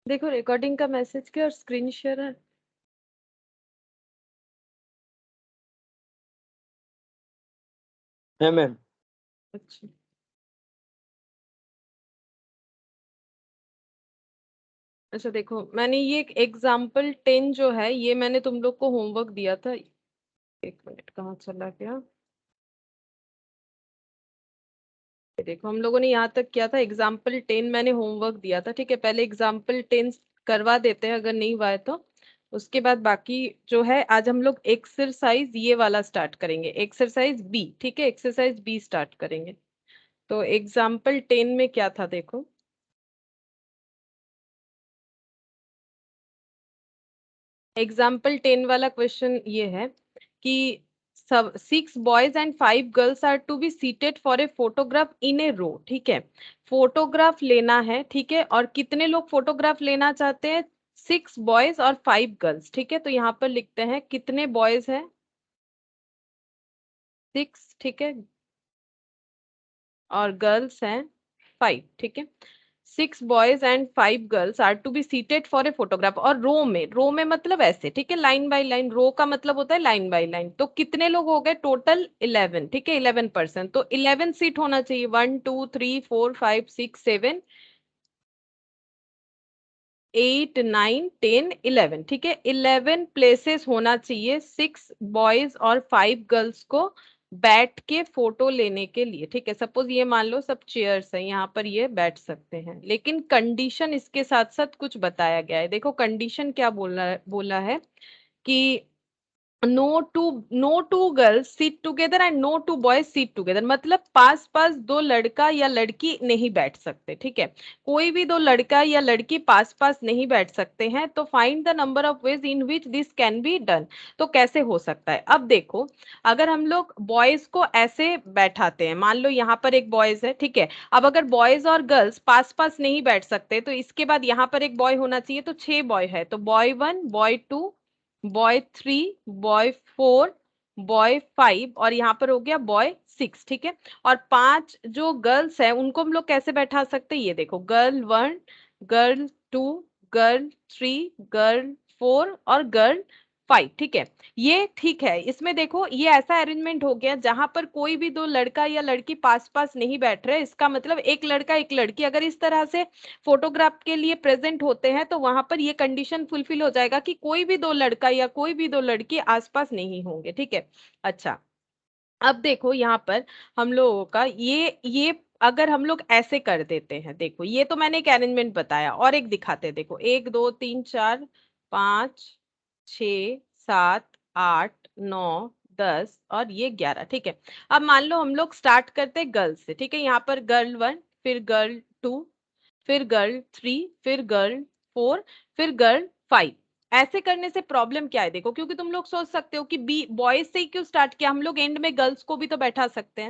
देखो रिकॉर्डिंग का मैसेज किया और स्क्रीन शेयर है। है मैम। अच्छा अच्छा, देखो मैंने ये एग्जाम्पल 10 जो है ये मैंने तुम लोग को होमवर्क दिया था। एक मिनट, कहाँ चला गया? ये देखो हम लोगों ने यहाँ तक किया था, एग्जाम्पल 10 मैंने होमवर्क दिया था। ठीक है, पहले एग्जाम्पल 10 करवा देते हैं, अगर नहीं हुआ है तो उसके बाद बाकी जो है आज हम लोग एक्सरसाइज ये वाला स्टार्ट करेंगे, एक्सरसाइज बी। ठीक है, एक्सरसाइज बी स्टार्ट करेंगे। तो एग्जाम्पल 10 में क्या था देखो। एग्जाम्पल 10 वाला क्वेश्चन ये है कि सब 6 boys and 5 girls are to be seated for a photograph in a row. ठीक है, फोटोग्राफ लेना है। ठीक है, और कितने लोग फोटोग्राफ लेना चाहते हैं? 6 बॉयज और 5 गर्ल्स। ठीक है, तो यहाँ पर लिखते हैं कितने बॉयज हैं? 6। ठीक है, और गर्ल्स हैं 5। ठीक है, 6 boys and 5 girls are to be seated for a photograph, और रो में मतलब ऐसे। ठीक है, लाइन बाय लाइन, रो का मतलब होता है लाइन बाय लाइन। तो कितने लोग हो गए टोटल? 11। ठीक है, 11%, तो 11 सीट होना चाहिए। 1 2 3 4 5 6 7 8 9 10 11। ठीक है, 11 प्लेसेस होना चाहिए 6 बॉयज और 5 गर्ल्स को बैठ के फोटो लेने के लिए। ठीक है, सपोज ये मान लो सब चेयर्स हैं, यहाँ पर ये बैठ सकते हैं, लेकिन कंडीशन इसके साथ साथ कुछ बताया गया है। देखो कंडीशन क्या बोला है कि no two girls sit together and no two boys sit together, मतलब पास पास दो लड़का या लड़की नहीं बैठ सकते। ठीक है, कोई भी दो लड़का या लड़की पास पास नहीं बैठ सकते हैं। तो find the number of ways in which this can be done. तो कैसे हो सकता है? अब देखो, अगर हम लोग बॉयज को ऐसे बैठाते हैं, मान लो यहाँ पर एक बॉयज है। ठीक है, अब अगर बॉयज और गर्ल्स पास पास नहीं बैठ सकते तो इसके बाद यहाँ पर एक बॉय होना चाहिए, तो 6 बॉय है, तो boy 1 boy 2 boy 3 boy 4 boy 5, और यहाँ पर हो गया बॉय 6। ठीक है, और 5 जो गर्ल्स है उनको हम लोग कैसे बैठा सकते हैं? ये देखो, गर्ल 1 गर्ल 2 गर्ल 3 गर्ल 4 और गर्ल 5। ठीक है, ये ठीक है। इसमें देखो ये ऐसा अरेंजमेंट हो गया जहां पर कोई भी दो लड़का या लड़की पास पास नहीं बैठ रहे। इसका मतलब एक लड़का एक लड़की अगर इस तरह से फोटोग्राफ के लिए प्रेजेंट होते हैं तो वहां पर ये कंडीशन फुलफिल हो जाएगा कि कोई भी दो लड़का या कोई भी दो लड़की आसपास नहीं होंगे। ठीक है, अच्छा अब देखो यहाँ पर हम लोगों का ये अगर हम लोग ऐसे कर देते हैं, देखो ये तो मैंने एक अरेंजमेंट बताया, और एक दिखाते हैं। देखो 1 2 3 4 5 6 7 8 9 10 और ये 11। ठीक है, अब मान लो हम लोग स्टार्ट करते हैं गर्ल्स से। ठीक है, यहाँ पर गर्ल 1 फिर गर्ल 2 फिर गर्ल 3 फिर गर्ल 4 फिर गर्ल 5। ऐसे करने से प्रॉब्लम क्या है? देखो, क्योंकि तुम लोग सोच सकते हो कि बी बॉयज से ही क्यों स्टार्ट किया, हम लोग एंड में गर्ल्स को भी तो बैठा सकते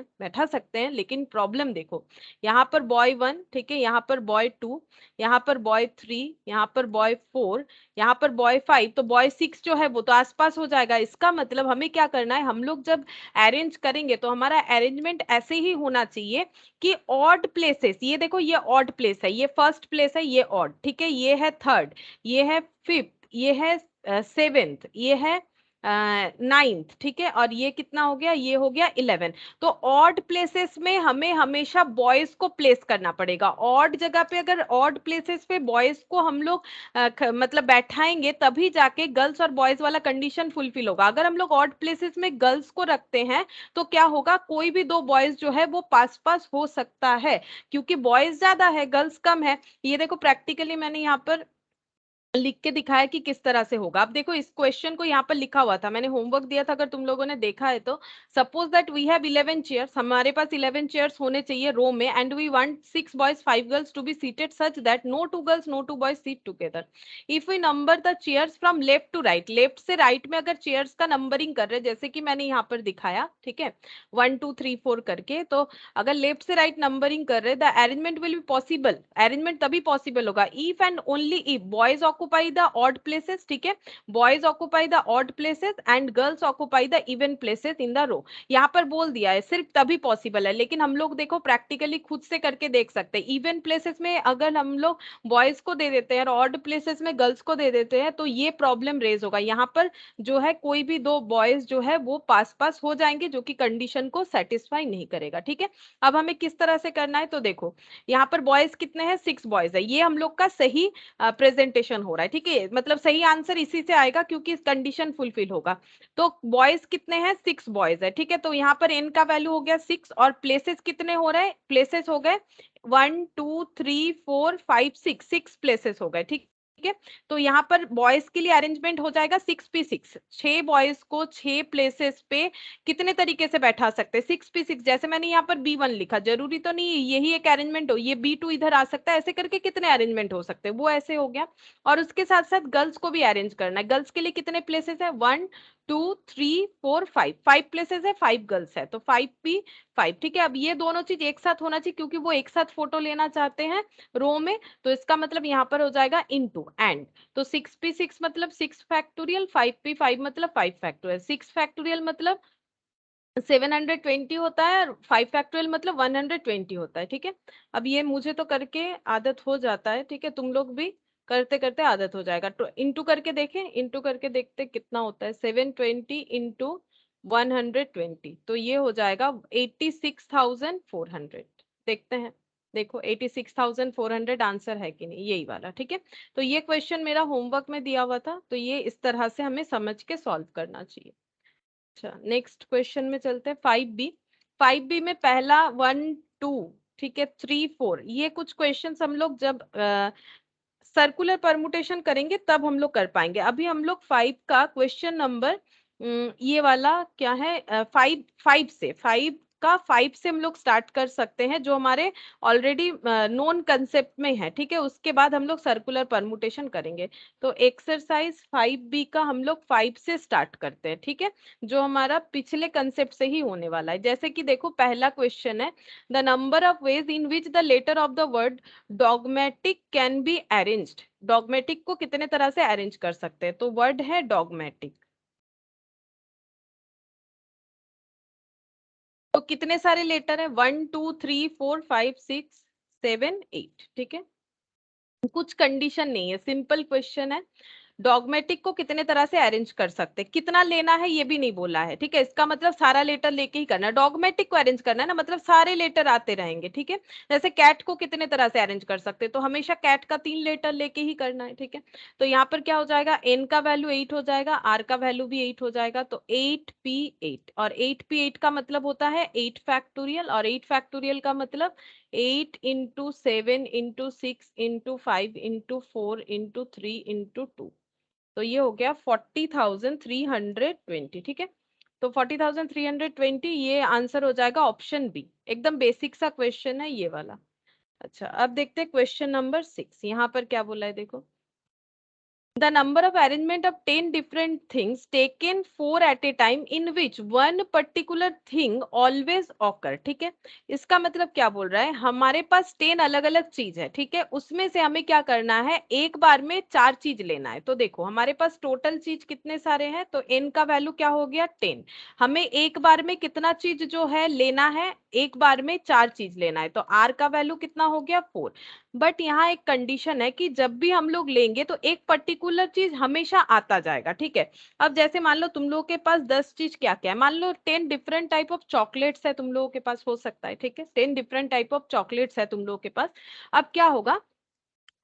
हैं, लेकिन प्रॉब्लम देखो, यहाँ पर बॉय 1। ठीक है, यहाँ पर बॉय 2, यहाँ पर बॉय 3, यहाँ पर बॉय 4, यहाँ पर बॉय 5, तो बॉय 6 जो है वो तो आसपास हो जाएगा। इसका मतलब हमें क्या करना है, हम लोग जब अरेंज करेंगे तो हमारा अरेंजमेंट ऐसे ही होना चाहिए कि ऑड प्लेसेस, ये देखो ये ऑड प्लेस है, ये फर्स्ट प्लेस है, ये ऑड। ठीक है, ये है थर्ड, ये है फिफ्थ, ये है सेवेंथ, ये है नाइन्थ। ठीक है, और ये कितना हो गया? ये हो गया 11। तो ऑड प्लेसेस में हमें हमेशा बॉयज को प्लेस करना पड़ेगा। ऑड जगह पे अगर ऑड प्लेसेस पे बॉयज को हम लोग मतलब बैठाएंगे तभी जाके गर्ल्स और बॉयज वाला कंडीशन फुलफिल होगा। अगर हम लोग ऑड प्लेसेस में गर्ल्स को रखते हैं तो क्या होगा, कोई भी दो बॉयज जो है वो पास पास हो सकता है, क्योंकि बॉयज ज्यादा है गर्ल्स कम है। ये देखो प्रैक्टिकली मैंने यहाँ पर लिख के दिखाया कि किस तरह से होगा। अब देखो इस क्वेश्चन को यहाँ पर लिखा हुआ था, मैंने होमवर्क दिया था, अगर तुम लोगों ने देखा है तो। Suppose that we have 11 chairs, हमारे पास 11 चेयर्स होने चाहिए रो में, and we want 6 boys 5 girls to be seated such that no two girls no two boys sit together. If we number the chairs from left to right, left से right में अगर chairs का numbering कर रहे हैं जैसे कि मैंने यहाँ पर दिखाया, ठीक है, 1 2 3 4 करके, तो अगर लेफ्ट से राइट नंबरिंग कर रहे हैं the arrangement will be possible. Arrangement तभी पॉसिबल होगा if and only if boys occupy the odd places, ठीक है, boys occupy the odd places and girls occupy the even places in the row. यहाँ पर बोल दिया है, सिर्फ तभी पॉसिबल है, लेकिन हम लोग देखो प्रैक्टिकली खुद से करके देख सकते हैं। इवन प्लेसेस में अगर हम लोग बॉयज को दे देते हैं और ऑड प्लेसेस में गर्ल्स को दे देते हैं तो ये प्रॉब्लम रेज होगा। यहाँ पर जो है कोई भी दो बॉयज जो है वो पास पास हो जाएंगे, जो कि कंडीशन को सेटिस्फाई नहीं करेगा, ठीक है। अब हमें किस तरह से करना है, तो देखो यहाँ पर बॉयज कितने हैं, 6 बॉयज है, ये हम लोग का सही प्रेजेंटेशन हो रहा है, ठीक है, मतलब सही आंसर इसी से आएगा क्योंकि कंडीशन फुलफिल होगा। तो बॉयज कितने हैं, 6 बॉयज है, ठीक है, तो यहाँ पर एन का वैल्यू हो गया 6 और प्लेसेस कितने हो रहे हैं, प्लेसेस हो गए 1 2 3 4 5 6, 6 प्लेसेस हो गए, ठीक है। तो यहाँ पर बॉयज के लिए अरेंजमेंट हो जाएगा 6p6, 6 बॉयज को 6 प्लेसेस पे कितने तरीके से बैठा सकते हैं, 6p6, जैसे मैंने यहाँ पर B1 लिखा, जरूरी तो नहीं यही एक अरेंजमेंट हो, ये B2 इधर आ सकता है, ऐसे करके कितने अरेंजमेंट हो सकते हैं, वो ऐसे हो गया। और उसके साथ साथ गर्ल्स को भी अरेंज करना है, गर्ल्स के लिए कितने प्लेसेस है, 1 2 3 4 5, 5 प्लेसेस है, 5 गर्ल्स है, तो 5p5, ठीक है। अब ये दोनों चीज एक साथ होना चाहिए क्योंकि वो एक साथ फोटो लेना चाहते हैं रो में, तो इसका मतलब यहाँ पर हो जाएगा इनटू एंड, तो 6p6 मतलब 6 फैक्टोरियल, 5p5 मतलब 5 फैक्टोरियल, 6 फैक्टोरियल मतलब 720 होता है और 5 फैक्टोरियल मतलब 120 होता है, ठीक है। अब ये मुझे तो करके आदत हो जाता है, ठीक है, तुम लोग भी करते करते आदत हो जाएगा। तो इंटू करके देखें, इंटू करके देखते कितना होता है, 720 इंटू 120, तो ये हो जाएगा 86,400। देखते हैं, देखो 86,400 आंसर है कि नहीं, यही वाला, ठीक है। तो ये क्वेश्चन मेरा होमवर्क में दिया हुआ था, तो ये इस तरह से हमें समझ के सॉल्व करना चाहिए। अच्छा, नेक्स्ट क्वेश्चन में चलते हैं, 5B। 5B में पहला 1 2, ठीक है, 3 4, ये कुछ क्वेश्चंस हम लोग जब सर्कुलर परमुटेशन करेंगे तब हम लोग कर पाएंगे। अभी हम लोग 5 का क्वेश्चन नंबर ये वाला क्या है, 5 5 से 5 का 5 से हम लोग स्टार्ट कर सकते हैं, जो हमारे ऑलरेडी नोन कंसेप्ट में है, ठीक है, उसके बाद हम लोग सर्कुलर परमुटेशन करेंगे। तो एक्सरसाइज 5B का हम लोग 5 से स्टार्ट करते हैं, ठीक है, जो हमारा पिछले कंसेप्ट से ही होने वाला है। जैसे कि देखो पहला क्वेश्चन है, the number of ways in which the letter of the word dogmatic can be arranged, dogmatic को कितने तरह से अरेंज कर सकते हैं, तो वर्ड है डॉगमेटिक, तो कितने सारे लेटर है, 1 2 3 4 5 6 7 8, ठीक है, कुछ कंडीशन नहीं है, सिंपल क्वेश्चन है। डॉगमेटिक को कितने तरह से अरेंज कर सकते हैं, कितना लेना है ये भी नहीं बोला है, ठीक है, इसका मतलब सारा लेटर लेके ही करना है, डॉगमेटिक को अरेंज करना है ना, मतलब सारे लेटर आते रहेंगे, ठीक है। जैसे कैट को कितने तरह से अरेंज कर सकते हैं, तो हमेशा कैट का 3 लेटर लेके ही करना है, ठीक है। तो यहाँ पर क्या हो जाएगा, एन का वैल्यू 8 हो जाएगा, आर का वैल्यू भी 8 हो जाएगा, तो 8p8, और 8p8 का मतलब होता है 8 फैक्टोरियल, और 8 फैक्टोरियल का मतलब 8 into 7 into 6 into 5 into 4 into 3 into 2, तो ये हो गया 40,320, ठीक है। तो 40,320 ये आंसर हो जाएगा ऑप्शन बी, एकदम बेसिक सा क्वेश्चन है ये वाला। अच्छा, अब देखते हैं क्वेश्चन नंबर 6, यहाँ पर क्या बोला है देखो, the number of arrangement of 10 different things taken 4 at a time in which one particular thing always occur, ठीक है। इसका मतलब क्या बोल रहा है, हमारे पास 10 अलग अलग चीज है, ठीक है, उसमें से हमें क्या करना है, एक बार में 4 चीज लेना है। तो देखो हमारे पास टोटल चीज कितने सारे हैं, तो n का वैल्यू क्या हो गया 10, हमें एक बार में कितना चीज जो है लेना है, एक बार में 4 चीज लेना है, तो r का वैल्यू कितना हो गया 4। बट यहाँ एक कंडीशन है कि जब भी हम लोग लेंगे तो एक पर्टिकुलर चीज हमेशा आता जाएगा, ठीक है। अब जैसे मान लो तुम लोगों के पास 10 चीज क्या क्या है, मान लो 10 डिफरेंट टाइप ऑफ चॉकलेट्स है तुम लोगों के पास, हो सकता है, ठीक है, 10 डिफरेंट टाइप ऑफ चॉकलेट्स है तुम लोगों के पास। अब क्या होगा,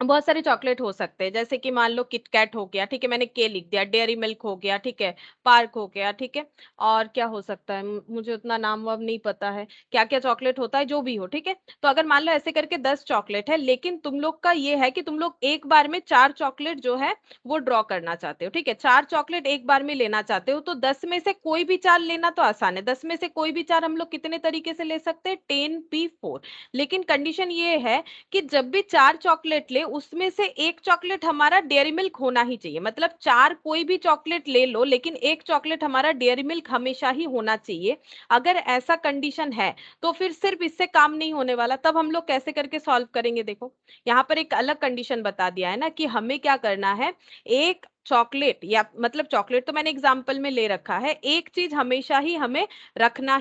बहुत सारे चॉकलेट हो सकते हैं, जैसे कि मान लो किटकैट हो गया, ठीक है, मैंने के लिख दिया, डेयरी मिल्क हो गया, ठीक है, पार्क हो गया, ठीक है, और क्या हो सकता है, मुझे उतना नाम वाम नहीं पता है, क्या क्या चॉकलेट होता है, जो भी हो, ठीक है। तो अगर मान लो ऐसे करके 10 चॉकलेट है, लेकिन तुम लोग का ये है कि तुम लोग एक बार में 4 चॉकलेट जो है वो ड्रॉ करना चाहते हो, ठीक है, 4 चॉकलेट एक बार में लेना चाहते हो, तो 10 में से कोई भी 4 लेना तो आसान है, 10 में से कोई भी 4 हम लोग कितने तरीके से ले सकते हैं, 10p4, लेकिन कंडीशन ये है कि जब भी 4 चॉकलेट ले उसमें से एक चॉकलेट हमारा डेयरी मिल्क होना ही चाहिए। मतलब 4 कोई भी चॉकलेट ले लो, लेकिन एक चॉकलेट हमारा डेयरी मिल्क हमेशा ही होना चाहिए। अगर ऐसा कंडीशन है तो फिर सिर्फ इससे काम नहीं होने वाला। तब हम लोग कैसे करके सॉल्व करेंगे? देखो यहाँ पर एक अलग कंडीशन बता दिया है ना कि हमें क्या करना है, एक चॉकलेट या मतलब चॉकलेट तो मैंने एग्जाम्पल में ले रखा है, एक चीज हमेशा ही हमें रखना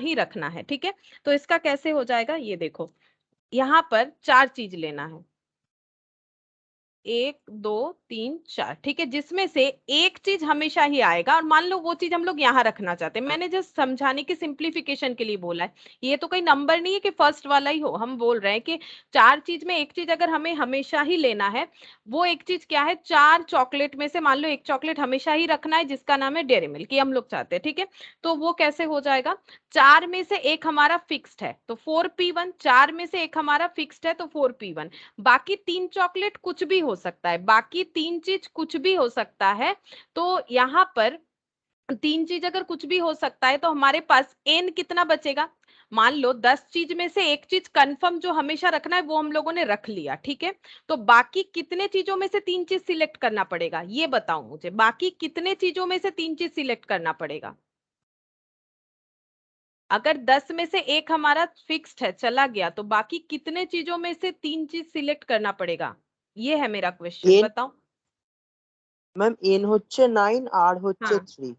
है। ठीक है, तो इसका कैसे हो जाएगा ये देखो, यहाँ पर 4 चीज लेना है, 1 2 3 4, ठीक है, जिसमें से एक चीज हमेशा ही आएगा और मान लो वो चीज हम लोग यहाँ रखना चाहते हैं। मैंने जस्ट समझाने की सिंप्लीफिकेशन के लिए बोला है, ये तो कोई नंबर नहीं है कि फर्स्ट वाला ही हो। हम बोल रहे हैं कि 4 चीज में एक चीज अगर हमें हमेशा ही लेना है, वो एक चीज क्या है, 4 चॉकलेट में से मान लो एक चॉकलेट हमेशा ही रखना है जिसका नाम है डेयरी मिल्क, ये हम लोग चाहते हैं। ठीक है, तो वो कैसे हो जाएगा, 4 में से एक हमारा फिक्स्ड है तो 4p1, 4 में से एक हमारा फिक्स्ड है तो 4p1, बाकी 3 चॉकलेट कुछ भी हो सकता है, बाकी 3 चीज कुछ भी हो सकता है। तो यहाँ पर 3 चीज अगर कुछ भी हो सकता है तो हमारे पास n कितना बचेगा, मान लो 10 चीज में से एक चीज कंफर्म जो हमेशा रखना है वो हम लोगों ने रख लिया। ठीक है, तो बाकी कितने चीजों में से 3 चीज सिलेक्ट करना पड़ेगा, ये बताओ मुझे, बाकी कितने चीजों में से 3 चीज सिलेक्ट करना पड़ेगा? अगर 10 में से एक हमारा फिक्स्ड है चला गया तो बाकी कितने चीजों में से 3 चीज सिलेक्ट करना पड़ेगा, ये है मेरा क्वेश्चन, এন बताओ। ম্যাম এন হচ্ছে 9 আর হচ্ছে हाँ 3।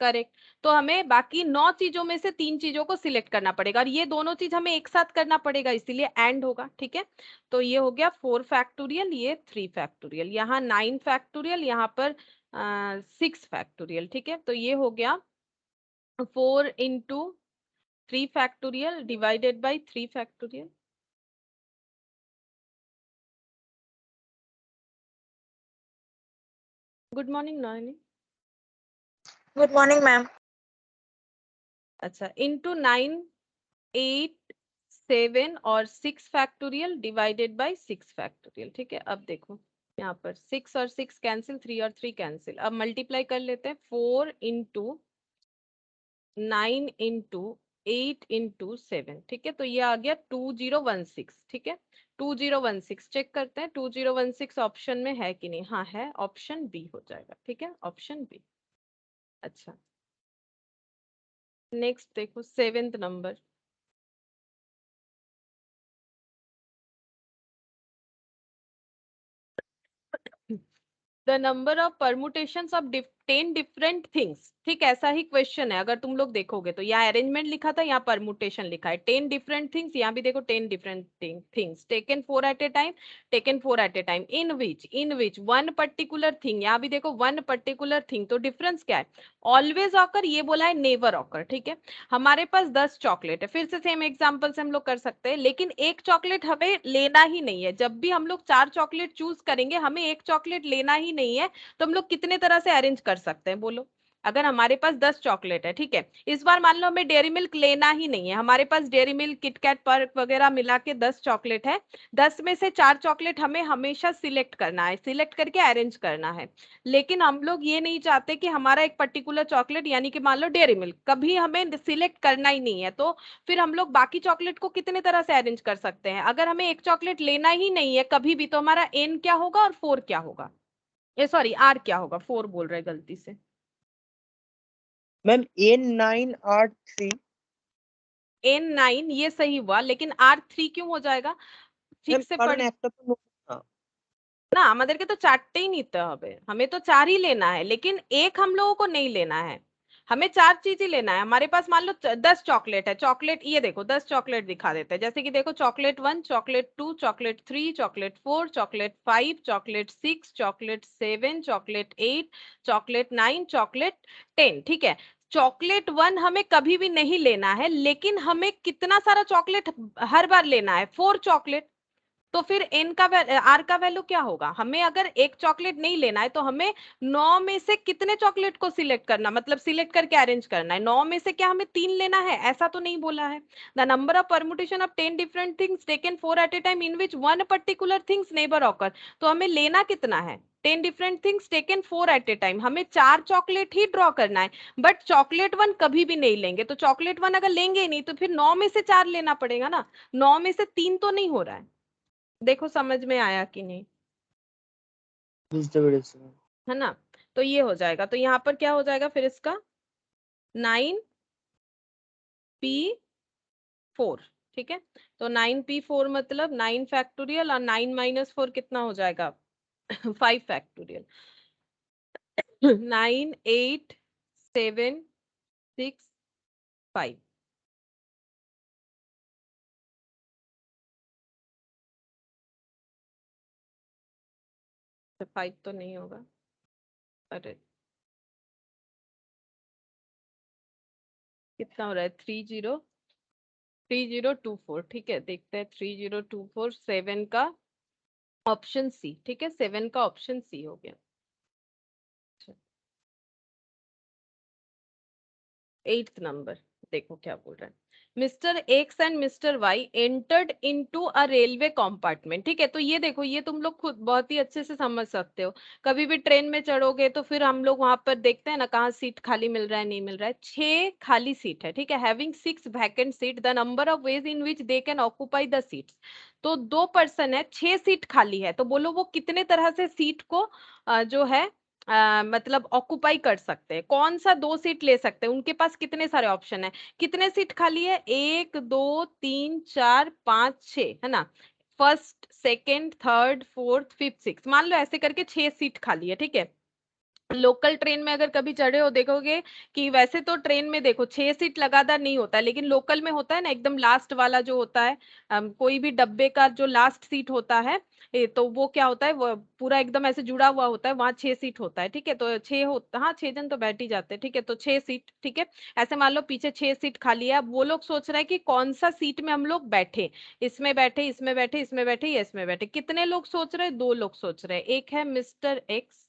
करेक्ट, तो हमें बाकी 9 चीजों में से 3 चीजों को सिलेक्ट करना पड़ेगा और ये दोनों चीज हमें एक साथ करना पड़ेगा, इसीलिए एंड होगा। ठीक है, तो ये हो गया 4 फैक्टोरियल, ये 3 फैक्टोरियल, यहाँ 9 फैक्टोरियल, यहाँ पर 6 फैक्टोरियल। ठीक है, तो ये हो गया 4 into 3 factorial divided by 3 factorial. Good morning Noni. Good morning ma'am. अच्छा, इंटू 9 8 7 और 6 फैक्टोरियल डिवाइडेड बाय 6 फैक्टोरियल। ठीक है, अब देखो यहाँ पर 6 और 6 कैंसिल, 3 और 3 कैंसिल, अब मल्टीप्लाई कर लेते हैं, 4 इंटू 9 इंटू 8 इंटू 7। ठीक है, तो ये आ गया 2016। ठीक है, 2016 चेक करते हैं 2016 ऑप्शन में है कि नहीं, हाँ है, ऑप्शन बी हो जाएगा। ठीक है, ऑप्शन बी। अच्छा, नेक्स्ट देखो 7th number, the number of permutations of 10 different things. ठीक, ऐसा ही क्वेश्चन है, अगर तुम लोग देखोगे तो यहाँ अरेंजमेंट लिखा था, यहाँ परमुटेशन लिखा है, 10 डिफरेंट थिंग्स, यहाँ भी देखो 10 different things taken 4 at a time, taken 4 at a time, in which one particular thing, यहाँ भी देखो वन पर्टिकुलर थिंग, तो डिफरेंस क्या है, ऑलवेज ऑकर, ये बोला है नेवर ऑकर। ठीक है, हमारे पास 10 चॉकलेट है, फिर से सेम एग्जांपल से हम लोग कर सकते हैं, लेकिन एक चॉकलेट हमें लेना ही नहीं है। जब भी हम लोग 4 चॉकलेट चूज करेंगे, हमें एक चॉकलेट लेना ही नहीं है, तो हम लोग कितने तरह से अरेंज कर सकते हैं बोलो? अगर हमारे पास 10 चॉकलेट है, ठीक है, इस बार मान लो हमें डेयरी मिल्क लेना ही नहीं है, हमारे पास डेयरी मिल्क किटकैट पर्क वगैरह मिला के 10 चॉकलेट है, 10 में से 4 चॉकलेट हमें हमेशा सिलेक्ट करना है, सिलेक्ट करके अरेंज करना है। लेकिन हम लोग ये नहीं चाहते कि हमारा एक पर्टिकुलर चॉकलेट, यानी कि मान लो डेयरी मिल्क, कभी हमें सिलेक्ट करना ही नहीं है, तो फिर हम लोग बाकी चॉकलेट को कितने तरह से अरेंज कर सकते हैं? अगर हमें एक चॉकलेट लेना ही नहीं है कभी भी, तो हमारा एन क्या होगा और 4 क्या होगा, ये सॉरी आर क्या होगा, 4 बोल रहे गलती से। Ma'am N9 R3। N9 ये सही हुआ, लेकिन R3 क्यों हो जाएगा? मैम ठीक से কারণ पढ़ी একটা তো না। ना, আমাদের के तो 4टे ही নিতে হবে, हमें तो 4 ही लेना है, लेकिन एक हम लोगों को नहीं लेना है, हमें 4 चीज ही लेना है। हमारे पास मान लो 10 चॉकलेट है, चॉकलेट ये देखो 10 चॉकलेट दिखा देते हैं, जैसे कि देखो chocolate 1, chocolate 2, chocolate 3, chocolate 4, chocolate 5, chocolate 6, chocolate 7, chocolate 8, chocolate 9, chocolate 10। ठीक है, चॉकलेट 1 हमें कभी भी नहीं लेना है, लेकिन हमें कितना सारा चॉकलेट हर बार लेना है, 4 चॉकलेट। तो फिर एन का आर का वैल्यू क्या होगा, हमें अगर एक चॉकलेट नहीं लेना है तो हमें 9 में से कितने चॉकलेट को सिलेक्ट करना, मतलब सिलेक्ट करके अरेंज करना है, 9 में से क्या हमें 3 लेना है? ऐसा तो नहीं बोला है। The number of permutation of 10 different things taken 4 at a time in which one particular things never occur, तो हमें लेना कितना है, 10 different things taken 4 at a time, हमें 4 चॉकलेट ही ड्रॉ करना है, बट चॉकलेट 1 कभी भी नहीं लेंगे, तो चॉकलेट 1 अगर लेंगे ही नहीं तो फिर 9 में से 4 लेना पड़ेगा ना, 9 में से 3 तो नहीं हो रहा है। देखो समझ में आया कि नहीं? है ना। तो ये हो जाएगा, तो यहाँ पर क्या हो जाएगा फिर इसका 9p4, ठीक है। तो 9p4 मतलब 9 फैक्टोरियल और 9 माइनस 4 कितना हो जाएगा 5 फैक्टोरियल 9 8 7 6 5। तो 5 तो नहीं होगा, अरे कितना हो रहा है 3024, ठीक है। देखते हैं 3024 7 का ऑप्शन सी, ठीक है। 7 का ऑप्शन सी हो गया। 8th नंबर देखो क्या बोल रहा है। Mister X and mister Y entered into a railway compartment, ठीक है। तो ये देखो, ये तुम लोग खुद बहुत ही अच्छे से समझ सकते हो। कभी भी ट्रेन में चढ़ोगे तो फिर हम लोग वहां पर देखते हैं ना कहाँ सीट खाली मिल रहा है नहीं मिल रहा है। 6 खाली सीट है, ठीक है। Having 6 vacant seat, the number of ways in which they can occupy the seats. तो 2 पर्सन है, 6 सीट खाली है, तो बोलो वो कितने तरह से सीट को जो है मतलब ऑक्युपाई कर सकते हैं। कौन सा 2 सीट ले सकते हैं, उनके पास कितने सारे ऑप्शन है। कितने सीट खाली है 1 2 3 4 5 6, है ना। First second third fourth fifth six, मान लो ऐसे करके 6 सीट खाली है, ठीक है। लोकल ट्रेन में अगर कभी चढ़े हो देखोगे कि वैसे तो ट्रेन में देखो 6 सीट लगातार नहीं होता है, लेकिन लोकल में होता है ना एकदम लास्ट वाला जो होता है। कोई भी डब्बे का जो लास्ट सीट होता है तो वो क्या होता है, वो पूरा एकदम ऐसे जुड़ा हुआ होता है, वहां 6 सीट होता है, ठीक है। तो 6 होता, हाँ 6 जन तो बैठ ही जाते हैं, ठीक है। तो 6 सीट, ठीक है। ऐसे मान लो पीछे 6 सीट खाली है, अब वो लोग सोच रहे हैं कि कौन सा सीट में हम लोग बैठे, इसमें बैठे इसमें बैठे इसमें बैठे या इसमें बैठे। कितने लोग सोच रहे हैं, 2 लोग सोच रहे हैं। एक है मिस्टर एक्स,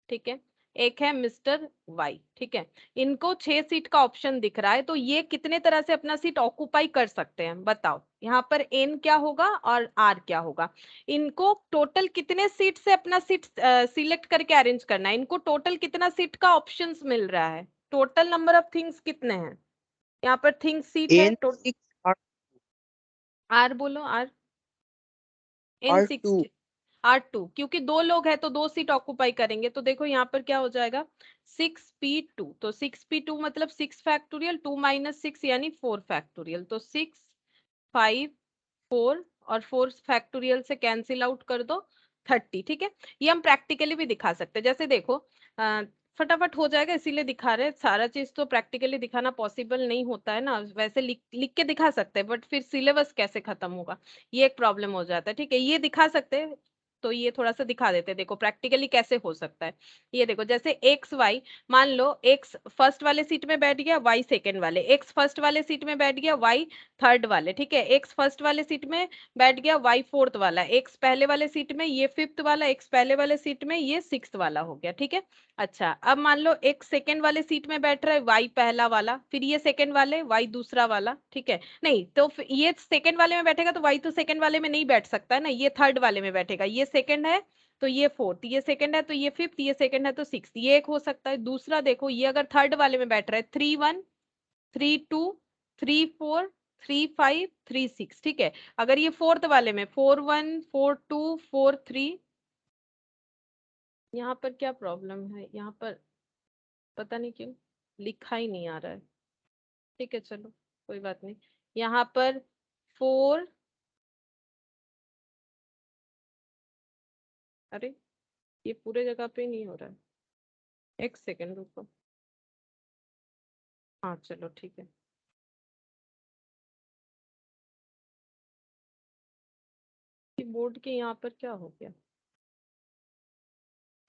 ठीक है, एक है मिस्टर वाई, ठीक है। इनको 6 सीट का ऑप्शन दिख रहा है, तो ये कितने तरह से अपना सीट ऑक्युपाई कर सकते हैं बताओ। यहाँ पर एन क्या होगा और आर क्या होगा। इनको टोटल कितने सीट से अपना सीट सिलेक्ट करके अरेंज करना है, इनको टोटल कितना सीट का ऑप्शंस मिल रहा है, टोटल नंबर ऑफ थिंग्स कितने हैं। यहाँ पर थिंग्स सीट है, N तो 6 आर बोलो, are N R2 six R2, क्योंकि 2 लोग हैं तो 2 सीट ऑक्युपाई करेंगे। तो देखो यहाँ पर क्या हो जाएगा 6p2, तो 6p2 मतलब 6 फैक्टोरियल 2 माइनस 6 यानी 4 फैक्टोरियल, तो 6 5 4 और 4 फैक्टोरियल से कैंसिल आउट कर दो 30, ठीक है। ये हम प्रैक्टिकली भी दिखा सकते हैं, जैसे देखो फटाफट हो जाएगा इसीलिए दिखा रहे हैं। सारा चीज तो प्रैक्टिकली दिखाना पॉसिबल नहीं होता है ना, वैसे लिख लिख के दिखा सकते हैं बट फिर सिलेबस कैसे खत्म होगा, ये एक प्रॉब्लम हो जाता है, ठीक है। ये दिखा सकते हैं, तो ये थोड़ा सा दिखा देते हैं, देखो प्रैक्टिकली कैसे हो सकता है। ये देखो जैसे एक्स वाई, मान लो एक्स फर्स्ट वाले सीट में बैठ गया, वाई सेकंड वाले, एक्स फर्स्ट वाले सीट में बैठ गया, वाई थर्ड वाले, ठीक है। एक्स फर्स्ट वाले सीट में बैठ गया, वाई फोर्थ वाला, एक्स पहले वाले सीट में, ये फिफ्थ वाला, एक्स पहले वाले सीट में, ये सिक्स्थ वाला हो गया, ठीक है। अच्छा अब मान लो एक सेकंड वाले सीट में बैठ रहा है वाई पहला वाला, फिर ये सेकंड वाले वाई दूसरा वाला, ठीक है। नहीं तो ये सेकंड वाले में बैठेगा तो वाई तो सेकंड वाले में नहीं बैठ सकता है ना, ये थर्ड वाले में बैठेगा। ये सेकंड है तो ये फोर्थ, ये सेकंड है तो ये फिफ्थ, ये सेकंड है तो सिक्स, ये एक हो सकता है। दूसरा देखो ये अगर थर्ड वाले में बैठ रहा है 3 1 3 2 3 4 3 5 3 6, ठीक है। अगर ये फोर्थ वाले में 4 1 4 2 4 3, यहाँ पर क्या प्रॉब्लम है, यहाँ पर पता नहीं क्यों लिखा ही नहीं आ रहा है, ठीक है चलो कोई बात नहीं। यहाँ पर 4, अरे ये पूरे जगह पे नहीं हो रहा है, एक सेकंड रुको। हाँ चलो ठीक है। बोर्ड के यहाँ पर क्या हो गया,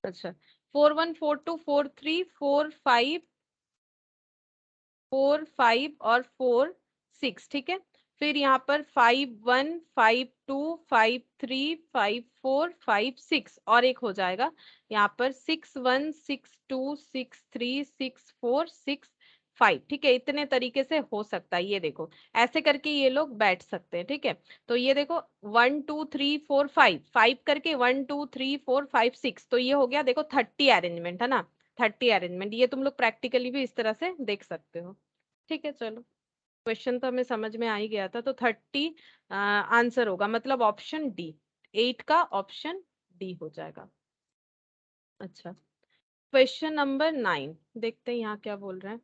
अच्छा 4 1 4 2 4 3 4 5 4 5 और 4 6, ठीक है। फिर यहाँ पर 5 1 5 2 5 3 5 4 5 6 और एक हो जाएगा यहाँ पर 6 1 6 2 6 3 6 4 6 5, ठीक है। इतने तरीके से हो सकता है, ये देखो ऐसे करके ये लोग बैठ सकते हैं, ठीक है। तो ये देखो 1 2 3 4 5 5 करके 1 2 3 4 5 6, तो ये हो गया देखो 30 अरेंजमेंट, है ना। 30 अरेंजमेंट, ये तुम लोग प्रैक्टिकली भी इस तरह से देख सकते हो, ठीक है। चलो क्वेश्चन तो हमें समझ में आ ही गया था, तो 30 आंसर होगा, मतलब ऑप्शन डी, 8 का ऑप्शन डी हो जाएगा। अच्छा, क्वेश्चन नंबर 9 देखते हैं यहाँ क्या बोल रहे हैं।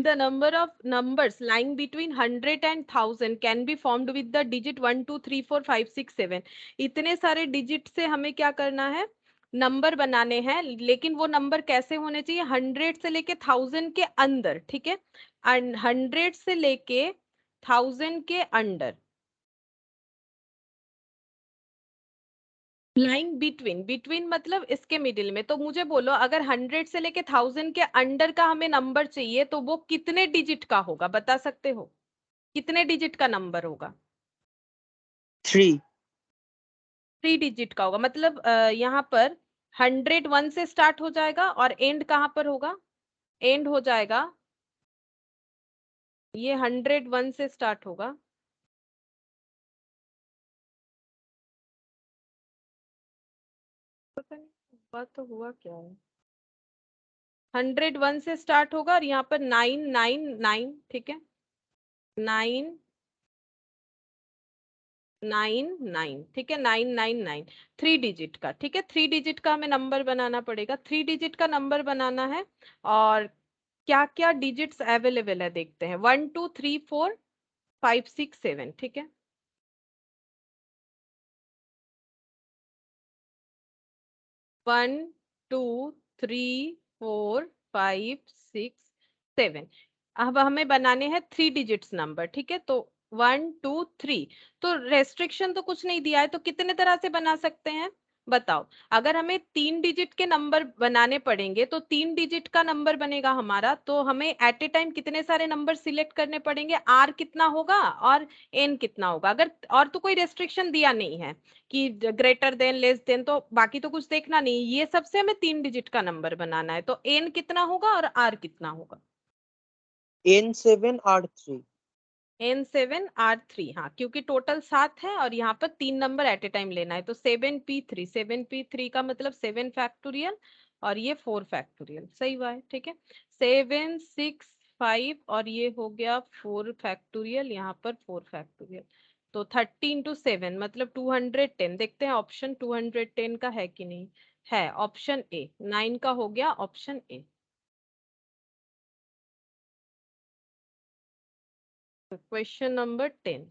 The number of numbers lying between 100 and 1000 can be formed with the digit 1 2 3 4 5 6 7। इतने सारे डिजिट से हमें क्या करना है, नंबर बनाने हैं, लेकिन वो नंबर कैसे होने चाहिए, 100 से लेके 1000 के अंदर, ठीक है, 100 से लेके 1000 के अंडर, लाइंग बिटवीन, बिटवीन मतलब इसके मिडिल में। तो मुझे बोलो अगर 100 से लेके 1000 के अंडर का हमें नंबर चाहिए तो वो कितने डिजिट का होगा, बता सकते हो, कितने डिजिट का नंबर होगा? 3। 3 डिजिट का होगा, मतलब यहाँ पर 101 से स्टार्ट हो जाएगा और एंड कहाँ पर होगा, एंड हो जाएगा, ये 101 से स्टार्ट होगा, पता नहीं हुआ तो हुआ क्या है, 101 से स्टार्ट होगा और यहाँ पर 999, ठीक है, 9 9 9, ठीक है, 999, 3 डिजिट का, ठीक है, 3 डिजिट का हमें नंबर बनाना पड़ेगा, 3 डिजिट का नंबर बनाना है। और क्या क्या डिजिट्स अवेलेबल है देखते हैं, 1 2 3 4 5 6 7, ठीक है, 1 2 3 4 5 6 7। अब हमें बनाने हैं 3 डिजिट्स नंबर, ठीक है, तो 1 2 3, तो रेस्ट्रिक्शन तो कुछ नहीं दिया है, तो कितने तरह से बना सकते हैं बताओ। अगर हमें 3 डिजिट के नंबर बनाने पड़ेंगे तो 3 डिजिट का नंबर बनेगा हमारा, तो हमें एट ए टाइम कितने सारे नंबर सिलेक्ट करने पड़ेंगे, आर कितना होगा और एन कितना होगा, अगर और तो कोई रेस्ट्रिक्शन दिया नहीं है कि ग्रेटर देन लेस देन, तो बाकी तो कुछ देखना नहीं, ये सबसे हमें 3 डिजिट का नंबर बनाना है, तो एन कितना होगा और आर कितना होगा, N7R3। N7R3, हाँ, क्योंकि टोटल 7 है और यहाँ पर 3 नंबर एट ए टाइम लेना है, तो 7P3, 7P3 का मतलब 7 फैक्टोरियल और ये 4 फैक्टोरियल, सही हुआ है, ठीक है, 7 6 5 और ये हो गया 4 फैक्टोरियल, यहाँ पर 4 फैक्टोरियल, तो 30 इंटू 7 मतलब 210। देखते हैं ऑप्शन 210 का है कि नहीं, है, ऑप्शन ए 9 का हो गया, option A. Question number 10,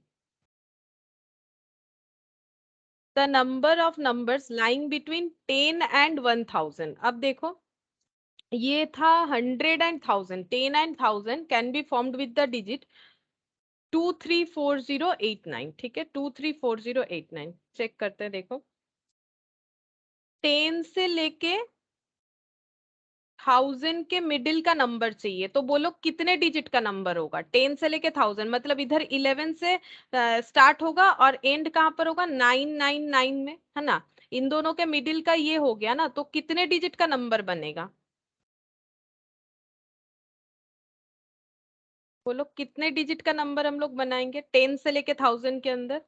the number of numbers lying between 10 and 1000। अब देखो ये था 100 and 1000, 10 and 1000 can be formed with the digit 234089, ठीक है, 234089, चेक करते हैं, देखो 10 से लेके 1000 के मिडिल का नंबर चाहिए, तो बोलो कितने डिजिट का नंबर होगा, 10 से लेके 1000 मतलब इधर 11 से स्टार्ट होगा और एंड कहाँ पर होगा, 999 में, है ना, इन दोनों के मिडिल का ये हो गया ना, तो कितने डिजिट का नंबर बनेगा, बोलो कितने डिजिट का नंबर हम लोग बनाएंगे 10 से लेके 1000 के अंदर,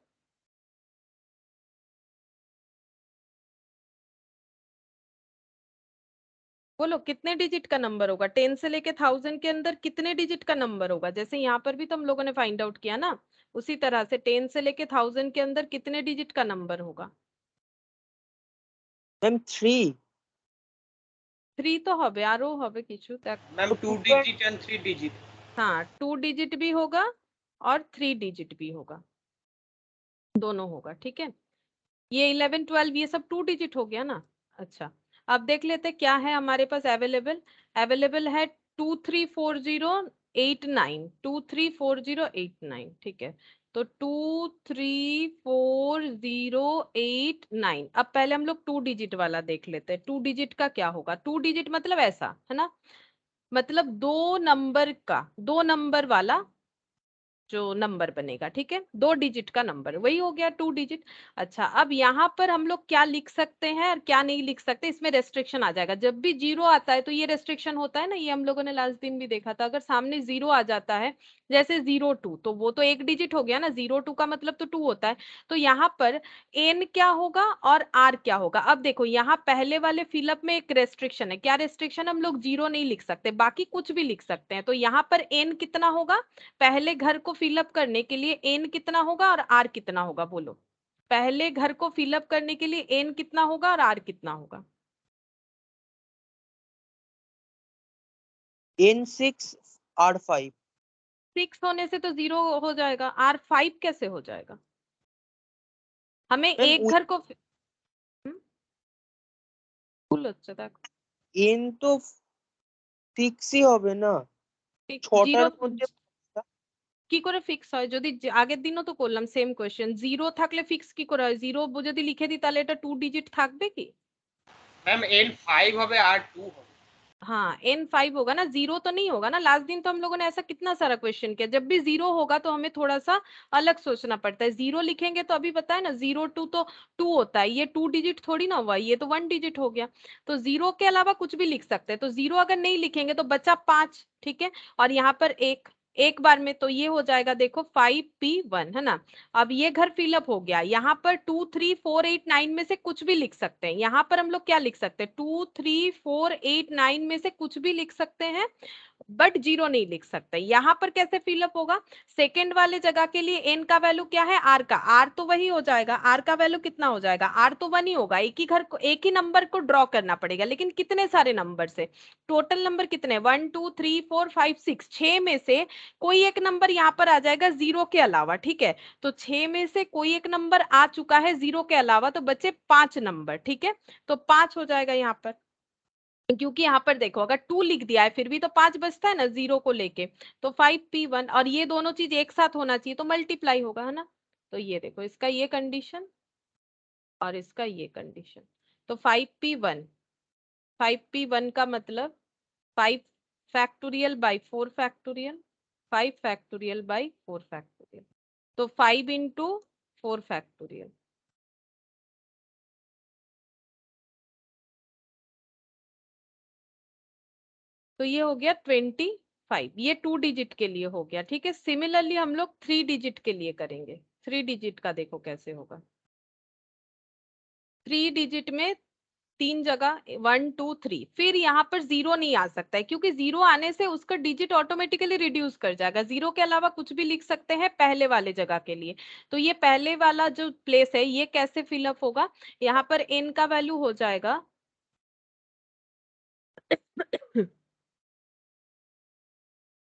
बोलो कितने डिजिट का नंबर होगा 10 से लेके 1000 के अंदर, कितने डिजिट का नंबर होगा, जैसे यहाँ पर भी तो हम लोगों ने फाइंड आउट किया ना, उसी तरह से 10 से लेके 1000 के अंदर कितने डिजिट का नंबर होगा। मैम 3। 3 तो হবে আরো হবে কিছু দেখ, मैम तो 2 डिजिट एंड 3 डिजिट। हाँ 2 डिजिट भी होगा और 3 डिजिट भी होगा, दोनों होगा, ठीक है, ये 11 12 ये सब 2 डिजिट हो गया ना। अच्छा, अब देख लेते क्या है हमारे पास अवेलेबल, अवेलेबल है 234089, 234089, ठीक है, तो 234089। अब पहले हम लोग 2 डिजिट वाला देख लेते हैं, 2 डिजिट का क्या होगा, 2 डिजिट मतलब ऐसा है ना, मतलब 2 नंबर वाला जो नंबर बनेगा, ठीक है, 2 डिजिट का नंबर, वही हो गया 2 डिजिट। अच्छा, अब यहाँ पर हम लोग क्या लिख सकते हैं और क्या नहीं लिख सकते, इसमें रेस्ट्रिक्शन आ जाएगा, जब भी जीरो आता है तो ये रेस्ट्रिक्शन होता है ना, ये हम लोगों ने लास्ट दिन भी देखा था, अगर सामने जीरो आ जाता है जैसे 02, तो वो तो एक डिजिट हो गया ना, 02 का मतलब तो 2 होता है, तो यहाँ पर एन क्या होगा और आर क्या होगा। अब देखो यहाँ पहले वाले फिलअप में एक रेस्ट्रिक्शन है, क्या रेस्ट्रिक्शन, हम लोग जीरो नहीं लिख सकते, बाकी कुछ भी लिख सकते हैं, तो यहाँ पर एन कितना होगा, पहले घर को फिलअप करने के लिए एन कितना होगा और आर कितना होगा, बोलो पहले घर को फिलअप करने के लिए n कितना होगा और r कितना होगा? n6 r5। 6 होने से तो 0 हो जाएगा, r5 कैसे हो जाएगा? हमें मैम एक घर को बोलो n তো ফিক্সই হবে না, জিরো 6টার মধ্যে। কি করে ফিক্স হয়? যদি আগের দিনও তো করলাম সেম কোয়েশ্চেন, জিরো থাকলে ফিক্স কি করে হয়? জিরো যদি লিখে দিই তাহলে এটা 2 ডিজিট থাকবে কি? मैम n5 হবে আর 2 হবে। हाँ n5 होगा ना, जीरो तो नहीं होगा ना। लास्ट दिन तो हम लोगों ने ऐसा कितना सारा क्वेश्चन किया, जब भी जीरो होगा तो हमें थोड़ा सा अलग सोचना पड़ता है। जीरो लिखेंगे तो अभी बताया ना, 0 2 तो 2 होता है, ये 2 डिजिट थोड़ी ना हुआ, ये तो 1 डिजिट हो गया। तो जीरो के अलावा कुछ भी लिख सकते हैं, तो जीरो अगर नहीं लिखेंगे तो बचा 5, ठीक है। और यहाँ पर एक बार में तो ये हो जाएगा, देखो 5p1 है ना। अब ये घर फिलअप हो गया, यहाँ पर 2 3 4 8 9 में से कुछ भी लिख सकते हैं। यहाँ पर हम लोग क्या लिख सकते हैं? 2 3 4 8 9 में से कुछ भी लिख सकते हैं, बट जीरो नहीं लिख सकते। यहाँ पर कैसे फिलअप होगा? सेकेंड वाले जगह के लिए एन का वैल्यू क्या है? आर का, आर तो वही हो जाएगा। आर का वैल्यू कितना हो जाएगा? आर तो 1 ही होगा। एक ही घर को, एक ही नंबर को ड्रॉ करना पड़ेगा, लेकिन कितने सारे नंबर से? टोटल नंबर कितने? 1 2 3 4 5 6, 6 में से कोई एक नंबर यहाँ पर आ जाएगा जीरो के अलावा, ठीक है। तो 6 में से कोई एक नंबर आ चुका है जीरो के अलावा, तो बचे 5 नंबर, ठीक है। तो 5 हो जाएगा यहाँ पर, क्योंकि यहाँ पर देखो अगर 2 लिख दिया है फिर भी तो 5 बचता है ना जीरो को लेके। तो 5p1, और ये दोनों चीज एक साथ होना चाहिए तो मल्टीप्लाई होगा, है ना। तो ये देखो, इसका ये कंडीशन और इसका ये कंडीशन। तो 5p1, 5p1 का मतलब 5 factorial by 4 factorial, 5 factorial by 4 factorial. तो 5 इंटू 4 फैक्टोरियल, तो ये हो गया 25। ये 2 डिजिट के लिए हो गया, ठीक है। सिमिलरली हम लोग 3 डिजिट के लिए करेंगे। 3 डिजिट का देखो कैसे होगा। 3 डिजिट में 3 जगह 1 2 3, फिर यहाँ पर जीरो नहीं आ सकता है, क्योंकि जीरो आने से उसका डिजिट ऑटोमेटिकली रिड्यूस कर जाएगा। जीरो के अलावा कुछ भी लिख सकते हैं पहले वाले जगह के लिए। तो ये पहले वाला जो प्लेस है ये कैसे फिलअप होगा? यहाँ पर n का वैल्यू हो जाएगा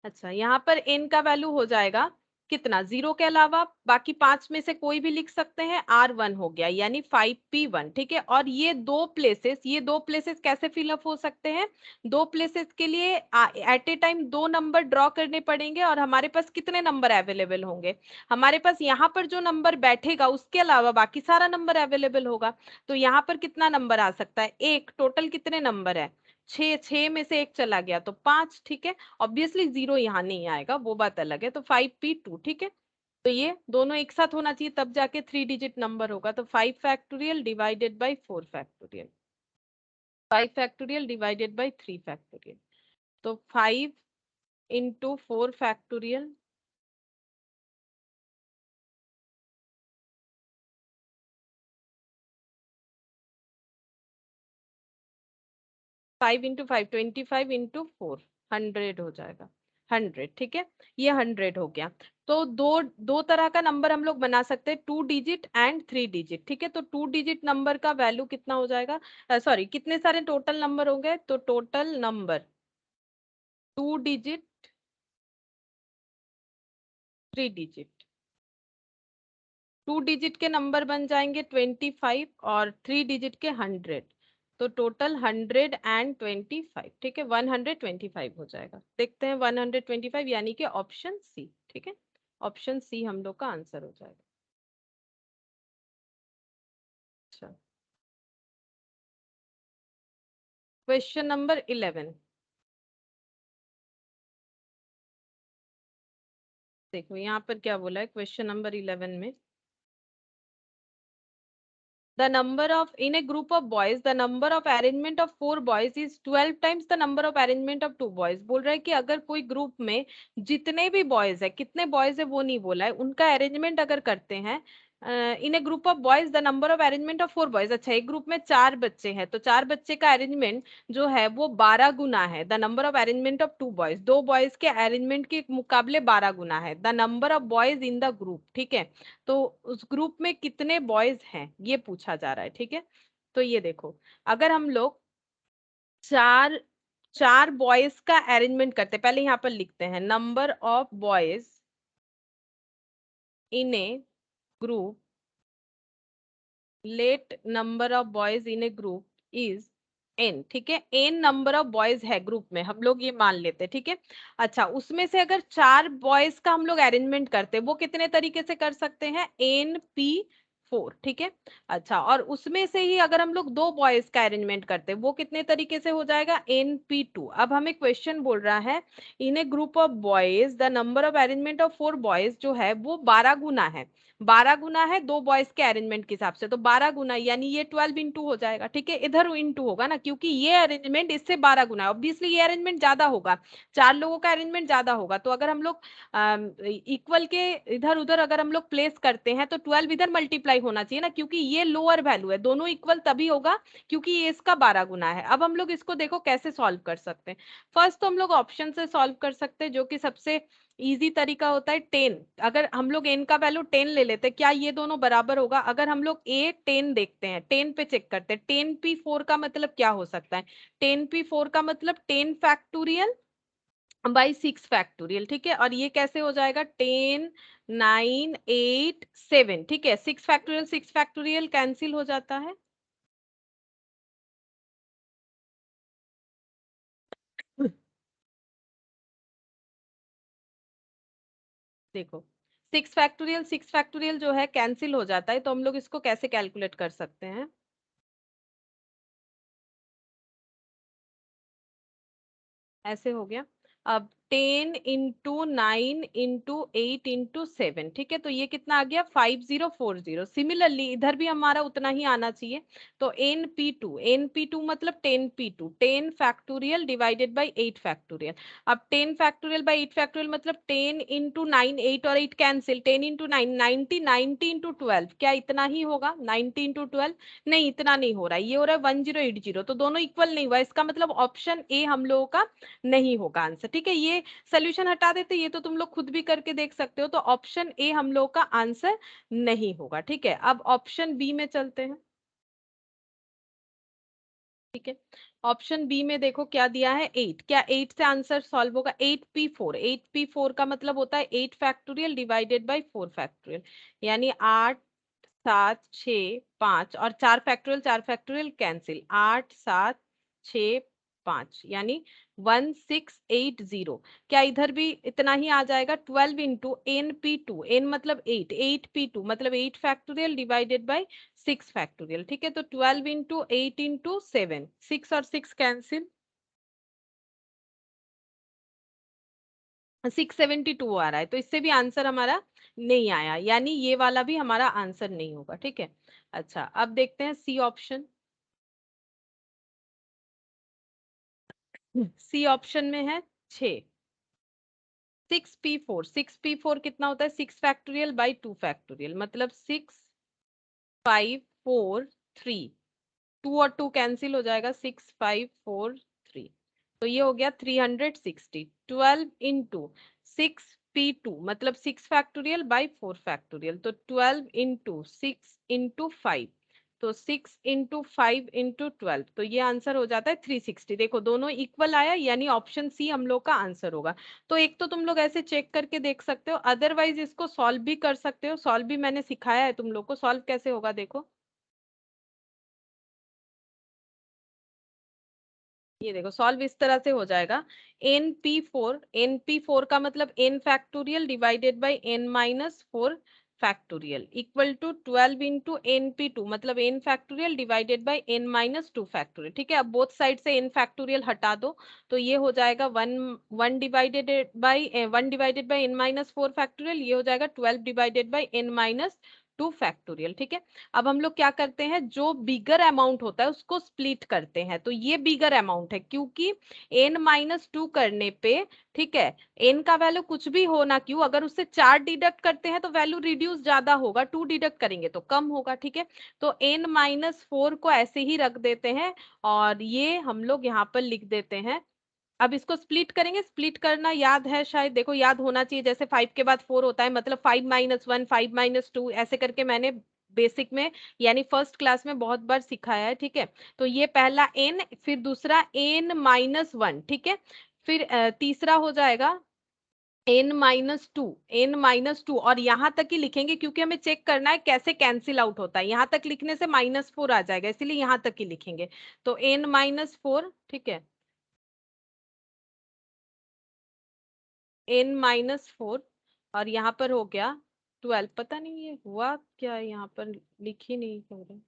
अच्छा, यहाँ पर n का वैल्यू हो जाएगा कितना? जीरो के अलावा बाकी 5 में से कोई भी लिख सकते हैं, r1 हो गया, यानी 5p1, ठीक है। और ये दो प्लेसेस कैसे फिलअप हो सकते हैं? दो प्लेसेस के लिए at a time 2 number draw करने पड़ेंगे, और हमारे पास कितने नंबर अवेलेबल होंगे? हमारे पास यहाँ पर जो नंबर बैठेगा उसके अलावा बाकी सारा नंबर अवेलेबल होगा। तो यहाँ पर कितना नंबर आ सकता है? एक। टोटल कितने नंबर है? 6, 6 में से एक चला गया तो 5, ठीक है। ऑब्वियसली जीरो यहाँ नहीं आएगा, वो बात अलग है। तो 5p2, ठीक है। तो ये दोनों एक साथ होना चाहिए तब जाके 3 डिजिट नंबर होगा। तो 5 factorial divided by 4 factorial, 5 factorial divided by 3 factorial. तो 5 into 4 factorial, five into 5 25 into 4 100 हो जाएगा, 100, ठीक है। ये 100 हो गया। तो दो तरह का नंबर हम लोग बना सकते हैं, 2 डिजिट एंड 3 डिजिट, ठीक है। तो 2 डिजिट नंबर का वैल्यू कितना हो जाएगा? सॉरी, कितने सारे टोटल नंबर हो गए? तो total number 2 digit 3 digit, 2 digit के नंबर बन जाएंगे 25 और 3 डिजिट के 100। तो टोटल 125, ठीक है। 125 हो जाएगा। देखते हैं 125, यानी कि ऑप्शन सी, ठीक है। ऑप्शन सी हम लोग का आंसर हो जाएगा। अच्छा, क्वेश्चन नंबर 11 देखो, यहाँ पर क्या बोला है क्वेश्चन नंबर 11 में। The number of in a group of boys, the number of arrangement of 4 boys is 12 times the number of arrangement of 2 boys। बोल रहा है कि अगर कोई ग्रुप में जितने भी बॉयज है, कितने बॉयज है वो नहीं बोला है, उनका अरेंजमेंट अगर करते हैं in a group of boys the number of arrangement of 4 boys. अच्छा, एक ग्रुप में 4 बच्चे हैं तो 4 बच्चे का अरेंजमेंट जो है वो 12 गुना है the number of arrangement of 2 boys. 2 boys के अरेंजमेंट के मुकाबले 12 गुना है the number of boys in the group. ठीक है, तो उस ग्रुप में कितने बॉयज हैं ये पूछा जा रहा है। ठीक है, तो ये देखो, अगर हम लोग चार चार बॉयज का अरेंजमेंट करते, पहले यहाँ पर लिखते हैं number of boys in a group, let number of boys in a group is n। ठीक है, n नंबर ऑफ बॉयज है ग्रुप में, हम लोग ये मान लेते हैं। ठीक है, अच्छा, उसमें से अगर 4 बॉयज का हम लोग अरेंजमेंट करते हैं वो कितने तरीके से कर सकते हैं, NP4। ठीक है, अच्छा, और उसमें से ही अगर हम लोग 2 बॉयज का अरेंजमेंट करते हैं वो कितने तरीके से हो जाएगा, NP2। अब हमें क्वेश्चन बोल रहा है in a group of boys the number of arrangement of 4 boys जो है वो 12 गुना है। 12 गुना है 2 बॉयज के अरेंजमेंट के हिसाब से, तो 12 गुना यानी ये 12 इंटू हो जाएगा। ठीक है, इधर इंटू होगा ना, क्योंकि ये अरेंजमेंट इससे 12 गुना है, ऑब्वियसली ये अरेंजमेंट ज्यादा होगा, 4 लोगों का अरेंजमेंट ज्यादा होगा। तो अगर हम लोग इक्वल के इधर उधर अगर हम लोग प्लेस करते हैं तो 12 इधर मल्टीप्लाई होना चाहिए ना, क्योंकि ये लोअर वैल्यू है, दोनों इक्वल तभी होगा क्योंकि ये इसका 12 गुना है। अब हम लोग इसको देखो कैसे सॉल्व कर सकते हैं। फर्स्ट तो हम लोग ऑप्शन से सॉल्व कर सकते हैं, जो कि सबसे इजी तरीका होता है 10। अगर हम लोग n का वैल्यू 10 ले लेते हैं, क्या ये दोनों बराबर होगा? अगर हम लोग a 10 देखते हैं, 10 पे चेक करते हैं, 10p4 का मतलब क्या हो सकता है, 10p4 का मतलब 10 फैक्टोरियल बाई 6 फैक्टोरियल। ठीक है, और ये कैसे हो जाएगा, 10 9 8 7। ठीक है, 6 फैक्टोरियल कैंसिल हो जाता है। देखो, 6 फैक्टोरियल जो है कैंसिल हो जाता है, तो हम लोग इसको कैसे कैलकुलेट कर सकते हैं, ऐसे हो गया। अब 10 इंटू 9 इंटू 8 इंटू 7। ठीक है, तो ये कितना आ गया, 5040। सिमिलरली इधर भी हमारा उतना ही आना चाहिए, तो NP2 मतलब 10p2, 10 factorial divided by 8 factorial. अब 10 फैक्टोरियल बाई 8 फैक्टोरियल मतलब 10 इंटू 9, 8 और 8 कैंसिल, 10 इंटू 9 90, 90 इंटू 12, क्या इतना ही होगा, 90 इंटू 12? नहीं, इतना नहीं हो रहा है, ये हो रहा है 1080, तो दोनों इक्वल नहीं हुआ, इसका मतलब ऑप्शन ए हम लोगों का नहीं होगा आंसर। ठीक है, ये सोल्यूशन हटा देते, ये तो तुम लोग खुद भी करके देख सकते हो, तो ऑप्शन ए हम लोग का आंसर नहीं होगा। ठीक है, अब ऑप्शन बी में चलते हैं। ठीक है, ऑप्शन बी में देखो क्या दिया है, 8। क्या 8 से आंसर सॉल्व होगा, 8p4, 8p4 का मतलब होता है 8 फैक्टोरियल डिवाइडेड बाई 4 फैक्टोरियल, यानी 8 7 6 5 और 4 फैक्टोरियल, 4 फैक्टोरियल कैंसिल, 8 7 6 5 यानी 1680। क्या इधर भी इतना ही आ जाएगा, 12 इंटू NP2, n मतलब 8, 8p2 मतलब 8 फैक्टोरियल डिवाइडेड बाई 6 फैक्टोरियल। ठीक है, तो 12 इंटू 8 इंटू 7, 6 और 6 कैंसिल, 672 आ रहा है, तो इससे भी आंसर हमारा नहीं आया, यानी ये वाला भी हमारा आंसर नहीं होगा। ठीक है, अच्छा, अब देखते हैं सी ऑप्शन। सी ऑप्शन में है 6, 6p4, 6p4 कितना होता है, 6 फैक्टोरियल बाई 2 फैक्टोरियल मतलब 6 5 4 3, 2 और 2 कैंसिल हो जाएगा, 6 5 4 3, तो ये हो गया 360। 12 इंटू 6p2 मतलब 6 फैक्टोरियल बाई 4 फैक्टोरियल, तो 12 इंटू 6 इंटू 5, तो 6 इंटू 5 इंटू 12, तो ये आंसर हो जाता है 360। देखो दोनों इक्वल आया, यानी ऑप्शन सी हम लोग का आंसर होगा। तो एक तो तुम लोग ऐसे चेक करके देख सकते हो, अदरवाइज इसको सॉल्व भी कर सकते हो, सॉल्व भी मैंने सिखाया है तुम लोग को, सॉल्व कैसे होगा देखो। ये देखो, सॉल्व इस तरह से हो जाएगा, NP4 का मतलब n factorial divided by n minus 4 factorial equal to 12 into NP2 मतलब n factorial divided by n minus 2 factorial. ठीक है, अब बोथ साइड से n फैक्टोरियल हटा दो, तो ये हो जाएगा 1 divided by n minus 4 factorial, ये हो जाएगा 12 divided by n minus 2 factorial. ठीक है, अब हम लोग क्या करते हैं, जो बिगर अमाउंट होता है उसको स्प्लिट करते हैं। तो ये बिगर अमाउंट है क्योंकि n-2 करने पे, ठीक है, n का वैल्यू कुछ भी हो ना क्यों, अगर उससे 4 डिडक्ट करते हैं तो वैल्यू रिड्यूस ज्यादा होगा, 2 डिडक्ट करेंगे तो कम होगा। ठीक है, तो n-4 को ऐसे ही रख देते हैं और ये हम लोग यहाँ पर लिख देते हैं। अब इसको स्प्लिट करेंगे, स्प्लिट करना याद है शायद, देखो याद होना चाहिए, जैसे 5 के बाद 4 होता है, मतलब 5-1, 5-2, ऐसे करके मैंने बेसिक में यानी फर्स्ट क्लास में बहुत बार सिखाया है। ठीक है, तो ये पहला n, फिर दूसरा n-1, ठीक है, फिर तीसरा हो जाएगा n-2, n-2, और यहां तक ही लिखेंगे क्योंकि हमें चेक करना है कैसे कैंसिल आउट होता है। यहां तक लिखने से -4 आ जाएगा, इसीलिए यहां तक ही लिखेंगे। तो n-4, ठीक है, n-4, और यहाँ पर हो गया 12। पता नहीं ये हुआ क्या, यहाँ पर लिख ही नहीं हो रहा।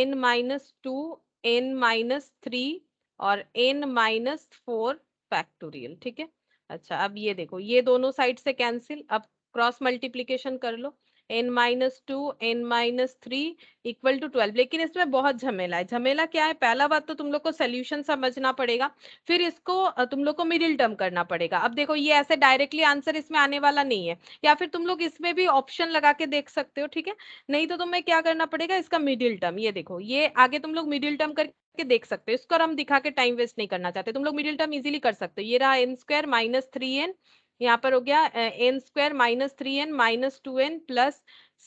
n-2, n-3 और n-4 फैक्टोरियल। ठीक है, अच्छा अब ये देखो, ये दोनों साइड से कैंसिल, अब क्रॉस मल्टीप्लीकेशन कर लो, n-2, n-3 इक्वल टू 12। लेकिन इसमें बहुत झमेला है। झमेला क्या है, पहला बात तो तुम लोग को सोल्यूशन समझना पड़ेगा, फिर इसको तुम लोग को मिडिल टर्म करना पड़ेगा। अब देखो ये ऐसे डायरेक्टली आंसर इसमें आने वाला नहीं है, या फिर तुम लोग इसमें भी ऑप्शन लगा के देख सकते हो। ठीक है, नहीं तो तुम्हें क्या करना पड़ेगा, इसका मिडिल टर्म, ये देखो ये आगे तुम लोग मिडिल टर्म करके देख सकते हो। इसको और हम दिखा के टाइम वेस्ट नहीं करना चाहते, तुम लोग मिडिल टर्म इजीली कर सकते हो। ये रहा n² - 3n, यहाँ पर हो गया n² - 3n - 2n plus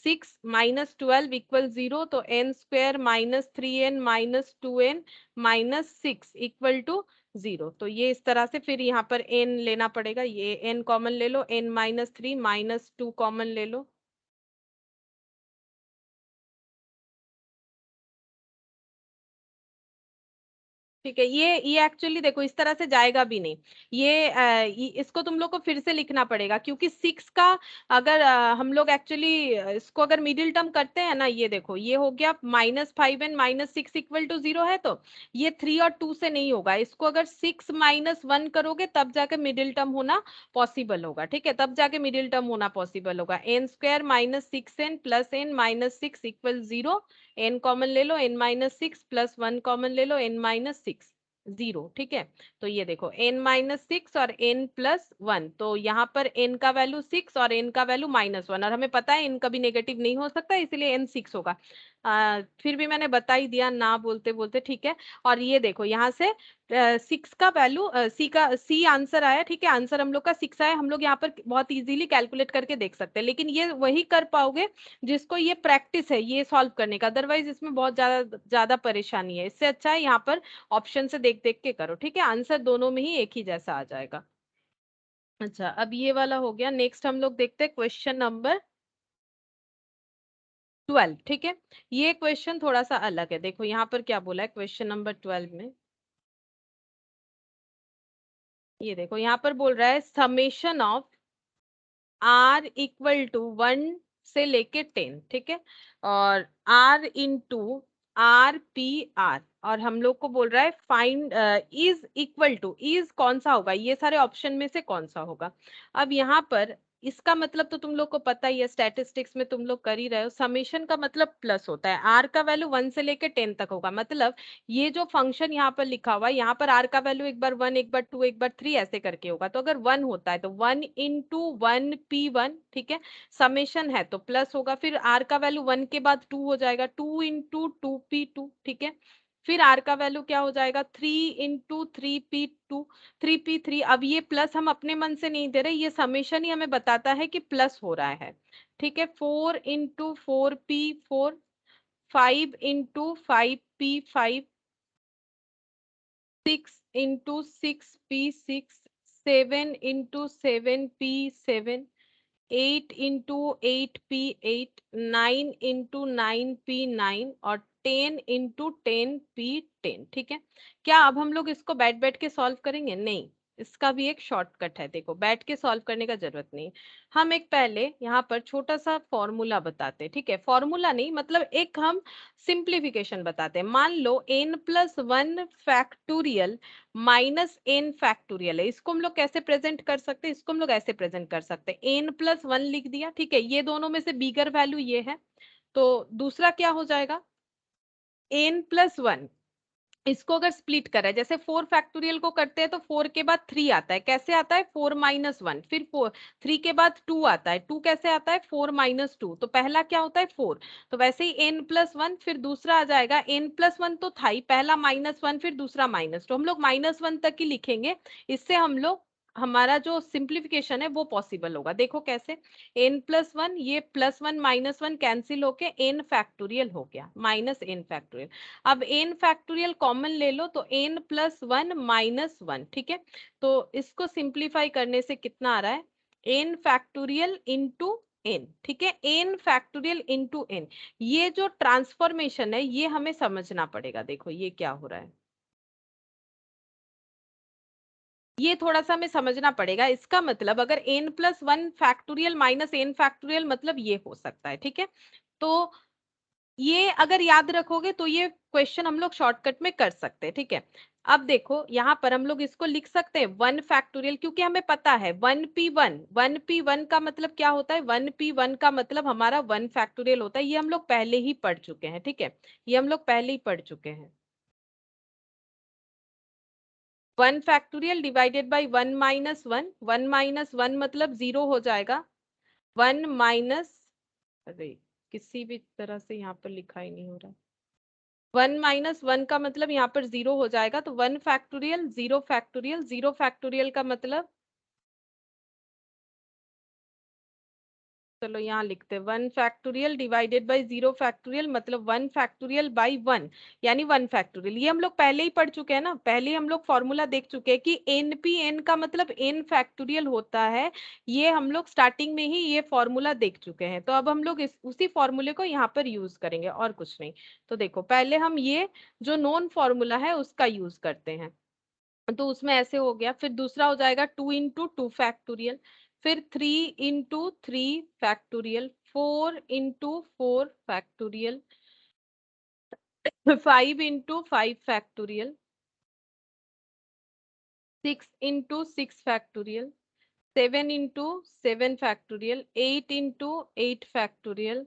6 - 12 equal 0। तो n² - 3n - 2n - 6 equal to 0। तो ये इस तरह से, फिर यहाँ पर n लेना पड़ेगा, ये n कॉमन ले लो, n-3 -2 कॉमन ले लो। ठीक है, ये एक्चुअली देखो इस तरह से जाएगा भी नहीं, इसको तुम लोग को फिर से लिखना पड़ेगा क्योंकि 6 का अगर हम लोग एक्चुअली इसको अगर मिडिल टर्म करते हैं ना, ये देखो ये हो गया -5n -6 इक्वल टू 0 है, तो ये 3 और 2 से नहीं होगा। इसको अगर 6 - 1 करोगे तब जाके मिडिल टर्म होना पॉसिबल होगा। ठीक है, तब जाके मिडिल टर्म होना पॉसिबल होगा। n² - 6n plus n - 6 equal 0, n common ले लो, n-6 प्लस 1 कॉमन ले लो, n-6 0। ठीक है, तो ये देखो n-6 और n+1, तो यहाँ पर n का वैल्यू 6 और n का वैल्यू -1, और हमें पता है n कभी नेगेटिव नहीं हो सकता, इसलिए n 6 होगा। फिर भी मैंने बता ही दिया ना बोलते बोलते। ठीक है, और ये देखो यहाँ से 6 का वैल्यू सी आंसर आया। ठीक है, आंसर हम लोग का 6 आया। हम लोग यहाँ पर बहुत इजीली कैलकुलेट करके देख सकते हैं, लेकिन ये वही कर पाओगे जिसको ये प्रैक्टिस है ये सॉल्व करने का, अदरवाइज इसमें बहुत ज्यादा ज्यादा परेशानी है। इससे अच्छा है यहाँ पर ऑप्शन से देख देख के करो। ठीक है, आंसर दोनों में ही एक ही जैसा आ जाएगा। अच्छा, अब ये वाला हो गया। नेक्स्ट हम लोग देखते हैं क्वेश्चन नंबर 12। ठीक है, ये क्वेश्चन थोड़ा सा अलग है। देखो यहाँ पर क्या बोला है क्वेश्चन नंबर 12 में, ये देखो यहाँ पर बोल रहा है summation of r equal to 1 से लेके 10। ठीक है, और r इंटू RPR, और हम लोग को बोल रहा है find is equal to, is कौन सा होगा, ये सारे ऑप्शन में से कौन सा होगा। अब यहाँ पर इसका मतलब तो तुम लोग को पता ही है, स्टैटिस्टिक्स में तुम लोग कर ही रहे हो, समेशन का मतलब प्लस होता है। आर का वैल्यू 1 से लेके 10 तक होगा, मतलब ये जो फंक्शन यहाँ पर लिखा हुआ है, यहाँ पर आर का वैल्यू एक बार 1, एक बार 2, एक बार 3 ऐसे करके होगा। तो अगर 1 होता है तो 1 इंटू 1p1, ठीक है, समेशन है तो प्लस होगा। फिर आर का वैल्यू 1 के बाद 2 हो जाएगा, 2 इंटू 2p2, ठीक है। फिर आर का वैल्यू क्या हो जाएगा, 3 इंटू 3p2, 3p3। अब ये प्लस हम अपने मन से नहीं दे रहे, ये समेशन ही हमें बताता है कि प्लस हो रहा है। ठीक है, 4 into 4p4, 5 into 5p5, 6 into 6p6, 7 into 7p7, 8 into 8p8, 9 into 9p9 और 10 इंटू 10p10। ठीक है, क्या अब हम लोग इसको बैठ बैठ के सॉल्व करेंगे? नहीं, इसका भी एक शॉर्टकट है, देखो बैठ के सॉल्व करने का जरूरत नहीं। हम एक पहले यहाँ पर छोटा सा फॉर्मूला बताते हैं, ठीक है, फॉर्मूला नहीं मतलब एक हम सिंप्लीफिकेशन बताते हैं। मान लो n+1 factorial minus n factorial है, इसको हम लोग कैसे प्रेजेंट कर सकते हैं, इसको हम लोग ऐसे प्रेजेंट कर सकते हैं, n+1 लिख दिया, ठीक है, ये दोनों में से बिगर वैल्यू ये है, तो दूसरा क्या हो जाएगा n+1, इसको अगर स्प्लिट करा है जैसे 4 फैक्टोरियल को करते हैं तो 4 के बाद 3 आता है, कैसे आता है 4-1, फिर 4 3 के बाद 2 आता है, 2 कैसे आता है 4-2, तो पहला क्या होता है 4, तो वैसे ही n+1 फिर दूसरा आ जाएगा, n+1 तो था ही, पहला -1 फिर दूसरा -2, हम लोग -1 तक ही लिखेंगे, इससे हम लोग हमारा जो सिंप्लीफिकेशन है वो पॉसिबल होगा। देखो कैसे, n+1 ये +1 -1 कैंसिल होके n फैक्टोरियल हो गया, -n फैक्टोरियल। अब n फैक्टोरियल कॉमन ले लो तो n+1 -1, ठीक है, तो इसको सिंप्लीफाई करने से कितना आ रहा है n फैक्टोरियल इंटू n, ठीक है, n फैक्टोरियल इंटू n। ये जो ट्रांसफॉर्मेशन है ये हमें समझना पड़ेगा, देखो ये क्या हो रहा है, ये थोड़ा सा हमें समझना पड़ेगा। इसका मतलब अगर n+1 factorial minus n factorial मतलब ये हो सकता है, ठीक है, तो ये अगर याद रखोगे तो ये क्वेश्चन हम लोग शॉर्टकट में कर सकते हैं, ठीक है। अब देखो यहाँ पर हम लोग इसको लिख सकते हैं 1 फैक्टोरियल, क्योंकि हमें पता है 1p1 का मतलब क्या होता है, 1p1 का मतलब हमारा 1 फैक्टोरियल होता है, ये हम लोग पहले ही पढ़ चुके हैं, ठीक है, ये हम लोग पहले ही पढ़ चुके हैं। 1 फैक्टोरियल डिवाइडेड बाई 1-1, 1-1 मतलब 0 हो जाएगा, 1 माइनस, अरे किसी भी तरह से यहाँ पर लिखा ही नहीं हो रहा, 1-1 का मतलब यहाँ पर 0 हो जाएगा, तो 1 फैक्टोरियल 0 फैक्टोरियल, 0 फैक्टोरियल का मतलब, चलो यहाँ लिखते हैं 1 फैक्टोरियल डिवाइडेड बाई 0 फैक्टोरियल मतलब 1 फैक्टोरियल बाई 1 यानी 1 फैक्टोरियल। ये हम लोग पहले ही पढ़ चुके हैं ना, पहले ही हम लोग फॉर्मूला देख चुके हैं कि n का मतलब n फैक्टोरियल होता है, ये हम लोग स्टार्टिंग में ही ये फॉर्मूला देख चुके हैं, तो अब हम लोग उसी फॉर्मूले को यहाँ पर यूज करेंगे और कुछ नहीं। तो देखो पहले हम ये जो नॉन फॉर्मूला है उसका यूज करते हैं, तो उसमें ऐसे हो गया, फिर दूसरा हो जाएगा 2 × 2 फैक्टोरियल, फिर 3 × 3 factorial, 4 × 4 factorial, 5 × 5 factorial, 6 × 6 factorial, 7 × 7 factorial, 8 × 8 factorial,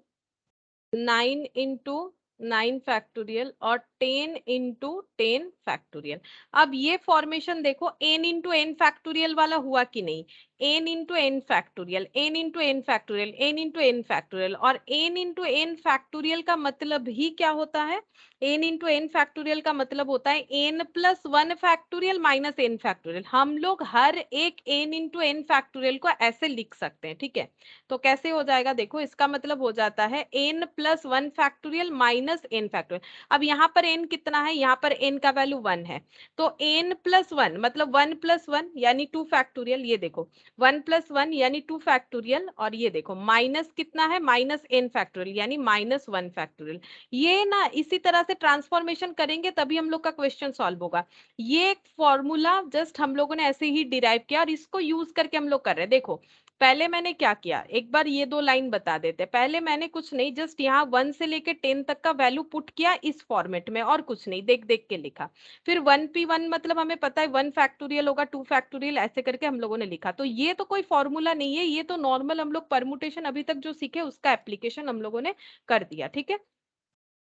9 × 9 factorial और 10 × 10 फैक्टोरियल। अब ये फॉर्मेशन देखो n फैक्टोरियल वाला हुआ कि नहीं, n factorial, n factorial, n factorial, और n फैक्टोरियल का मतलब ही क्या होता है, n फैक्टोरियल का मतलब होता है n+1 factorial minus n factorial. हम लोग हर एक n फैक्टोरियल को ऐसे लिख सकते हैं, ठीक है, तो कैसे हो जाएगा देखो, इसका मतलब हो जाता है n+1 factorial minus n factorial. अब यहाँ पर n कितना है, यहाँ पर n का वैल्यू 1 है, तो n+1 मतलब 1+1 यानी 2 फैक्टोरियल, ये देखो 1+1 यानी 2 फैक्टोरियल, और ये देखो माइनस कितना है माइनस n फैक्टोरियल यानी -1 फैक्टोरियल। ये ना इसी तरह से ट्रांसफॉर्मेशन करेंगे तभी हम लोग का क्वेश्चन सॉल्व होगा। ये एक फॉर्मूला जस्ट हम लोगों ने ऐसे ही डिराइव किया और इसको यूज करके हम लोग कर रहे हैं। देखो पहले मैंने क्या किया, एक बार ये 2 लाइन बता देते, पहले मैंने कुछ नहीं जस्ट यहाँ 1 से लेके 10 तक का वैल्यू पुट किया इस फॉर्मेट में और कुछ नहीं, देख देख के लिखा, फिर 1p1 मतलब हमें पता है 1 फैक्टोरियल होगा, 2 फैक्टोरियल, ऐसे करके हम लोगों ने लिखा। तो ये तो कोई फॉर्मूला नहीं है, ये तो नॉर्मल हम लोग परमुटेशन अभी तक जो सीखे उसका एप्लीकेशन हम लोगों ने कर दिया, ठीक है।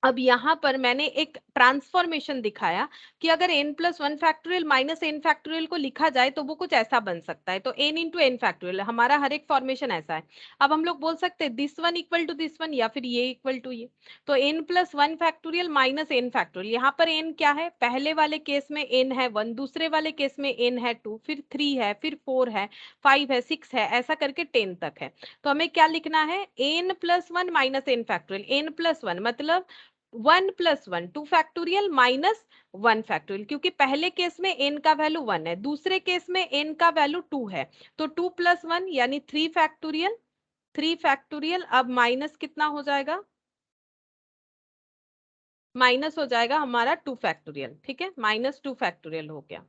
अब यहाँ पर मैंने एक ट्रांसफॉर्मेशन दिखाया कि अगर n+1 factorial minus n factorial को लिखा जाए तो वो कुछ ऐसा बन सकता है, तो n फैक्टोरियल हमारा हर एक फॉर्मेशन ऐसा है। अब हम लोग बोल सकते हैं this one equal to this one या फिर ये इक्वल टू ये, तो n+1 factorial minus n factorial, यहाँ पर n क्या है, पहले वाले केस में n है 1, दूसरे वाले केस में n है 2, फिर 3 है, फिर 4 है, 5 है, 6 है, ऐसा करके 10 तक है। तो हमें क्या लिखना है, n+1 minus n factorial, n+1 मतलब 1+1 2 फैक्टोरियल माइनस 1 फैक्टोरियल, क्योंकि पहले केस में n का वैल्यू 1 है, दूसरे केस में n का वैल्यू 2 है, तो 2+1 यानी 3 फैक्टोरियल, 3 फैक्टोरियल, अब माइनस कितना हो जाएगा, माइनस हो जाएगा हमारा 2 फैक्टोरियल, ठीक है, -2 फैक्टोरियल हो गया।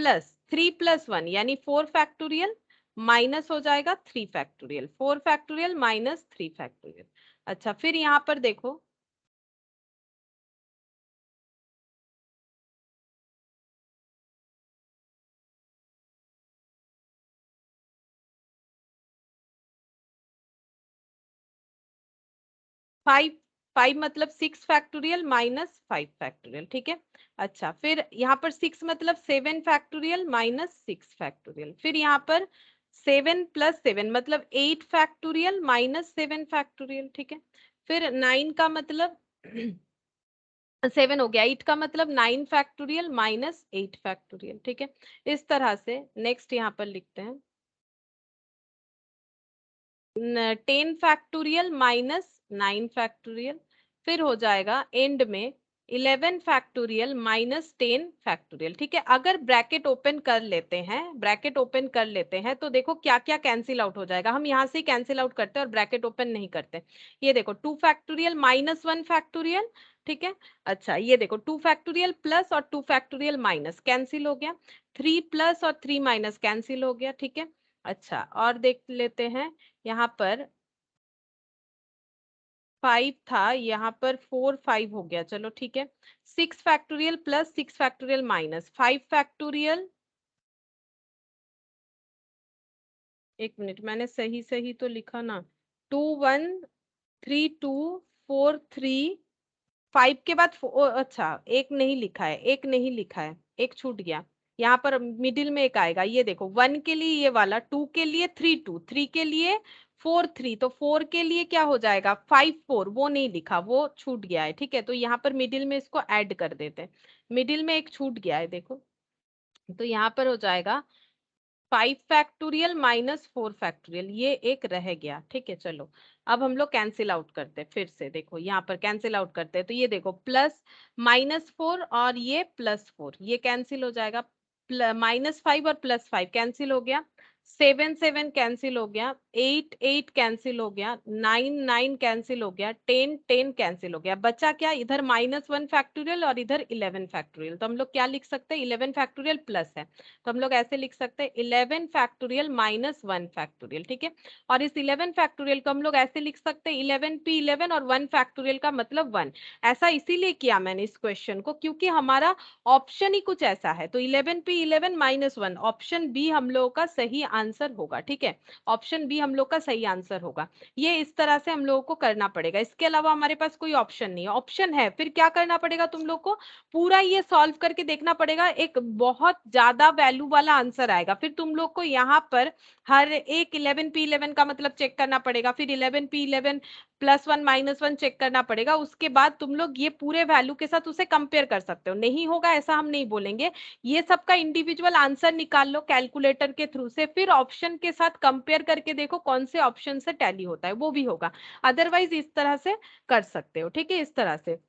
प्लस 3+1 यानी 4 फैक्टोरियल माइनस हो जाएगा 3 फैक्टोरियल, 4 फैक्टोरियल माइनस 3 फैक्टोरियल। अच्छा फिर यहाँ पर देखो 5 मतलब 6 फैक्टोरियल माइनस 5 फैक्टोरियल, ठीक है। अच्छा फिर यहाँ पर 6 मतलब 7 फैक्टोरियल माइनस 6 फैक्टोरियल, फिर यहाँ पर 7+7 मतलब 8 फैक्टोरियल माइनस 7 फैक्टोरियल, ठीक है। फिर 9 का मतलब 7 हो गया, 8 का मतलब 9 फैक्टोरियल माइनस 8 फैक्टोरियल, ठीक है। इस तरह से नेक्स्ट यहाँ पर लिखते हैं 10 फैक्टोरियल माइनस 9 फैक्टोरियल, फिर हो जाएगा एंड में 11 फैक्टोरियल माइनस 10 फैक्टोरियल, ठीक है। अगर ब्रैकेट ओपन कर लेते हैं, ब्रैकेट ओपन कर लेते हैं तो देखो क्या क्या कैंसिल आउट हो जाएगा। हम यहाँ से ही कैंसिल आउट करते हैं और ब्रैकेट ओपन नहीं करते। ये देखो 2 फैक्टोरियल माइनस 1 फैक्टोरियल, ठीक है। अच्छा ये देखो 2 फैक्टोरियल प्लस और 2 फैक्टोरियल माइनस कैंसिल हो गया, 3 प्लस और 3 माइनस कैंसिल हो गया, ठीक है। अच्छा और देख लेते हैं यहाँ पर 5 था, यहाँ पर 4 5 हो गया, चलो ठीक है। 6 factorial plus 6 factorial minus 5 factorial, एक मिनट मैंने सही सही तो लिखा ना, 2 1 3 2 4 3 5 के बाद अच्छा एक नहीं लिखा है, एक नहीं लिखा है, एक छूट गया। यहाँ पर मिडिल में एक आएगा, ये देखो 1 के लिए ये वाला, 2 के लिए 3 2, 3 के लिए 4 3, तो 4 के लिए क्या हो जाएगा 5 4, वो नहीं लिखा, वो छूट गया है, ठीक है। तो यहाँ पर मिडिल में इसको ऐड कर देते हैं, मिडिल में एक छूट गया है देखो, तो यहाँ पर हो जाएगा 5 फैक्टोरियल माइनस 4 फैक्टोरियल, ये एक रह गया, ठीक है। चलो अब हम लोग कैंसिल आउट करते हैं, फिर से देखो यहाँ पर कैंसिल आउट करते हैं, तो ये देखो प्लस -4 और ये +4, ये कैंसिल हो जाएगा, -5 और +5 कैंसिल हो गया, 7 7 कैंसिल हो गया, 8 8 कैंसिल हो गया, 9 9 कैंसिल हो गया, 10 10 कैंसिल हो गया, बचा क्या, इधर -1 फैक्टोरियल और इधर 11 फैक्टोरियल। तो हम लोग क्या लिख सकते हैं, 11 फैक्टोरियल प्लस है, तो हम लोग ऐसे लिख सकते हैं 11 फैक्टोरियल माइनस 1 फैक्टोरियल, ठीक है। और इस 11 फैक्टोरियल को हम लोग ऐसे लिख सकते हैं 11p11 और 1 फैक्टोरियल का मतलब 1। ऐसा इसीलिए किया मैंने इस क्वेश्चन को क्योंकि हमारा ऑप्शन ही कुछ ऐसा है, तो 11p11 माइनस 1 ऑप्शन बी हम लोगों का सही आंसर होगा, ठीक है। ऑप्शन बी हम लोग का सही आंसर होगा। ये इस तरह से हम लोगों को करना पड़ेगा, इसके अलावा हमारे पास कोई ऑप्शन नहीं है। ऑप्शन है फिर क्या करना पड़ेगा तुम लोग को, पूरा ये सॉल्व करके देखना पड़ेगा, एक बहुत ज्यादा वैल्यू वाला आंसर आएगा, फिर तुम लोग को यहाँ पर हर एक 11p11 का मतलब चेक करना पड़ेगा, फिर 11p11 +1 -1 चेक करना पड़ेगा, उसके बाद तुम लोग ये पूरे वैल्यू के साथ उसे कंपेयर कर सकते हो। नहीं होगा ऐसा हम नहीं बोलेंगे, ये सबका इंडिविजुअल आंसर निकाल लो कैलकुलेटर के थ्रू से, फिर ऑप्शन के साथ कंपेयर करके देखो कौन से ऑप्शन से टैली होता है, वो भी होगा। अदरवाइज इस तरह से कर सकते हो, ठीक है, इस तरह से।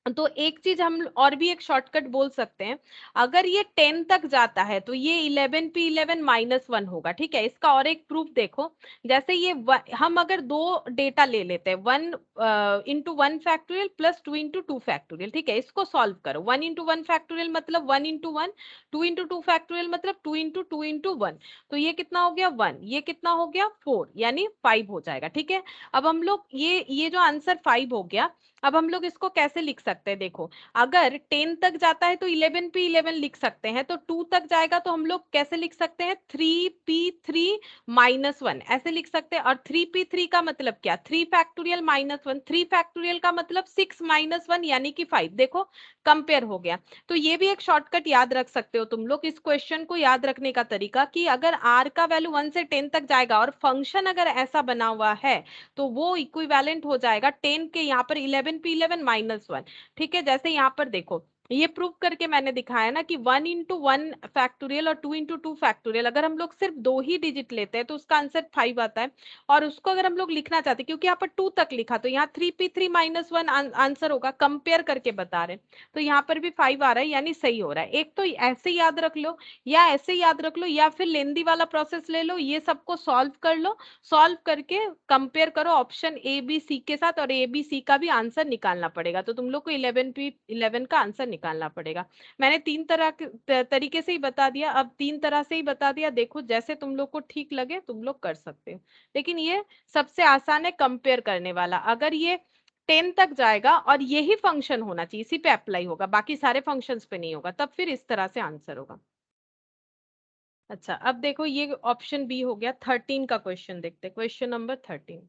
तो एक चीज हम और भी एक शॉर्टकट बोल सकते हैं, अगर ये 10 तक जाता है तो ये 11p11 -1 होगा, ठीक है। इसका और एक प्रूफ देखो, जैसे ये हम अगर दो डेटा ले लेते हैं 1 into 1 factorial plus 2 into 2 factorial, ठीक है। इसको सॉल्व करो, 1 इंटू 1 फैक्टोरियल मतलब 1 इंटू 1, 2 इंटू 2 फैक्टोरियल मतलब 2 इंटू 2 इंटू 1, तो ये कितना हो गया 1, ये कितना हो गया 4, यानी 5 हो जाएगा, ठीक है। अब हम लोग ये जो आंसर 5 हो गया, अब हम लोग इसको कैसे लिख सकते हैं, देखो अगर 10 तक जाता है तो 11p11 लिख सकते हैं, तो 2 तक जाएगा तो हम लोग कैसे लिख सकते हैं 3p3 -1 ऐसे लिख सकते हैं। और 3p3 का मतलब क्या, 3 फैक्टोरियल -1, 3 फैक्टोरियल का मतलब 6 -1 यानी कि 5, देखो कंपेयर हो गया। तो ये भी एक शॉर्टकट याद रख सकते हो तुम लोग, इस क्वेश्चन को याद रखने का तरीका कि अगर r का वैल्यू 1 से 10 तक जाएगा और फंक्शन अगर ऐसा बना हुआ है तो वो इक्विवेलेंट हो जाएगा 10 के यहाँ पर 11p11 -1, ठीक है। जैसे यहाँ पर देखो ये प्रूव करके मैंने दिखाया ना कि 1 इंटू 1 फैक्टोरियल और 2 इंटू 2 फैक्टोरियल अगर हम लोग सिर्फ 2 ही डिजिट लेते हैं तो उसका आंसर 5 आता है, और उसको अगर हम लोग लिखना चाहते हैं क्योंकि यहाँ पर 2 तक लिखा तो यहाँ 3p3 -1 आंसर होगा, कंपेयर करके बता रहे हैं, तो यहाँ पर भी 5 आ रहा है यानी सही हो रहा है। एक तो ऐसे याद रख लो या ऐसे याद रख लो या फिर लेंदी वाला प्रोसेस ले लो, ये सबको सॉल्व कर लो, सॉल्व करके कंपेयर करो ऑप्शन ए बी सी के साथ और ए बी सी का भी आंसर निकालना पड़ेगा, तो तुम लोग को 11p11 का आंसर निकालना पड़ेगा। मैंने 3 तरीके से ही बता दिया, अब 3 तरह से ही बता दिया, देखो जैसे तुम लोग को ठीक लगे तुम लोग कर सकते हो। लेकिन ये सबसे आसान है कंपेयर करने वाला। अगर ये 10 तक जाएगा और यही फंक्शन होना चाहिए, इसी पे अप्लाई होगा, बाकी सारे फंक्शंस पे नहीं होगा, तब फिर इस तरह से आंसर होगा। अच्छा, अब देखो ये ऑप्शन बी हो गया। 13 का क्वेश्चन देखते हैं, question number 13।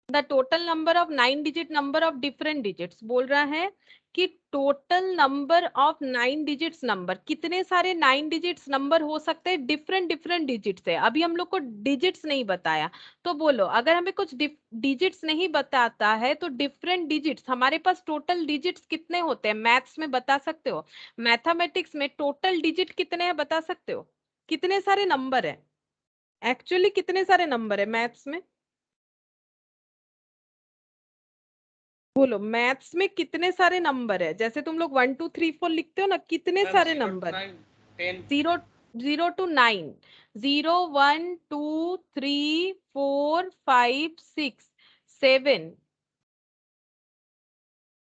The total number of 9 digit number of different digits, बोल रहा है कि total number of 9 digits number, कितने सारे 9 डिजिट्स नंबर हो सकते हैं डिफरेंट डिफरेंट डिजिट से। अभी हम लोग को डिजिट्स नहीं बताया, तो बोलो अगर हमें कुछ डिजिट्स नहीं बताता है तो डिफरेंट डिजिट्स, हमारे पास टोटल डिजिट्स कितने होते हैं मैथ्स में बता सकते हो? मैथमेटिक्स में टोटल डिजिट कितने हैं बता सकते हो? कितने सारे नंबर है, एक्चुअली कितने सारे नंबर है मैथ्स में? बोलो मैथ्स में कितने सारे नंबर है? जैसे तुम लोग 1 2 3 4 लिखते हो ना, कितने मैम सारे 0 to नंबर? 9 10 0 0 to 9, 0 1 2 3 4 5 6 7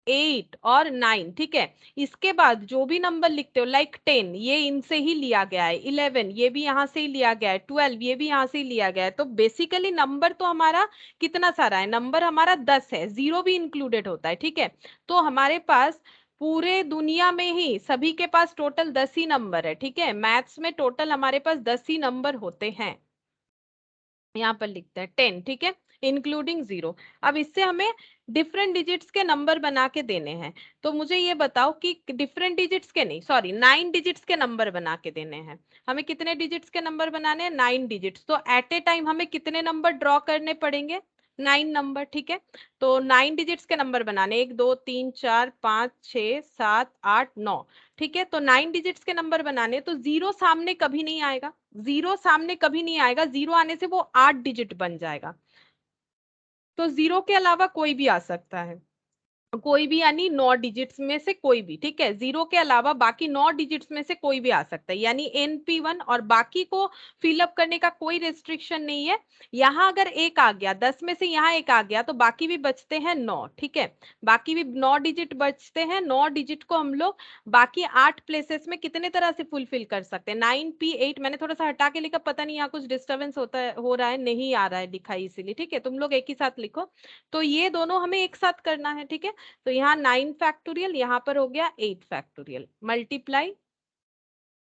8 और 9, ठीक है। इसके बाद जो भी नंबर लिखते हो लाइक 10, ये इनसे ही लिया गया है, 11 ये भी यहाँ से ही लिया गया है, 12 ये भी यहाँ से ही लिया गया है। तो बेसिकली नंबर तो हमारा कितना सारा है? नंबर हमारा 10 है, जीरो भी इंक्लूडेड होता है, ठीक है। तो हमारे पास पूरे दुनिया में ही सभी के पास टोटल 10 ही नंबर है, ठीक है। मैथ्स में टोटल हमारे पास 10 ही नंबर होते हैं। यहाँ पर लिखते हैं 10, ठीक है, इंक्लूडिंग 0। अब इससे हमें डिफरेंट डिजिट्स के नंबर बना के देने हैं। तो मुझे ये बताओ कि डिफरेंट डिजिट्स के नहीं, सॉरी 9 डिजिट्स के नंबर बना के देने हैं। हमें कितने डिजिट्स के नंबर बनाने हैं? 9 डिजिट्स। तो एट ए टाइम हमें कितने नंबर ड्रॉ करने पड़ेंगे? 9 नंबर, ठीक है। तो 9 डिजिट्स के नंबर बनाने, 1 2 3 4 5 6 7 8 9, ठीक है। तो 9 डिजिट्स के नंबर बनाने, तो जीरो सामने कभी नहीं आएगा, जीरो सामने कभी नहीं आएगा, जीरो आने से वो 8 डिजिट बन जाएगा। तो जीरो के अलावा कोई भी आ सकता है, कोई भी, यानी 9 डिजिट्स में से कोई भी, ठीक है। जीरो के अलावा बाकी 9 डिजिट्स में से कोई भी आ सकता है, यानी NP1, और बाकी को फिलअप करने का कोई रेस्ट्रिक्शन नहीं है। यहाँ अगर एक आ गया 10 में से, यहाँ एक आ गया, तो बाकी भी बचते हैं 9, ठीक है। बाकी भी 9 डिजिट बचते हैं। 9 डिजिट को हम लोग बाकी 8 प्लेसेस में कितने तरह से फुलफिल कर सकते हैं? 9P8, मैंने थोड़ा सा हटा के लिखा, पता नहीं यहाँ कुछ डिस्टर्बेंस होता है, हो रहा है, नहीं आ रहा है लिखाई इसीलिए, ठीक है। तुम लोग एक ही साथ लिखो। तो ये दोनों हमें एक साथ करना है, ठीक है। तो यहाँ 9 फैक्टोरियल, यहाँ पर हो गया 8 फैक्टोरियल, मल्टीप्लाई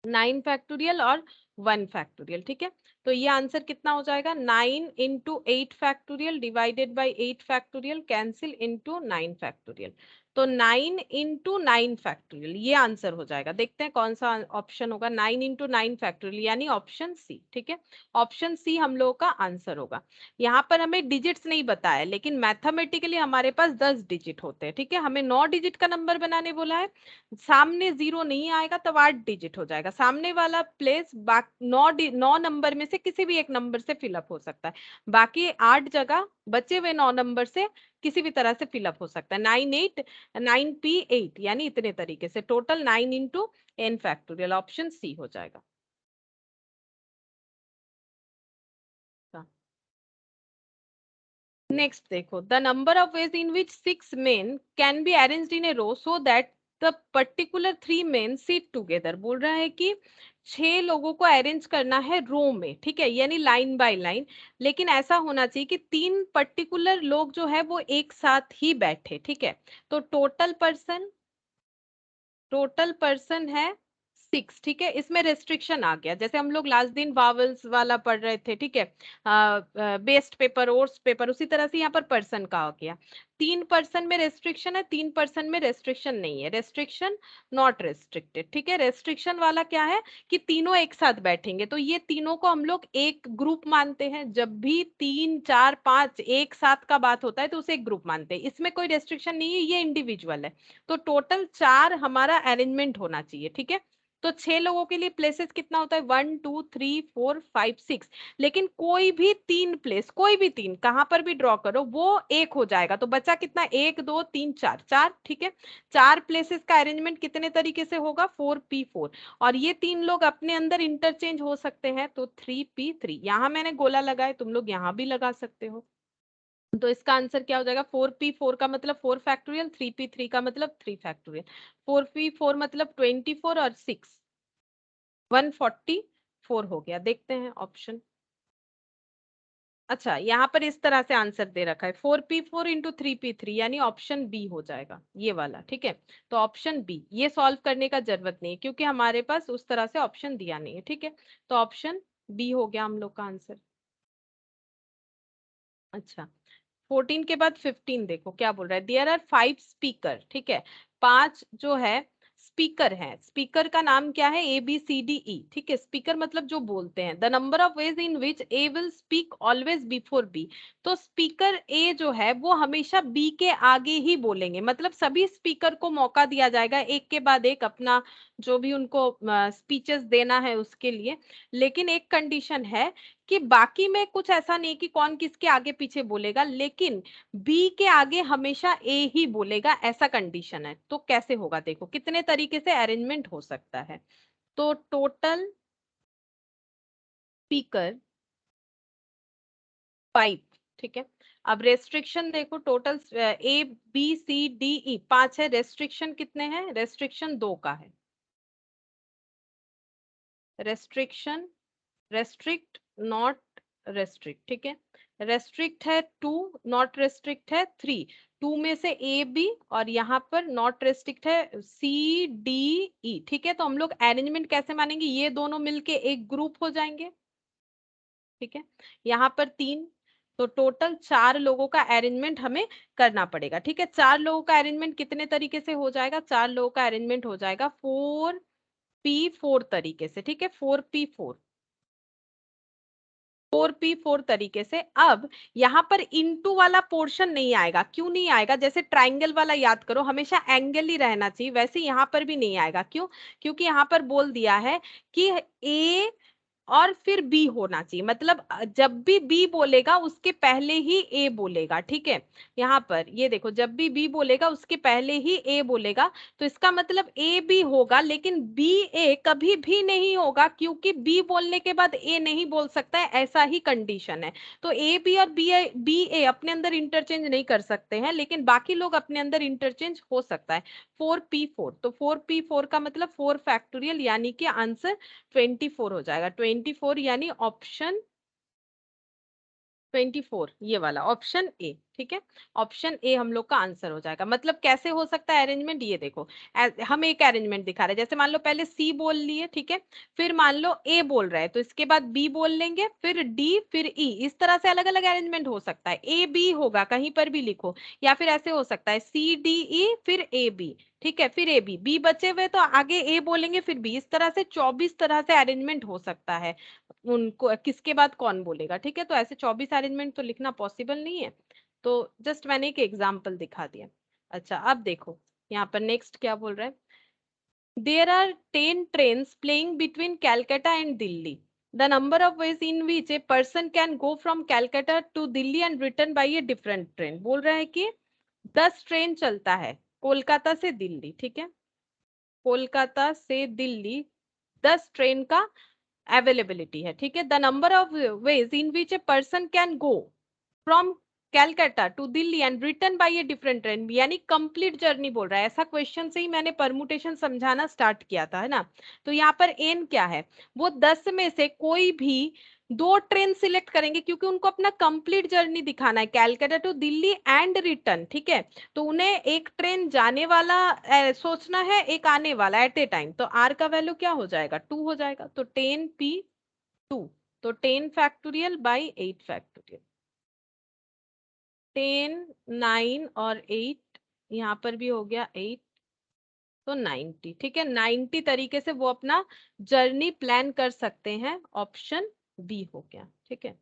9 फैक्टोरियल और 1 फैक्टोरियल, ठीक है। तो ये आंसर कितना हो जाएगा? 9 into 8 factorial divided by 8 factorial, cancel into 9 factorial. तो 9 इंटू 9 फैक्टोरियल ये आंसर हो जाएगा। देखते हैं कौन सा ऑप्शन होगा। 9 इंटू 9 फैक्टोरियल यानी ऑप्शन सी, ठीक है। ऑप्शन सी हम लोगों का आंसर होगा। यहाँ पर हमें डिजिट्स नहीं बताया, लेकिन मैथमेटिकली हमारे पास 10 डिजिट होते हैं, ठीक है। हमें 9 डिजिट का नंबर बनाने बोला है, सामने जीरो नहीं आएगा तब 8 डिजिट हो जाएगा। सामने वाला प्लेस 9 नंबर में से किसी भी एक नंबर से फिलअप हो सकता है, बाकी 8 जगह बचे हुए 9 नंबर से किसी भी तरह से फिलअप हो सकता है। 9P8 यानी इतने तरीके से total 9 into n factorial, option C हो जाएगा। नेक्स्ट देखो, the number of ways in which 6 men can be arranged in a row so that the particular 3 men sit together. बोल रहा है कि 6 लोगों को अरेंज करना है रो में, ठीक है, यानी लाइन बाय लाइन। लेकिन ऐसा होना चाहिए कि 3 पर्टिकुलर लोग जो है वो एक साथ ही बैठे, ठीक है। तो टोटल पर्सन है 6, ठीक है। इसमें रेस्ट्रिक्शन आ गया, जैसे हम लोग लास्ट दिन वावल्स वाला पढ़ रहे थे, ठीक है, बेस्ट पेपर, ओर्स पेपर, उसी तरह से यहाँ पर पर्सन का आ गया। 3 पर्सन में रेस्ट्रिक्शन है, 3 पर्सन में रेस्ट्रिक्शन नहीं है, रेस्ट्रिक्शन नॉट रेस्ट्रिक्टेड, ठीक है। रेस्ट्रिक्शन वाला क्या है कि तीनों एक साथ बैठेंगे, तो ये तीनों को हम लोग एक ग्रुप मानते हैं। जब भी 3 4 5 एक साथ का बात होता है तो उसे एक ग्रुप मानते हैं, इसमें कोई रेस्ट्रिक्शन नहीं है, ये इंडिविजुअल है। तो टोटल 4 हमारा अरेंजमेंट होना चाहिए, ठीक है। तो 6 लोगों के लिए प्लेसेस कितना होता है? 1 2 3 4 5 6। लेकिन कोई भी 3 प्लेस, कोई भी 3 कहां पर भी ड्रॉ करो वो एक हो जाएगा, तो बचा कितना? 1 2 3 4, 4, ठीक है। 4 प्लेसेस का अरेंजमेंट कितने तरीके से होगा? 4P4। और ये 3 लोग अपने अंदर इंटरचेंज हो सकते हैं, तो 3P3। यहां मैंने गोला लगाया, तुम लोग यहां भी लगा सकते हो। तो इसका आंसर क्या हो जाएगा, 4p4 का मतलब 4 फैक्टोरियल, 3p3 का मतलब 3 फैक्टोरियल, 4p4 मतलब 24 और 6 144 हो गया। देखते हैं ऑप्शन। अच्छा, यहाँ पर इस तरह से आंसर दे रखा है 4p4 इंटू 3p3, यानी ऑप्शन बी हो जाएगा ये वाला। ठीक है, तो ऑप्शन बी, ये सॉल्व करने का जरूरत नहीं है क्योंकि हमारे पास उस तरह से ऑप्शन दिया नहीं है। ठीक है, तो ऑप्शन बी हो गया हम लोग का आंसर। अच्छा, 14 के बाद 15 देखो क्या बोल रहा है, देयर आर 5 स्पीकर। ठीक है, 5 जो है स्पीकर है। स्पीकर का नाम क्या है, ए बी सी डी ई। ठीक है, स्पीकर मतलब जो बोलते हैं। The number of ways in which A will speak always before B. तो स्पीकर ए जो है वो हमेशा बी के आगे ही बोलेंगे, मतलब सभी स्पीकर को मौका दिया जाएगा एक के बाद एक अपना जो भी उनको स्पीचेस देना है उसके लिए। लेकिन एक कंडीशन है कि बाकी में कुछ ऐसा नहीं कि कौन किसके आगे पीछे बोलेगा, लेकिन बी के आगे हमेशा ए ही बोलेगा, ऐसा कंडीशन है। तो कैसे होगा, देखो कितने तरीके से अरेंजमेंट हो सकता है। तो टोटल स्पीकर 5। ठीक है, अब रेस्ट्रिक्शन देखो, total A B C D E 5 है, रेस्ट्रिक्शन कितने हैं, रेस्ट्रिक्शन 2 का है। Restriction, restrict, not restrict. ठीक है, रेस्ट्रिक्ट है 2, नॉट रेस्ट्रिक्ट है 3। 2 में से ए बी, और यहाँ पर नॉट रेस्ट्रिक्ट है सी डी ई। ठीक है, तो हम लोग अरेंजमेंट कैसे मानेंगे, ये दोनों मिलके एक ग्रुप हो जाएंगे। ठीक है, यहाँ पर 3, तो टोटल 4 लोगों का अरेंजमेंट हमें करना पड़ेगा। ठीक है, 4 लोगों का अरेंजमेंट कितने तरीके से हो जाएगा, 4 लोगों का अरेंजमेंट हो जाएगा 4p4 तरीके से। ठीक है, 4p4, 4p4 तरीके से। अब यहाँ पर इनटू वाला पोर्शन नहीं आएगा, क्यों नहीं आएगा, जैसे ट्राइंगल वाला याद करो हमेशा एंगल ही रहना चाहिए, वैसे यहाँ पर भी नहीं आएगा। क्यों, क्योंकि यहाँ पर बोल दिया है कि ए और फिर बी होना चाहिए, मतलब जब भी बी बोलेगा उसके पहले ही ए बोलेगा। ठीक है, यहाँ पर ये देखो, जब भी बी बोलेगा उसके पहले ही ए बोलेगा, तो इसका मतलब ए बी होगा, लेकिन बी ए कभी भी नहीं होगा, क्योंकि बी बोलने के बाद ए नहीं बोल सकता है, ऐसा ही कंडीशन है। तो ए बी और बी ए अपने अंदर इंटरचेंज नहीं कर सकते हैं, लेकिन बाकी लोग अपने अंदर इंटरचेंज हो सकता है। 4p4, तो 4p4 का मतलब 4 फैक्टोरियल, यानी कि आंसर 24 हो जाएगा। 24 यानी ऑप्शन 24, ये वाला ऑप्शन ए। ठीक है, ऑप्शन ए हम लोग का आंसर हो जाएगा। मतलब कैसे हो सकता है अरेंजमेंट, ये देखो हम एक अरेंजमेंट दिखा रहे हैं, जैसे मान लो पहले सी बोल लिए। ठीक है, फिर मान लो ए बोल रहा है, तो इसके बाद बी बोल लेंगे, फिर डी, फिर ई। इस तरह से अलग अलग अरेंजमेंट हो सकता है, ए बी होगा कहीं पर भी लिखो, या फिर ऐसे हो सकता है सी डी ई फिर ए बी। ठीक है, फिर ए बी, बी बचे हुए तो आगे ए बोलेंगे फिर बी। इस तरह से 24 तरह से अरेंजमेंट हो सकता है, उनको किसके बाद कौन बोलेगा। ठीक है, तो ऐसे 24 अरेंजमेंट तो लिखना पॉसिबल नहीं है, तो जस्ट मैंने एक एग्जाम्पल दिखा दिया। अच्छा, अब देखो यहाँ पर नेक्स्ट क्या बोल रहा है, there are 10 trains playing between Calcutta and Delhi. The number of ways in which a person can go from Calcutta to Delhi and return by a different train. बोल रहा है कि 10 ट्रेन चलता है कोलकाता से दिल्ली। ठीक है, कोलकाता से दिल्ली 10 ट्रेन का अवेलेबिलिटी है। ठीक है, the number of ways in which a person can go from Calcutta to Delhi and return by a different train, यानी कंप्लीट जर्नी बोल रहा है। ऐसा क्वेश्चन से ही मैंने परमुटेशन समझाना स्टार्ट किया था, है ना। तो यहाँ पर एन क्या है, वो 10 में से कोई भी 2 ट्रेन सिलेक्ट करेंगे, क्योंकि उनको अपना कंप्लीट जर्नी दिखाना है, Calcutta to Delhi and return. ठीक है, तो उन्हें एक ट्रेन जाने वाला सोचना है, एक आने वाला एट ए टाइम। तो आर का वैल्यू क्या हो जाएगा, 2 हो जाएगा। तो 10p2, तो 10 फैक्टोरियल बाई 8 फैक्टोरियल, 10, 9 और 8, यहाँ पर भी हो गया 8, तो 90। ठीक है, 90 तरीके से वो अपना जर्नी प्लान कर सकते हैं, ऑप्शन बी हो गया। ठीक है,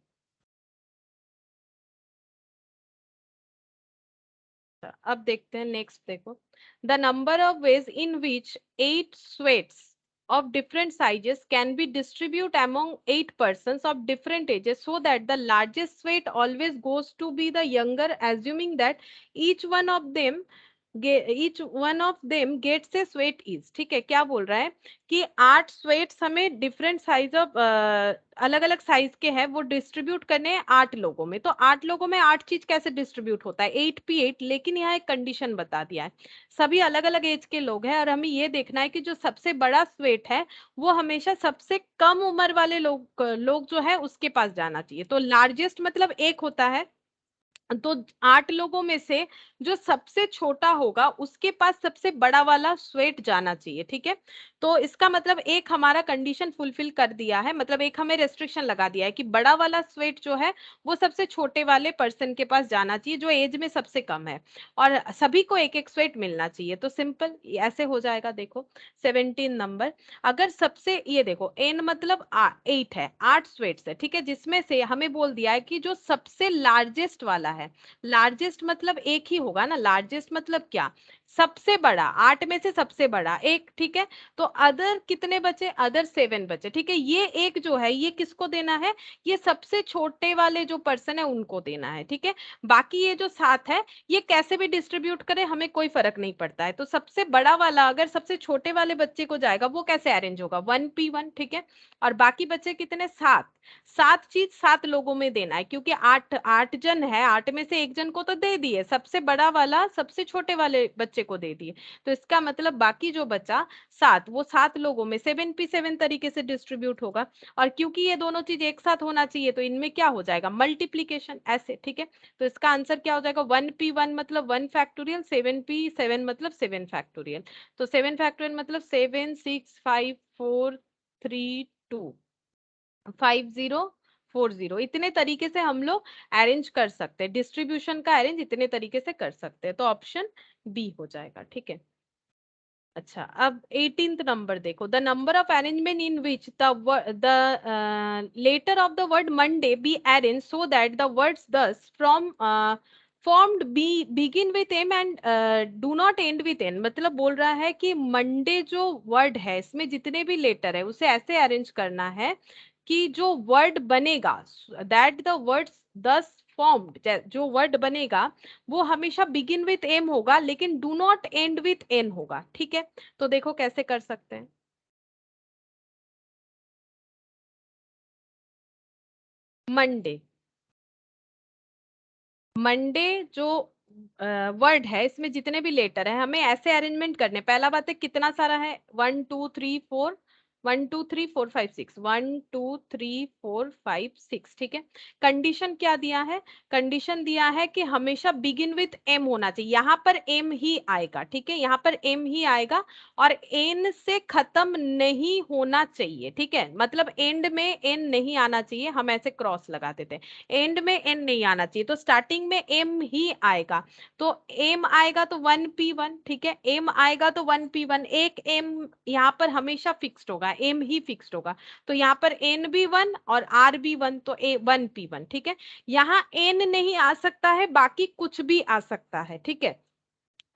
अब देखते हैं नेक्स्ट। देखो, the number of ways in which 8 sweats of different sizes can be distributed among 8 persons of different ages so that the largest weight always goes to be the younger, assuming that each one of them each one of them gets a sweet is, ठीक है, क्या बोल रहा है कि 8 sweats हमें different size of अलग अलग साइज के हैं, वो डिस्ट्रीब्यूट करने हैं 8 लोगों में। तो 8 लोगों में 8 चीज कैसे डिस्ट्रीब्यूट होता है, 8p8, लेकिन यहाँ एक कंडीशन बता दिया है, सभी अलग अलग एज के लोग हैं और हमें ये देखना है कि जो सबसे बड़ा स्वेट है वो हमेशा सबसे कम उम्र वाले लोग लोग जो है उसके पास जाना चाहिए। तो लार्जेस्ट मतलब एक होता है, तो 8 लोगों में से जो सबसे छोटा होगा उसके पास सबसे बड़ा वाला स्वेट जाना चाहिए, ठीक है। तो इसका मतलब एक हमारा कंडीशन फुलफिल कर दिया है, मतलब एक हमें रेस्ट्रिक्शन लगा दिया है कि बड़ा वाला स्वेट जो है वो सबसे छोटे वाले पर्सन के पास जाना चाहिए जो एज में सबसे कम है, और सभी को एक एक स्वेट मिलना चाहिए। तो सिंपल ऐसे हो जाएगा, देखो 17 नंबर। अगर सबसे, ये देखो एन मतलब 8 है, 8 स्वेट्स है, ठीक है, जिसमें से हमें बोल दिया है कि जो सबसे लार्जेस्ट वाला है, लार्जेस्ट मतलब एक ही होगा ना, लार्जेस्ट मतलब क्या, सबसे बड़ा, 8 में से सबसे बड़ा एक, ठीक है। तो अदर कितने बचे, अदर 7 बचे, ठीक है। ये एक जो है ये किसको देना है, ये सबसे छोटे वाले जो पर्सन है उनको देना है, ठीक है। बाकी ये जो 7 है ये कैसे भी डिस्ट्रीब्यूट करे हमें कोई फर्क नहीं पड़ता है। तो सबसे बड़ा वाला अगर सबसे छोटे वाले बच्चे को जाएगा वो कैसे अरेंज होगा, 1p1, ठीक है। और बाकी बच्चे कितने, 7, 7 चीज 7 लोगों में देना है, क्योंकि 8 जन है, 8 में से एक जन को तो दे दिए, सबसे बड़ा वाला सबसे छोटे वाले बच्चे को दे दिए। तो इसका मतलब बाकी जो बचा 7, वो 7 लोगों में 7p7 तरीके से डिस्ट्रीब्यूट होगा। और क्योंकि ये दोनों चीज एक साथ होना चाहिए तो इनमें क्या हो जाएगा, मल्टीप्लीकेशन, ऐसे, ठीक है। तो इसका आंसर क्या हो जाएगा, 1p1 मतलब 1 फैक्टोरियल, 7p7 मतलब 7 फैक्टोरियल। तो 7 फैक्टोरियल मतलब 7 6 5 4 3 2 5040, इतने तरीके से हम लोग अरेंज कर सकते हैं, डिस्ट्रीब्यूशन का अरेंज इतने तरीके से कर सकते हैं। तो ऑप्शन बी हो जाएगा, ठीक है। अच्छा, अब 18th नंबर देखो, the number of arrangement in which the letter of the word Monday be arrange so that the words thus from formed be begin with M and do not end with N, मतलब बोल रहा है कि Monday जो word है इसमें जितने भी लेटर है उसे ऐसे अरेंज करना है कि जो वर्ड बनेगा, दैट द वर्ड्स दस फॉर्म्ड, जो वर्ड बनेगा वो हमेशा बिगिन विथ एम होगा लेकिन do not end with N होगा, ठीक है। तो देखो कैसे कर सकते हैं, मंडे, मंडे जो वर्ड है इसमें जितने भी लेटर है हमें ऐसे अरेंजमेंट करने, पहला बात है कितना सारा है, 1 2 3 4, 1 2 3 4 5 6, 1 2 3 4 5 6, ठीक है। कंडीशन क्या दिया है, कंडीशन दिया है कि हमेशा बिगिन विथ एम होना चाहिए, यहाँ पर एम ही आएगा, ठीक है, यहाँ पर एम ही आएगा और एन से खत्म नहीं होना चाहिए, ठीक है। मतलब एंड में एन नहीं आना चाहिए, हम ऐसे क्रॉस लगा देते हैं, एंड में एन नहीं आना चाहिए, तो स्टार्टिंग में एम ही आएगा। तो एम आएगा तो 1p1, ठीक है, एम आएगा तो 1p1, एक एम यहाँ पर हमेशा फिक्स्ड होगा, एम ही फिक्स्ड होगा। तो यहाँ पर एन भी 1 और आर भी 1, तो ए 1p1, ठीक है। यहाँ एन नहीं आ सकता है, बाकी कुछ भी आ सकता है, ठीक है।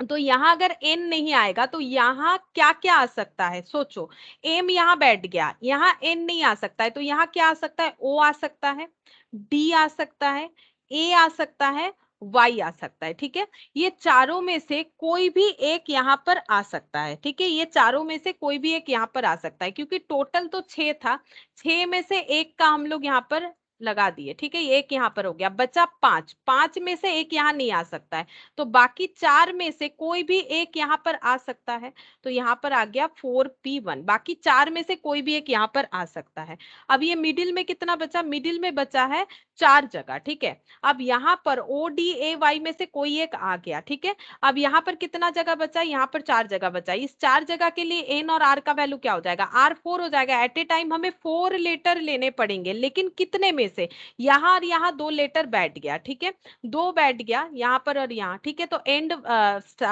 तो यहाँ अगर एन नहीं आएगा तो यहाँ क्या क्या आ सकता है, सोचो, एम यहाँ बैठ गया, यहाँ एन नहीं आ सकता है, तो यहाँ क्या आ सकता है, ओ आ सकता है, डी आ सकता है, ए आ सकता है, वाई आ सकता है, ठीक है। ये चारों में से कोई भी एक यहाँ पर आ सकता है, ठीक है, ये चारों में से कोई भी एक यहाँ पर आ सकता है, क्योंकि टोटल तो 6 था, 6 में से एक का हम लोग यहाँ पर लगा दिए, ठीक है, ये एक यहाँ पर हो गया, बचा 5, 5 में से एक यहाँ नहीं आ सकता है, तो बाकी 4 में से कोई भी एक यहाँ पर आ सकता है। तो यहाँ पर आ गया 4p1, बाकी 4 में से कोई भी एक यहाँ पर आ सकता है। अब ये मिडिल में कितना बचा, मिडिल में बचा है 4 जगह, ठीक है। अब यहाँ पर o d a y में से कोई एक आ गया, ठीक है। अब यहाँ पर कितना जगह बचा, यहाँ पर 4 जगह बचा, इस 4 जगह के लिए n और r का वैल्यू क्या हो जाएगा, r 4 हो जाएगा। एट ए टाइम हमें 4 लेटर लेने पड़ेंगे, लेकिन कितने में से, यहाँ और यहाँ 2 लेटर बैठ गया, ठीक है, 2 बैठ गया यहाँ पर और यहाँ, ठीक है। तो एंड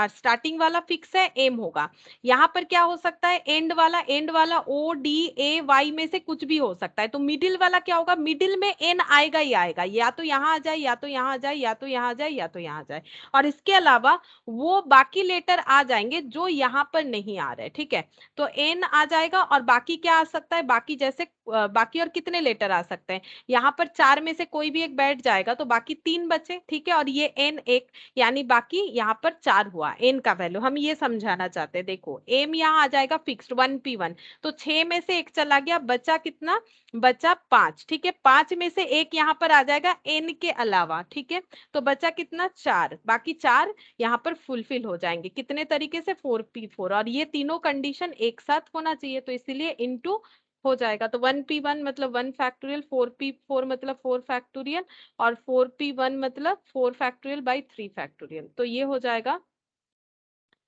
स्टार्टिंग वाला फिक्स है, एम होगा। यहाँ पर क्या हो सकता है, एंड वाला ओ डी ए वाई में से कुछ भी हो सकता है। तो मिडिल वाला क्या होगा, मिडिल में एन आएगा ही आएगा, या तो यहाँ आ जाए, या तो यहाँ आ जाए, या तो यहाँ आ जाए, या तो यहाँ आ जाए। और इसके अलावा वो बाकी लेटर आ जाएंगे जो यहाँ पर नहीं आ रहे, ठीक है। तो एन आ जाएगा और बाकी क्या आ सकता है, बाकी जैसे बाकी और कितने लेटर आ सकते हैं, यहाँ यहाँ पर 4 में से कोई भी एक बैठ जाएगा तो बाकी 3 बचे, ठीक है, और ये n एक, यानी बाकी यहाँ पर 4 हुआ n का वैल्यू। हम ये समझाना चाहते हैं, देखो m यहाँ आ जाएगा फिक्स्ड 1p1, तो 6 में से एक चला गया, बचा कितना, बचा 5, ठीक है, 5 में से एक यहाँ पर आ जाएगा n के अलावा, ठीक है, तो बचा कितना 4, बाकी 4 यहाँ पर फुलफिल हो जाएंगे, कितने तरीके से 4p4, और ये तीनों कंडीशन एक साथ होना चाहिए, तो इसीलिए इनटू हो जाएगा। तो 1p1 मतलब 1 फैक्टोरियल, 4p4 मतलब 4 फैक्टोरियल, और 4p1 मतलब 4 फैक्टोरियल बाई 3 फैक्टोरियल, तो ये हो जाएगा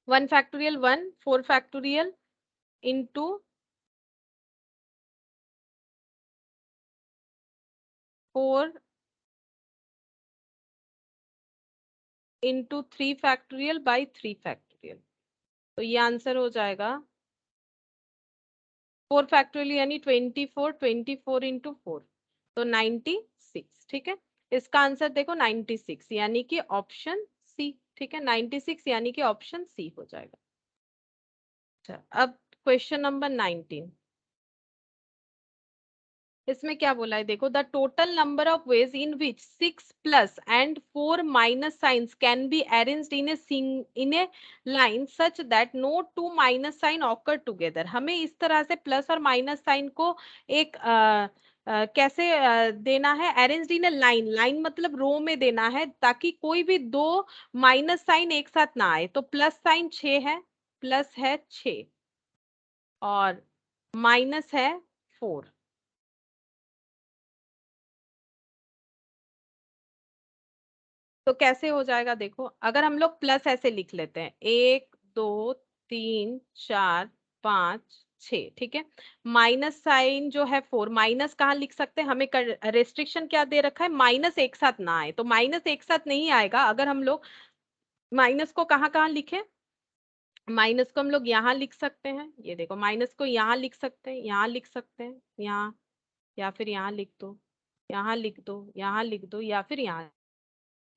1 factorial 1, 4 factorial into 4 into 3 factorial by 3 factorial, तो ये आंसर हो जाएगा 4 फैक्टोरियल यानी 24, 24 इंटू 4, तो 96, ठीक है, इसका आंसर देखो 96 यानी कि ऑप्शन सी, ठीक है, 96 यानी कि ऑप्शन सी हो जाएगा। अच्छा, अब क्वेश्चन नंबर 19, इसमें क्या बोला है, देखो the total number of ways in which 6 plus and 4 minus signs can be arranged in a line such that no two minus sign occur together. हमें इस तरह से प्लस और माइनस साइन को एक कैसे देना है, arranged in a line, line मतलब रो में देना है, ताकि कोई भी दो माइनस साइन एक साथ ना आए। तो प्लस साइन 6 है, प्लस है 6 और माइनस है 4, तो कैसे हो जाएगा, देखो अगर हम लोग प्लस ऐसे लिख लेते हैं 1 2 3 4 5 6, ठीक है, माइनस साइन जो है 4, माइनस कहाँ लिख सकते हैं, हमें रेस्ट्रिक्शन क्या दे रखा है, माइनस एक साथ ना आए, तो माइनस एक साथ नहीं आएगा। अगर हम लोग माइनस को कहाँ कहाँ लिखें, माइनस को हम लोग यहाँ लिख सकते हैं, ये देखो माइनस को यहाँ लिख सकते हैं, यहाँ लिख सकते हैं, यहाँ, या फिर यहाँ लिख दो, यहाँ लिख दो, यहाँ लिख दो, या फिर यहाँ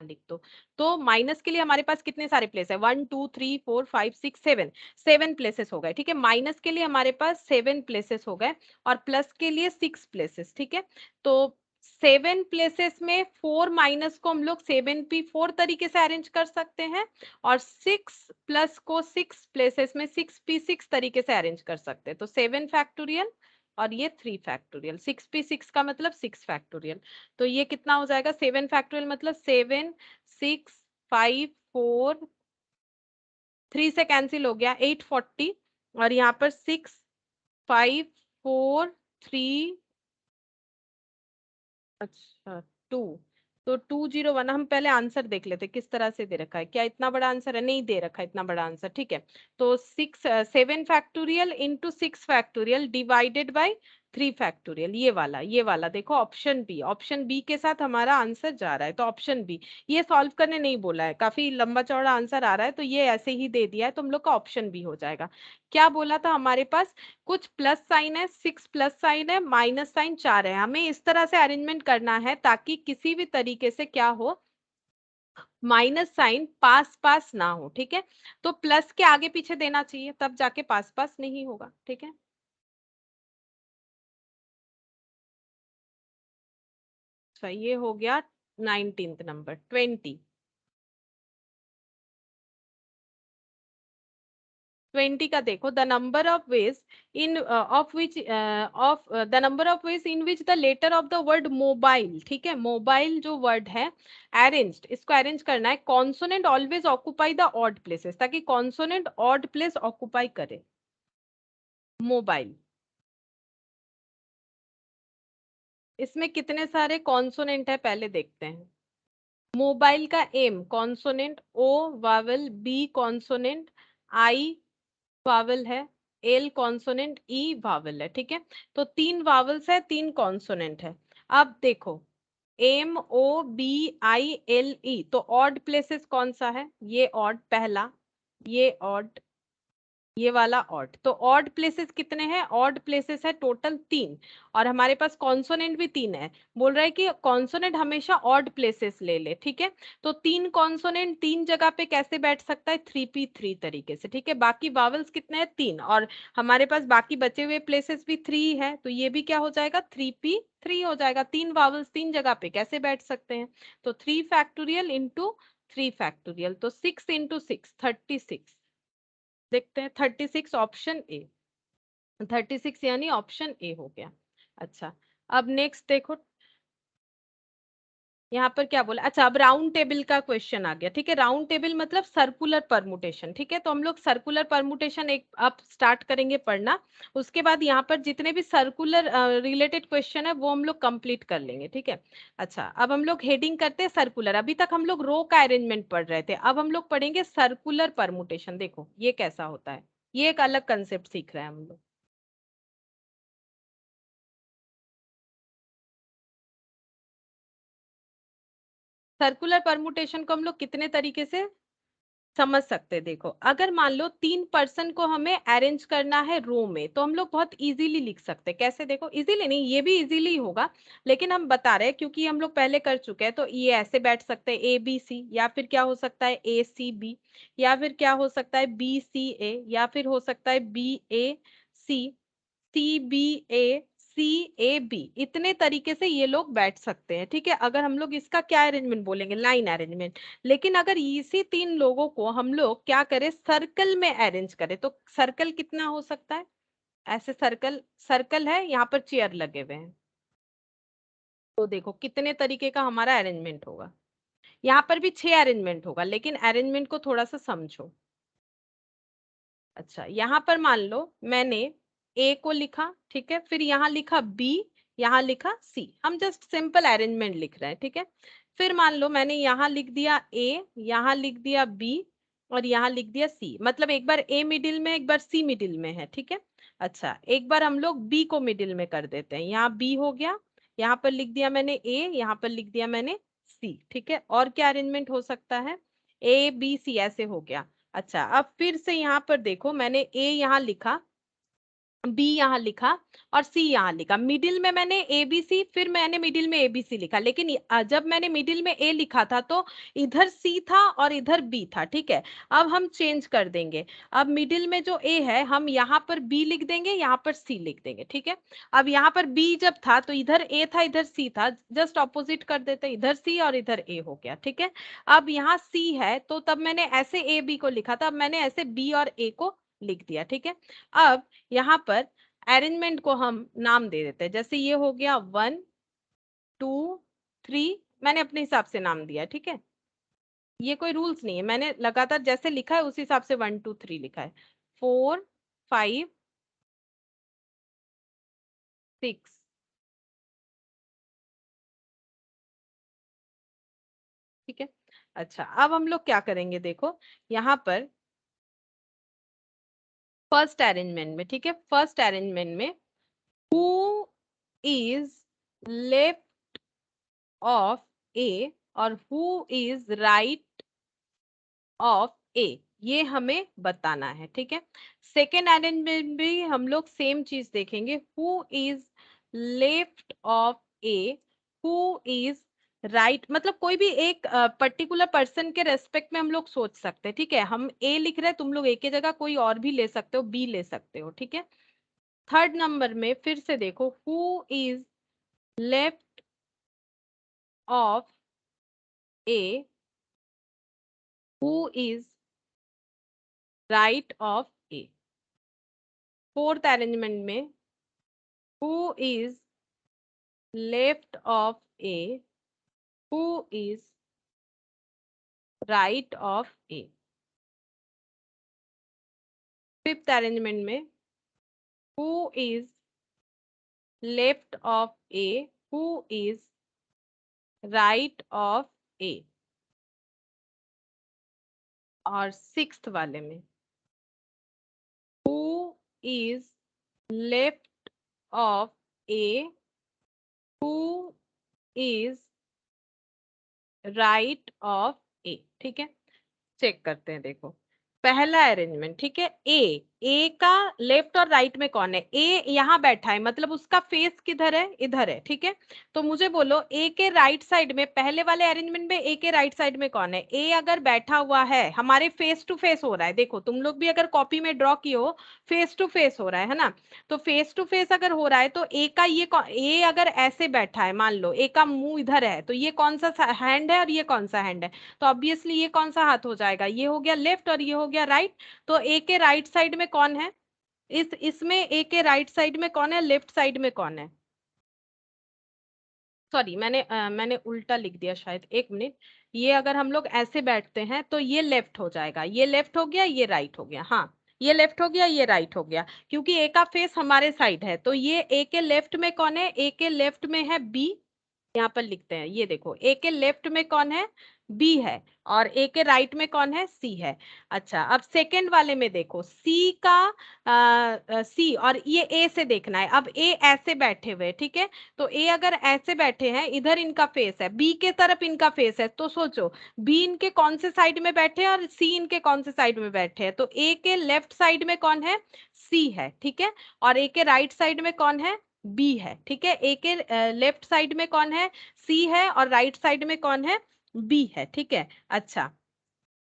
लिख दो। तो माइनस के लिए हमारे पास कितने सारे प्लेस है, 1 2 3 4 5 6 7, 7 प्लेसेस हो गए, ठीक है, माइनस के लिए हमारे पास 7 प्लेसेस हो गए, और प्लस के लिए 6 प्लेसेस, ठीक है, तो 7 प्लेसेस में 4 माइनस को हम लोग 7p4 तरीके से अरेंज कर सकते हैं, और 6 प्लस को 6 प्लेसेस में 6p6 तरीके से अरेंज कर सकते हैं। तो 7 फैक्टोरियल और ये 3 फैक्टोरियल, 6p6 का मतलब 6 फैक्टोरियल, तो ये कितना हो जाएगा, 7 फैक्टोरियल मतलब 7 6 5 4, 3 से कैंसिल हो गया 840, और यहाँ पर 6 5 4 3, अच्छा 2, तो 201, हम पहले आंसर देख लेते किस तरह से दे रखा है, क्या इतना बड़ा आंसर है, नहीं दे रखा है इतना बड़ा आंसर, ठीक है, तो 7 factorial into 6 factorial divided by 3 factorial, ये वाला देखो ऑप्शन बी, ऑप्शन बी के साथ हमारा आंसर जा रहा है, तो ऑप्शन बी, ये सॉल्व करने नहीं बोला है, काफी लंबा चौड़ा आंसर आ रहा है, तो ये ऐसे ही दे दिया है, तो हम लोग का ऑप्शन बी हो जाएगा। क्या बोला था हमारे पास, कुछ प्लस साइन है, 6 प्लस साइन है, माइनस साइन 4 है, हमें इस तरह से अरेंजमेंट करना है ताकि किसी भी तरीके से क्या हो, माइनस साइन पास पास ना हो, ठीक है, तो प्लस के आगे पीछे देना चाहिए, तब जाके पास पास नहीं होगा, ठीक है। अच्छा, ये हो गया 19th नंबर। 20 का देखो, the number of ways in of which of the number of ways in which the letter of the word mobile, ठीक है, मोबाइल जो वर्ड है अरेंज्ड, इसको अरेंज करना है, consonant always occupy the odd places, ताकि कॉन्सोनेंट ऑड प्लेस ऑक्युपाई करे, mobile, इसमें कितने सारे कॉन्सोनेंट है पहले देखते हैं। मोबाइल का एम कॉन्सोनेंट, ओ वावल, बी कॉन्सोनेंट, आई वावल है, एल कॉन्सोनेंट, ई वावल है, ठीक है, तो 3 वावल्स है, 3 कॉन्सोनेंट है। अब देखो M O B I L E, तो ऑड प्लेसेस कौन सा है, ये ऑड पहला, ये ऑड, ये वाला ऑड। तो ऑड प्लेसेस कितने हैं? ऑड प्लेसेस है टोटल 3, और हमारे पास कॉन्सोनेंट भी 3 है। बोल रहा है कि कॉन्सोनेंट हमेशा ऑड प्लेसेस ले ले, ठीक है। तो 3 कॉन्सोनेंट 3 जगह पे कैसे बैठ सकता है? 3p3 तरीके से, ठीक है। बाकी वावल्स कितने हैं? 3, और हमारे पास बाकी बचे हुए प्लेसेस भी 3 है, तो ये भी क्या हो जाएगा? 3p3 हो जाएगा। 3 वावल्स 3 जगह पे कैसे बैठ सकते हैं? तो 3 फैक्टोरियल इंटू 3 फैक्टोरियल, तो 6 इंटू 6 36। देखते हैं 36, ऑप्शन ए। 36 यानी ऑप्शन ए हो गया। अच्छा, अब नेक्स्ट देखो यहाँ पर क्या बोला। अच्छा, अब राउंड टेबल का क्वेश्चन आ गया, ठीक है। राउंड टेबल मतलब सर्कुलर परमुटेशन, ठीक है। तो हम लोग सर्कुलर परमुटेशन एक अब स्टार्ट करेंगे पढ़ना। उसके बाद यहाँ पर जितने भी सर्कुलर रिलेटेड क्वेश्चन है वो हम लोग कंप्लीट कर लेंगे, ठीक है। अच्छा, अब हम लोग हेडिंग करते हैं सर्कुलर। अभी तक हम लोग रो का अरेंजमेंट पढ़ रहे थे, अब हम लोग पढ़ेंगे सर्कुलर परमुटेशन। देखो ये कैसा होता है, ये एक अलग कंसेप्ट सीख रहे हैं हम लोग। सर्कुलर परमुटेशन को हम लोग कितने तरीके से समझ सकते हैं। देखो, अगर मान लो 3 पर्सन को हमें अरेंज करना है रो में, तो हम लोग बहुत इजीली लिख सकते हैं। कैसे? देखो, इजीली नहीं, ये भी इजीली होगा, लेकिन हम बता रहे हैं क्योंकि हम लोग पहले कर चुके हैं। तो ये ऐसे बैठ सकते हैं ए बी सी, या फिर क्या हो सकता है ए सी बी, या फिर क्या हो सकता है बी सी ए, या फिर हो सकता है B A C, C B A, C A B. इतने तरीके से ये लोग बैठ सकते हैं, ठीक है। अगर हम लोग इसका क्या अरेंजमेंट बोलेंगे? Line arrangement. लेकिन अगर इसी 3 लोगों को हम लोग क्या करें? सर्कल में अरेंज करें, तो सर्कल कितना हो सकता है? ऐसे सर्कल, सर्कल है, यहाँ पर चेयर लगे हुए हैं, तो देखो कितने तरीके का हमारा अरेंजमेंट होगा। यहाँ पर भी 6 अरेंजमेंट होगा, लेकिन अरेंजमेंट को थोड़ा सा समझो। अच्छा, यहाँ पर मान लो मैंने ए को लिखा, ठीक है, फिर यहाँ लिखा बी, यहाँ लिखा सी। हम जस्ट सिंपल अरेंजमेंट लिख रहे हैं, ठीक है। फिर मान लो मैंने यहाँ लिख दिया ए, यहाँ लिख दिया बी, और यहाँ लिख दिया सी। मतलब एक बार ए मिडिल में, एक बार सी मिडिल में है, ठीक है। अच्छा, एक बार हम लोग बी को मिडिल में कर देते हैं। यहाँ बी हो गया, यहाँ पर लिख दिया मैंने ए, यहाँ पर लिख दिया मैंने सी, ठीक है। और क्या अरेंजमेंट हो सकता है? ए बी सी ऐसे हो गया। अच्छा, अब फिर से यहाँ पर देखो, मैंने ए यहाँ लिखा, बी यहाँ लिखा, और सी यहाँ लिखा। मिडिल में मैंने ए बी सी, फिर मैंने मिडिल में ए बी सी लिखा, लेकिन जब मैंने मिडिल में ए लिखा था तो इधर सी था और इधर बी था, ठीक है। अब हम चेंज कर देंगे। अब मिडिल में जो ए है हम यहाँ पर बी लिख देंगे, यहाँ पर सी लिख देंगे, ठीक है। अब यहाँ पर बी जब था तो इधर ए था, इधर सी था, जस्ट ऑपोजिट कर देते, इधर सी और इधर ए हो गया, ठीक है। अब यहाँ सी है तो तब मैंने ऐसे ए बी को लिखा था, अब मैंने ऐसे बी और ए को लिख दिया, ठीक है। अब यहाँ पर अरेंजमेंट को हम नाम दे देते हैं। जैसे ये हो गया 1 2 3, मैंने अपने हिसाब से नाम दिया, ठीक है। ये कोई रूल्स नहीं है, मैंने लगातार जैसे लिखा है उसी हिसाब से 1 2 3 लिखा है। 4 5 6, ठीक है। अच्छा, अब हम लोग क्या करेंगे? देखो यहाँ पर फर्स्ट अरेंजमेंट में, ठीक है, फर्स्ट अरेंजमेंट में who is left of A और हु इज राइट ऑफ ए, ये हमें बताना है, ठीक है। सेकेंड अरेंजमेंट भी हम लोग सेम चीज देखेंगे। Who is left of A, who is right, मतलब कोई भी एक पर्टिकुलर पर्सन के रेस्पेक्ट में हम लोग सोच सकते हैं, ठीक है। हम ए लिख रहे हैं, तुम लोग ए की जगह कोई और भी ले सकते हो, बी ले सकते हो, ठीक है। थर्ड नंबर में फिर से देखो, who is left of A, who is right of A. Fourth arrangement में who is left of A, who is right of A. Fifth arrangement में who is left of A, who is right of A. और sixth वाले में who is left of A, who is right of A, ठीक है। Check करते हैं, देखो पहला अरेंजमेंट, ठीक है। ए ए का लेफ्ट और राइट में कौन है? ए यहाँ बैठा है, मतलब उसका फेस किधर है? इधर है, ठीक है। तो मुझे बोलो ए के राइट साइड में, पहले वाले अरेंजमेंट में ए के राइट साइड में कौन है? ए अगर बैठा हुआ है, हमारे फेस टू फेस हो रहा है, देखो तुम लोग भी अगर कॉपी में ड्रॉ किए हो, फेस टू फेस हो रहा है ना। तो फेस टू फेस अगर हो रहा है तो ए का ये ए अगर ऐसे बैठा है, मान लो ए का मुंह इधर है, तो ये कौन सा हैंड है और ये कौन सा हैंड है? तो ऑब्वियसली ये कौन सा हाथ हो जाएगा? ये हो गया लेफ्ट और ये हो गया राइट। तो ए के राइट साइड में कौन है? इसमें ए के राइट साइड में कौन है, लेफ्ट साइड में कौन है? सॉरी, मैंने उल्टा लिख दिया शायद, एक मिनट। ये अगर हम लोग ऐसे बैठते हैं तो ये लेफ्ट हो जाएगा, ये लेफ्ट हो गया, ये राइट हो गया। हाँ, ये लेफ्ट हो गया, ये राइट हो गया, क्योंकि ए का फेस हमारे साइड है। तो ये ए के लेफ्ट में कौन है? ए के लेफ्ट में है बी। यहाँ पर लिखते हैं, ये देखो ए के लेफ्ट में कौन है? बी है, और ए के राइट में कौन है? सी है। अच्छा, अब सेकंड वाले में देखो, सी का सी और ये ए से देखना है। अब ए ऐसे बैठे हुए, ठीक है। तो ए अगर ऐसे बैठे हैं, इधर इनका फेस है, बी के तरफ इनका फेस है, तो सोचो बी इनके कौन से साइड में बैठे हैं और सी इनके कौन से साइड में बैठे हैं? तो ए के लेफ्ट साइड में कौन है? सी है, ठीक है। और ए के राइट साइड में कौन है? बी है, ठीक है। ए के लेफ्ट साइड में कौन है? सी है, और राइट साइड में कौन है? बी है, ठीक है। अच्छा,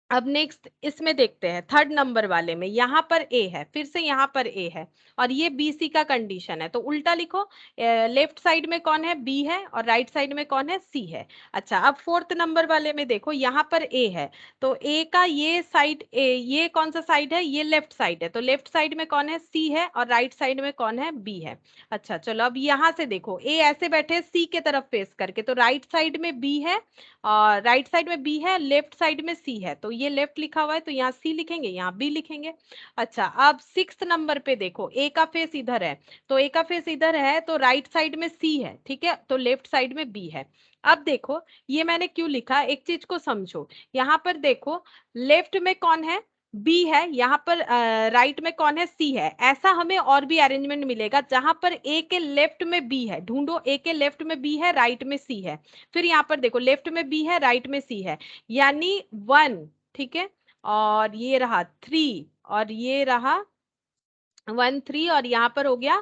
अब नेक्स्ट इसमें देखते हैं, थर्ड नंबर वाले में यहाँ पर ए है, फिर से यहाँ पर ए है, और ये बी सी का कंडीशन है, तो उल्टा लिखो। लेफ्ट साइड में कौन है? बी है, और राइट साइड में कौन है? सी है। अच्छा, अब फोर्थ नंबर वाले में देखो, यहाँ पर ए है, तो ए का ये साइड, ये कौन सा साइड है? ये लेफ्ट साइड है, तो लेफ्ट साइड में कौन है? सी है, और राइट साइड में कौन है? बी है। अच्छा चलो, अब यहाँ से देखो, ए ऐसे बैठे सी के तरफ फेस करके, तो राइट साइड में बी है, और राइट साइड में बी है, लेफ्ट साइड में सी है, तो ये लेफ्ट लिखा हुआ है, तो यहाँ सी लिखेंगे, यहाँ बी लिखेंगे। अच्छा, अब सिक्स्थ नंबर पे देखो, ए का फेस इधर है, तो ए का फेस इधर है, तो राइट साइड में सी है, ठीक है, तो लेफ्ट साइड में बी है। अब देखो, ये मैंने क्यों लिखा, एक चीज को समझो। यहाँ पर देखो, लेफ्ट में कौन है? बी है, यहाँ पर राइट में कौन है? सी है। ऐसा हमें और भी अरेंजमेंट मिलेगा जहां पर ए के लेफ्ट में बी है, ढूंढो, ए के लेफ्ट में बी है, राइट में सी है। फिर यहाँ पर देखो, लेफ्ट में बी है, राइट में सी है, यानी 1, ठीक है, और ये रहा 3, और ये रहा 1 3, और यहाँ पर हो गया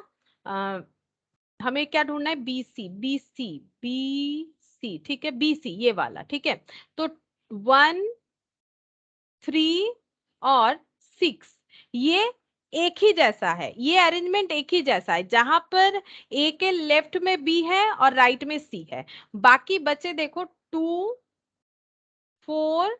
हमें क्या ढूंढना है? B C, B C, B C, ठीक है, बी सी ये वाला, ठीक है। तो 1 3 और 6, ये एक ही जैसा है, ये अरेंजमेंट एक ही जैसा है, जहां पर ए के लेफ्ट में बी है और राइट में सी है। बाकी बचे देखो 2 4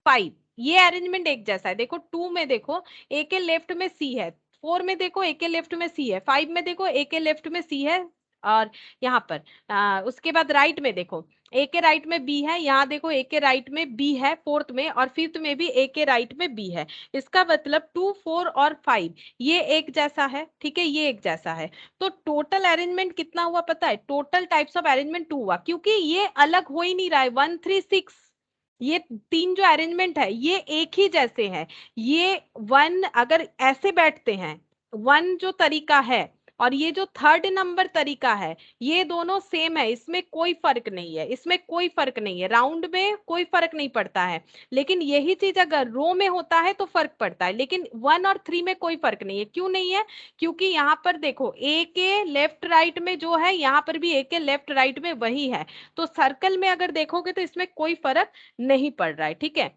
5, ये अरेंजमेंट एक जैसा है। देखो 2 में देखो ए के लेफ्ट में सी है, 4 में देखो ए के लेफ्ट में सी है, 5 में देखो ए के लेफ्ट में सी है, और यहाँ पर उसके बाद राइट में देखो ए के राइट में बी है, यहाँ देखो ए के राइट में बी है फोर्थ में, और फिफ्थ में भी ए के राइट में बी है। इसका मतलब 2 4 और 5 ये एक जैसा है, ठीक है, ये एक जैसा है। तो टोटल अरेंजमेंट कितना हुआ पता है? टोटल टाइप्स ऑफ अरेंजमेंट 2 हुआ, क्योंकि ये अलग हो ही नहीं रहा है। 1 3 6, ये 3 जो अरेंजमेंट है ये एक ही जैसे हैं। ये 1 अगर ऐसे बैठते हैं, 1 जो तरीका है और ये जो थर्ड नंबर तरीका है, ये दोनों सेम है, इसमें कोई फर्क नहीं है, इसमें कोई फर्क नहीं है, राउंड में कोई फर्क नहीं पड़ता है। लेकिन यही चीज अगर रो में होता है तो फर्क पड़ता है, लेकिन 1 और 3 में कोई फर्क नहीं है। क्यों नहीं है? क्योंकि यहाँ पर देखो ए के लेफ्ट राइट में जो है, यहाँ पर भी ए के लेफ्ट राइट में वही है। तो सर्कल में अगर देखोगे तो इसमें कोई फर्क नहीं पड़ रहा है, ठीक है।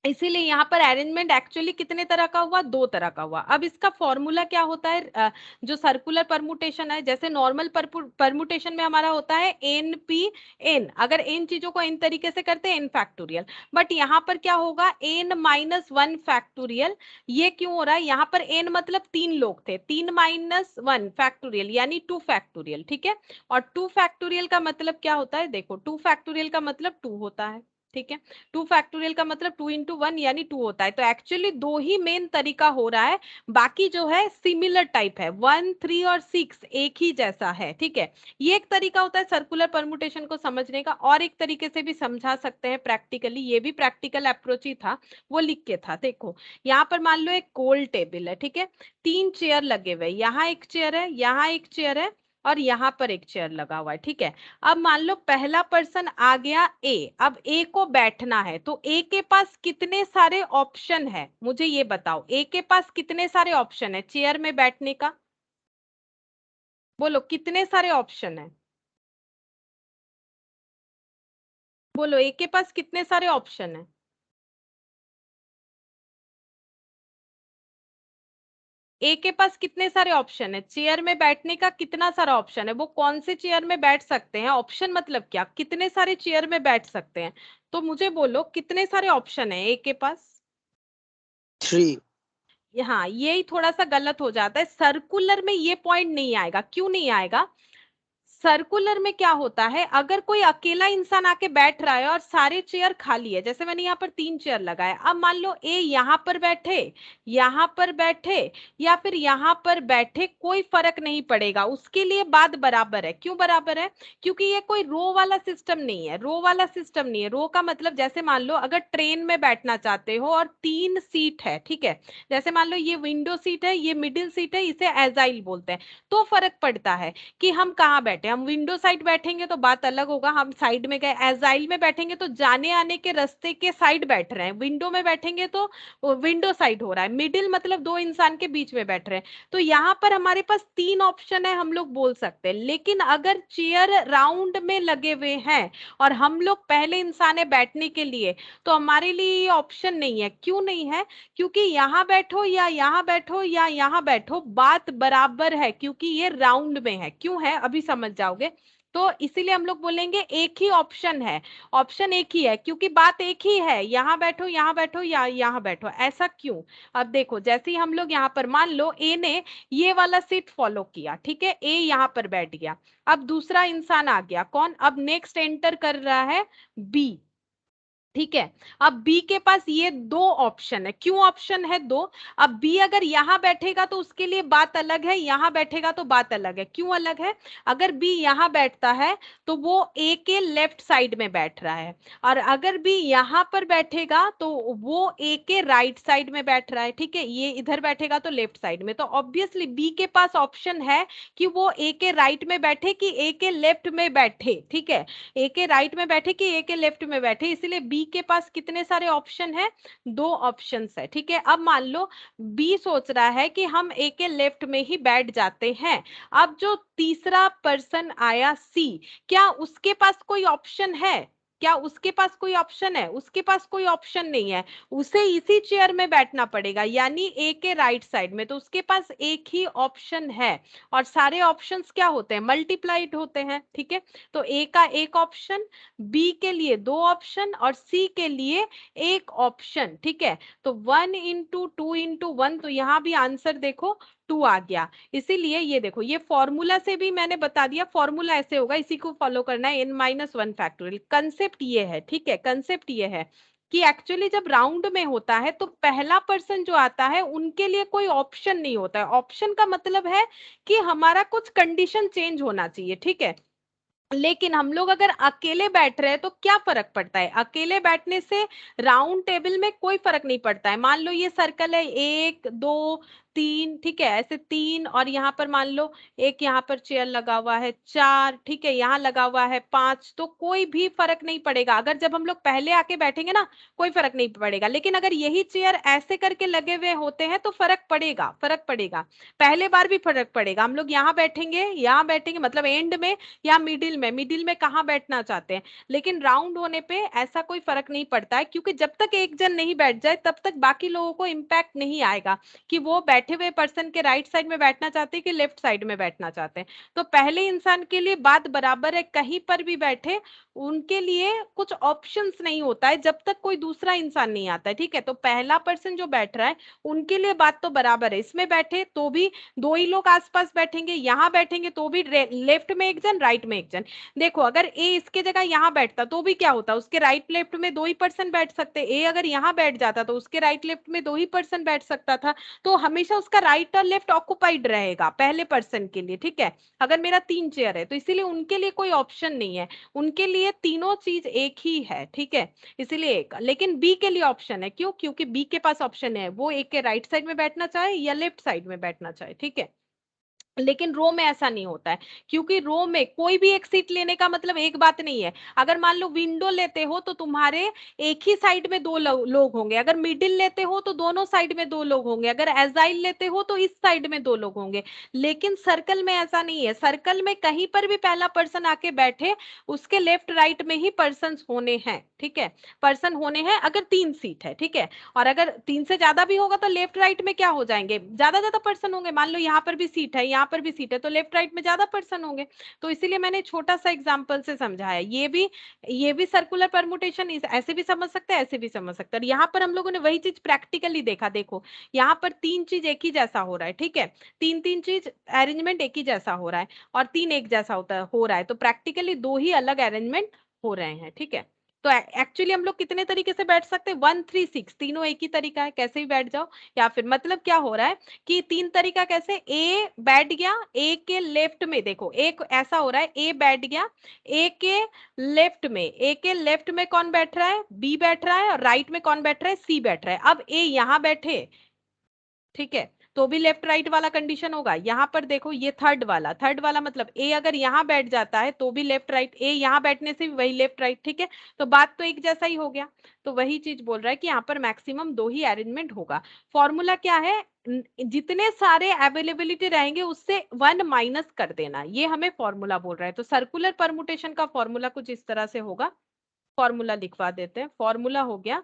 इसीलिए यहाँ पर अरेंजमेंट एक्चुअली कितने तरह का हुआ? 2 तरह का हुआ। अब इसका फॉर्मूला क्या होता है? जो सर्कुलर परमुटेशन है, जैसे नॉर्मल परमुटेशन में हमारा होता है एन पी एन, अगर इन चीजों को इन तरीके से करते हैं एन फैक्टोरियल, बट यहाँ पर क्या होगा? N minus 1 factorial. ये क्यों हो रहा है? यहाँ पर एन मतलब 3 लोग थे, 3 माइनस 1 फैक्टोरियल यानी 2 फैक्टोरियल, ठीक है। और 2 फैक्टोरियल का मतलब क्या होता है? देखो 2 फैक्टोरियल का मतलब 2 होता है, ठीक है। 2 फैक्टोरियल का मतलब 2 इंटू 1 यानी 2 होता है। तो एक्चुअली 2 ही मेन तरीका हो रहा है, बाकी जो है सिमिलर टाइप है। 1 3 और 6 एक ही जैसा है, ठीक है। ये एक तरीका होता है सर्कुलर परमुटेशन को समझने का, और एक तरीके से भी समझा सकते हैं प्रैक्टिकली, ये भी प्रैक्टिकल अप्रोच ही था, वो लिख के था। देखो यहाँ पर मान लो एक गोल टेबल है, ठीक है, 3 चेयर लगे हुए, यहाँ एक चेयर है, यहाँ एक चेयर है, और यहाँ पर एक चेयर लगा हुआ है, ठीक है। अब मान लो पहला पर्सन आ गया ए, अब ए को बैठना है, तो ए के पास कितने सारे ऑप्शन है, मुझे ये बताओ, ए के पास कितने सारे ऑप्शन है चेयर में बैठने का, बोलो कितने सारे ऑप्शन है, बोलो ए के पास कितने सारे ऑप्शन है। ए के पास कितने सारे ऑप्शन है चेयर में बैठने का, कितना सारा ऑप्शन है, वो कौन से चेयर में बैठ सकते हैं, ऑप्शन मतलब क्या, कितने सारे चेयर में बैठ सकते हैं, तो मुझे बोलो कितने सारे ऑप्शन है ए के पास। 3। हाँ, यही थोड़ा सा गलत हो जाता है, सर्कुलर में ये पॉइंट नहीं आएगा, क्यों नहीं आएगा, सर्कुलर में क्या होता है, अगर कोई अकेला इंसान आके बैठ रहा है और सारे चेयर खाली है, जैसे मैंने यहाँ पर 3 चेयर लगाए, अब मान लो ए यहाँ पर बैठे, यहाँ पर बैठे या फिर यहाँ पर बैठे, कोई फर्क नहीं पड़ेगा, उसके लिए बात बराबर है। क्यों बराबर है, क्योंकि ये कोई रो वाला सिस्टम नहीं है, रो वाला सिस्टम नहीं है। रो का मतलब जैसे मान लो अगर ट्रेन में बैठना चाहते हो और 3 सीट है, ठीक है, जैसे मान लो ये विंडो सीट है, ये मिडिल सीट है, इसे एजाइल बोलते हैं, तो फर्क पड़ता है कि हम कहाँ बैठे, हम विंडो साइड बैठेंगे तो बात अलग होगा, हम साइड में गए, एजाइल में बैठेंगे तो जाने आने के रास्ते के साइड बैठ रहे हैं, विंडो में बैठेंगे तो विंडो साइड हो रहा है, मिडिल मतलब 2 इंसान के बीच में बैठ रहे हैं। तो यहाँ पर हमारे पास 3 ऑप्शन है, हम लोग बोल सकते हैं। लेकिन अगर चेयर राउंड में लगे हुए हैं और हम लोग पहले इंसान है बैठने के लिए, तो हमारे लिए ये ऑप्शन नहीं है। क्यों नहीं है, क्योंकि यहाँ बैठो या यहाँ बैठो या यहाँ बैठो, बात बराबर है, क्योंकि ये राउंड में है। क्यों है अभी समझ जाओगे। तो इसीलिए हम लोग बोलेंगे एक ही ऑप्शन है, ऑप्शन एक ही है, क्योंकि बात एक ही है, यहाँ बैठो या यहाँ बैठो, ऐसा क्यों। अब देखो, जैसे ही हम लोग यहाँ पर मान लो ए ने ये वाला सीट फॉलो किया, ठीक है, ए यहाँ पर बैठ गया, अब दूसरा इंसान आ गया, कौन, अब नेक्स्ट एंटर कर रहा है बी, ठीक है। अब बी के पास ये 2 ऑप्शन है, क्यों ऑप्शन है 2, अब बी अगर यहां बैठेगा तो उसके लिए बात अलग है, यहां बैठेगा तो बात अलग है। क्यों अलग है, अगर बी यहां बैठता है तो वो ए के लेफ्ट साइड में बैठ रहा है, और अगर बी यहां पर बैठेगा तो वो ए के राइट साइड में बैठ रहा है, ठीक है, ये इधर बैठेगा तो लेफ्ट साइड में, तो ऑब्वियसली बी के पास ऑप्शन है कि वो ए के राइट में बैठे कि ए के लेफ्ट में बैठे, ठीक है, ए के राइट में बैठे कि ए के लेफ्ट में बैठे, इसलिए बी के पास कितने सारे ऑप्शन है, 2 ऑप्शंस है, ठीक है। अब मान लो बी सोच रहा है कि हम ए के लेफ्ट में ही बैठ जाते हैं, अब जो तीसरा पर्सन आया सी, क्या उसके पास कोई ऑप्शन है, क्या उसके पास कोई ऑप्शन है, उसके पास कोई ऑप्शन नहीं है, उसे इसी चेयर में बैठना पड़ेगा, यानी ए के राइट साइड में, तो उसके पास एक ही ऑप्शन है, और सारे ऑप्शंस क्या होते हैं, मल्टीप्लाइड होते हैं, ठीक है। तो ए का एक ऑप्शन, बी के लिए 2 ऑप्शन और सी के लिए एक ऑप्शन, ठीक है। तो 1 इंटू 2 इंटू 1, तो यहां भी आंसर देखो 2 आ गया। इसीलिए ये देखो, ये फॉर्मूला से भी मैंने बता दिया, फॉर्मूला ऐसे होगा, इसी को फॉलो करना है, n-1 फैक्टोरियल। कंसेप्ट ये है, ठीक है, कंसेप्ट ये है कि एक्चुअली जब राउंड में होता है तो पहला पर्सन जो आता है उनके लिए कोई ऑप्शन नहीं होता है, ऑप्शन का मतलब है कि हमारा कुछ कंडीशन चेंज होना चाहिए, ठीक है। लेकिन हम लोग अगर अकेले बैठ रहे हैं तो क्या फर्क पड़ता है, अकेले बैठने से राउंड टेबल में कोई फर्क नहीं पड़ता है। मान लो ये सर्कल है 1 2 3, ठीक है, ऐसे 3, और यहाँ पर मान लो एक यहाँ पर चेयर लगा हुआ है 4, ठीक है, यहाँ लगा हुआ है 5, तो कोई भी फर्क नहीं पड़ेगा। अगर जब हम लोग पहले आके बैठेंगे ना, कोई फर्क नहीं पड़ेगा, लेकिन अगर यही चेयर ऐसे करके लगे हुए होते हैं तो फर्क पड़ेगा, फर्क पड़ेगा, पहले बार भी फर्क पड़ेगा। हम लोग यहाँ बैठेंगे मतलब एंड में या मिडिल में कहाँ बैठना चाहते हैं, लेकिन राउंड होने पे ऐसा कोई फर्क नहीं पड़ता है, क्योंकि जब तक एक जन नहीं बैठ जाए तब तक बाकी लोगों को इंपैक्ट नहीं आएगा कि वो बैठे हुए पर्सन के राइट साइड में बैठना चाहते हैं कि लेफ्ट साइड में बैठना चाहते हैं। तो पहले इंसान के लिए बात बराबर है, कहीं पर भी बैठे उनके लिए कुछ ऑप्शंस नहीं होता है जब तक कोई दूसरा इंसान नहीं आता है, ठीक है। तो पहला पर्सन जो बैठ रहा है उनके लिए बात तो बराबर है, इसमें बैठे तो भी 2 ही लोग आसपास बैठेंगे, यहाँ बैठेंगे तो भी लेफ्ट में एक जन, राइट में एक जन। देखो, अगर ए इसके जगह यहाँ बैठता तो भी क्या होता, उसके राइट लेफ्ट में 2 ही पर्सन बैठ सकते, ए अगर यहाँ बैठ जाता तो उसके राइट लेफ्ट में 2 ही पर्सन बैठ सकता था, तो हमेशा उसका राइट और लेफ्ट ऑक्युपाइड रहेगा पहले पर्सन के लिए, ठीक है। अगर मेरा 3 चेयर है तो इसीलिए उनके लिए कोई ऑप्शन नहीं है, उनके लिए तीनों चीज एक ही है, ठीक है, इसीलिए एक। लेकिन बी के लिए ऑप्शन है, क्यों, क्योंकि बी के पास ऑप्शन है, वो ए के राइट साइड में बैठना चाहे या लेफ्ट साइड में बैठना चाहे, ठीक है। लेकिन रो में ऐसा नहीं होता है, क्योंकि रो में कोई भी एक सीट लेने का मतलब एक बात नहीं है। अगर मान लो विंडो लेते हो तो तुम्हारे एक ही साइड में दो लोग होंगे, अगर मिडिल लेते हो तो दोनों साइड में दो लोग होंगे, अगर एजाइल लेते हो तो इस साइड में दो लोग होंगे। लेकिन सर्कल में ऐसा नहीं है, सर्कल में कहीं पर भी पहला पर्सन आके बैठे उसके लेफ्ट राइट में ही पर्सन होने हैं, ठीक है, पर्सन होने हैं अगर 3 सीट है, ठीक है। और अगर 3 से ज्यादा भी होगा तो लेफ्ट राइट में क्या हो जाएंगे, ज्यादा ज्यादा पर्सन होंगे। मान लो यहाँ पर भी सीट है, यहाँ पर भी सीट है, तो लेफ्ट राइट में ज्यादा पर्सन होंगे। तो इसीलिए मैंने छोटा सा एग्जांपल से समझाया। ये भी सर्कुलर परमुटेशन ऐसे भी समझ सकते हैं, ऐसे भी समझ सकते हैं। और यहाँ पर हम लोगों ने वही चीज प्रैक्टिकली देखा। देखो यहाँ पर 3 चीज एक ही जैसा हो रहा है, ठीक है, 3 चीज अरेंजमेंट एक ही जैसा हो रहा है, और 3 एक जैसा हो रहा है, तो प्रैक्टिकली 2 ही अलग अरेंजमेंट हो रहे हैं, ठीक है। तो एक्चुअली हम लोग कितने तरीके से बैठ सकते हैं, 1 3 6 तीनों एक ही तरीका है, कैसे भी बैठ जाओ। या फिर मतलब क्या हो रहा है कि 3 तरीका कैसे, ए बैठ गया, ए के लेफ्ट में, देखो एक ऐसा हो रहा है, ए बैठ गया, ए के लेफ्ट में, ए के लेफ्ट में कौन बैठ रहा है, बी बैठ रहा है, और राइट में कौन बैठ रहा है, सी बैठ रहा है। अब ए यहां बैठे, ठीक है, तो भी लेफ्ट राइट वाला कंडीशन होगा। यहाँ पर देखो ये थर्ड वाला मतलब ए अगर यहाँ बैठ जाता है तो भी लेफ्ट राइट, ए यहाँ बैठने से भी वही लेफ्ट राइट, ठीक है। तो बात तो एक जैसा ही हो गया। तो वही चीज बोल रहा है कि यहाँ पर मैक्सिमम 2 ही अरेंजमेंट होगा। फॉर्मूला क्या है, जितने सारे अवेलेबिलिटी रहेंगे उससे 1 माइनस कर देना, ये हमें फॉर्मूला बोल रहा है। तो सर्कुलर परमुटेशन का फॉर्मूला कुछ इस तरह से होगा। फॉर्मूला लिखवा देते हैं। फॉर्मूला हो गया